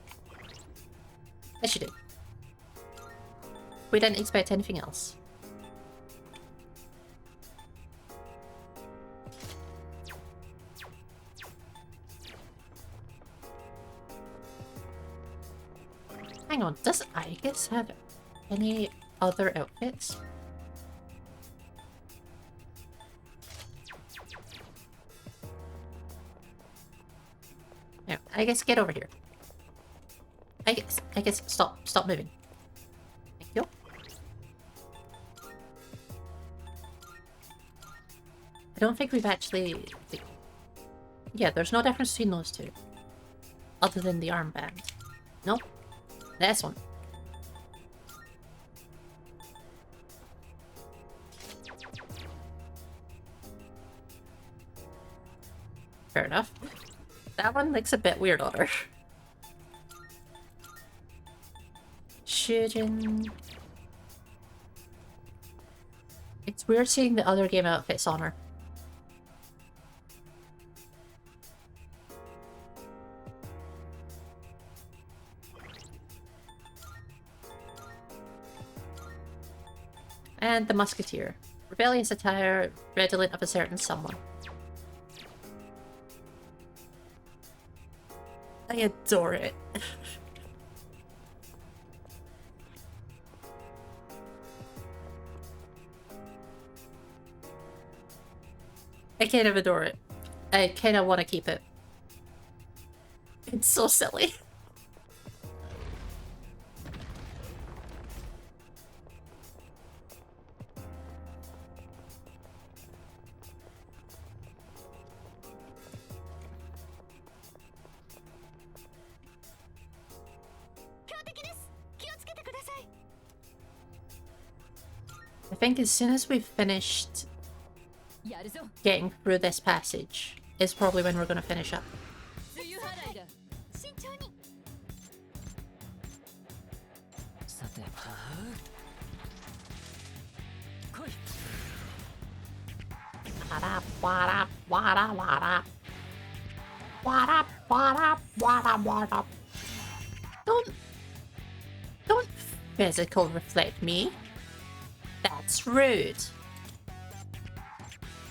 Yes, you do. We didn't expect anything else. Hang on, does Aegis have any other outfits? No, Aegis, get over here. Aegis, stop moving. Thank you. I don't think we've actually... Yeah, there's no difference between those two. Other than the armband. Nope. This one. Fair enough. That one looks a bit weird on her. Shujin. It's weird seeing the other game outfits on her. And the Musketeer. Rebellious attire, redolent of a certain someone. I adore it. I kind of adore it. I kind of want to keep it. It's so silly. I think as soon as we've finished やるぞ getting through this passage is probably when we're going to finish up. 梅雨払いだ慎重にさて来い What up, what up, what up, what up. What up, what up, what up, what up. Don't physical reflect me. That's rude.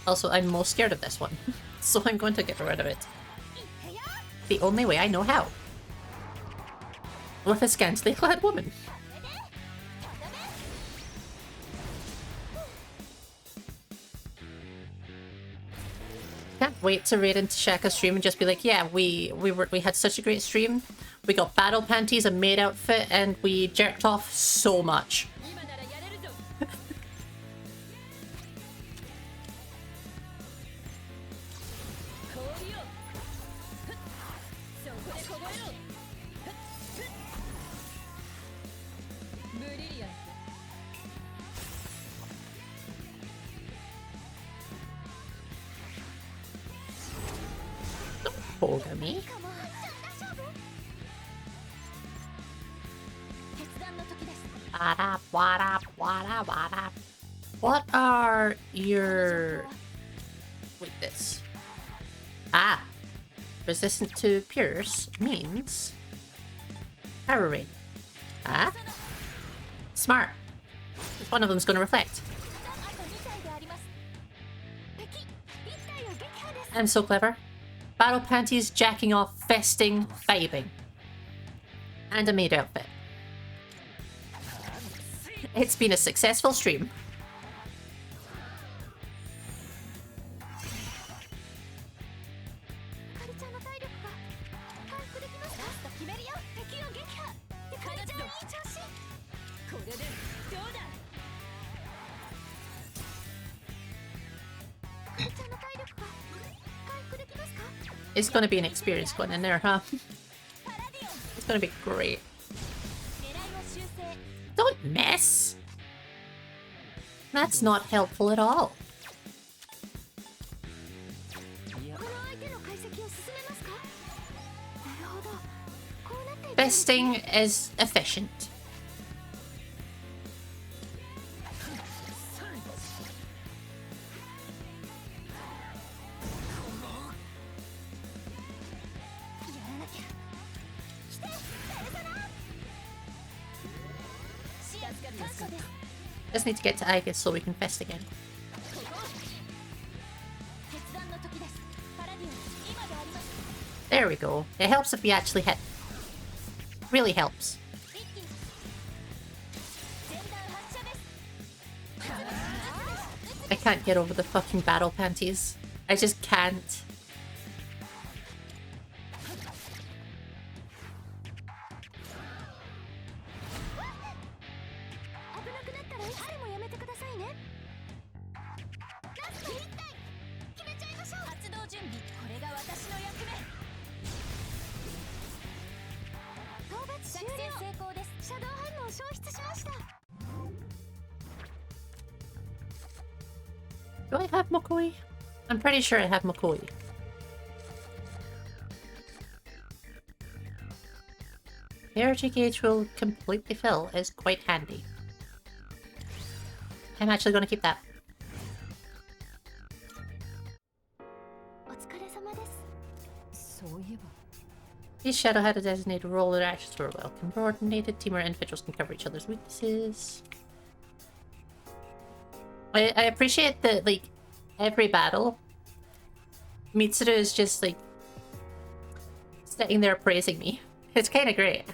Also, I'm most scared of this one, so I'm going to get rid of it. The only way I know how. With a scantily clad woman. Can't wait to raid into Shaka's stream and just be like, yeah, we had such a great stream. We got battle panties, a maid outfit, and we jerked off so much. 今ならやれるぞ 氷よふっそこで凍えろふっふっブリリアン Poga me. かも大丈夫決断の時です What up, what up, what up, what up. What are your... Wait, this. Ah. Resistant to Pierce means... Power Rain. Ah? Smart. One of them's gonna reflect. あと2体であります敵1体を撃破です I'm so clever. Battle panties, jacking off, festing, vibing. And a maid outfit. It's been a successful stream. ゆかりちゃんの体力が回復できますかラスト決めるよ敵を撃破ゆかりちゃんいい調子これでどうだゆかりちゃんの体力が回復できますか It's gonna be an experience going in there, huh? パラディオン It's gonna be great. 狙いを修正 Don't miss! That's not helpful at all. いやこの相手の解析を進めますかなるほどこうなっていたんです Festing is efficient. やらなきゃ来てペルソナ視野感謝です Just need to get to Aegis so we can fest again. 決断の時ですパラディオン今であります There we go. It helps if we actually hit. Really helps. 一気に前段発射です I can't get over the fucking battle panties. I just can't. 危なくなったらいつでもやめてくださいねラスト1体決めちゃいましょう発動準備これが私の役目討伐終了成功ですシャドウ反応消失しました Do I have Mokoi? I'm pretty sure I have Mokoi. Energy gauge will completely fill is quite handy. I'm actually going to keep that. お疲れ様ですそういえば Each shadow had a designated role. Their actions were well coordinated. Team or individuals can cover each other's weaknesses. I appreciate that, like, every battle, Mitsuru is just, like, sitting there praising me. It's kind of great.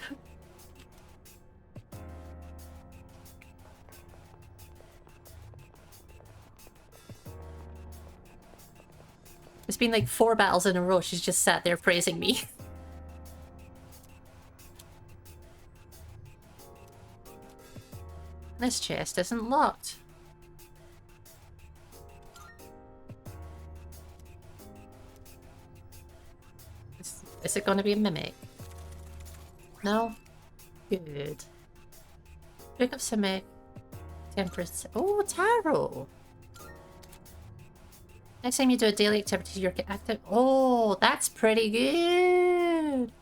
It's been like 4 battles in a row, she's just sat there praising me. This chest isn't locked. Is it going to be a mimic? No? Good. Book of Simic. Temperance. Oh, tarot! Next time you do a daily activity, you're active. Oh, that's pretty good!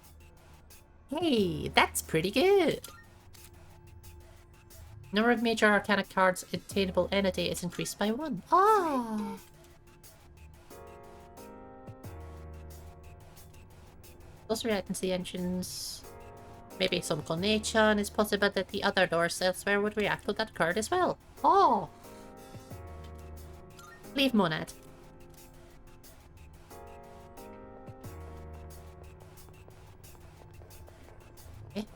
Hey, that's pretty good! Number of major arcana cards attainable in a day is increased by 1. Oh! Also reacting to the engines. Maybe some connection. It's possible that the other doors elsewhere would react to that card as well. Oh! Leave Monad. Okay.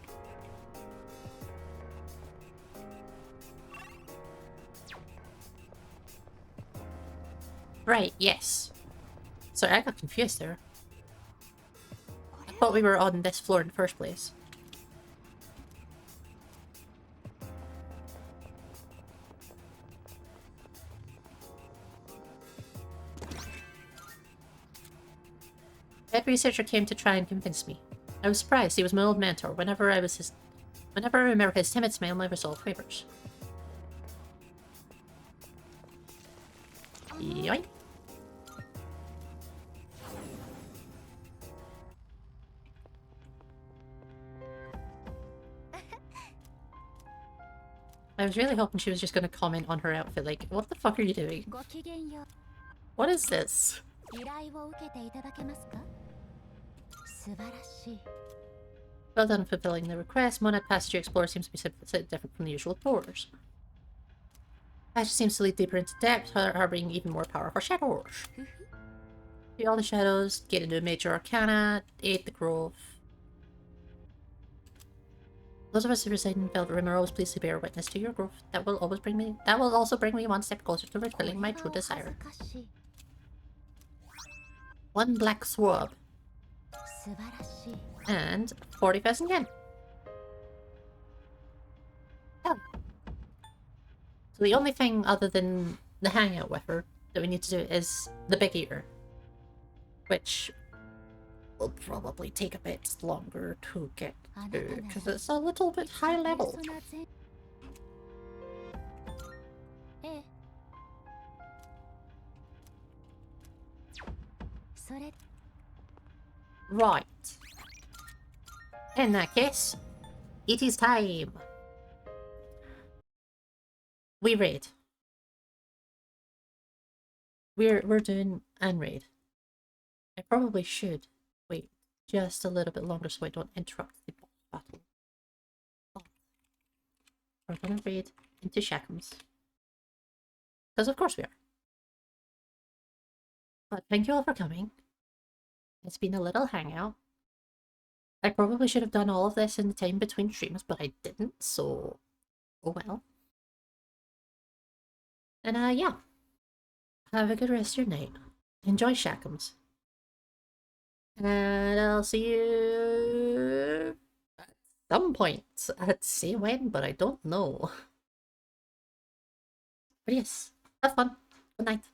Right, yes. Sorry, I got confused there. I thought we were on this floor in the first place. That researcher came to try and convince me. I was surprised. He was my old mentor. Whenever I remember his timid smile, my resolve wavers. Yoink. I was really hoping she was just going to comment on her outfit, like, what the fuck are you doing? What is this? Well done fulfilling the request. Monad Passage you explore seems to be somewhat different from the usual tours. Passage seems to lead deeper into depth, harboring even more powerful shadows. See all the shadows, get into a major arcana, aid the grove. Those of us who reside in Veldrim are always pleased to bear witness to your growth. That will also bring me one step closer to fulfilling my true desire. 1 black swab. And 40,000 yen. Oh. So the only thing other than the hangout with her that we need to do is the big eater. Which will probably take a bit longer to get to, because it's a little bit high level. Right. In that case, it is time. We raid. We're doing an raid. I probably should wait just a little bit longer so I don't interrupt the battle. We're gonna raid into Shackums. Because of course we are. But thank you all for coming. It's been a little hangout. I probably should have done all of this in the time between streams, but I didn't, so oh well. And yeah. Have a good rest of your night. Enjoy Shackums. And I'll see you at some point. I'd say when, but I don't know. But yes, have fun. Good night.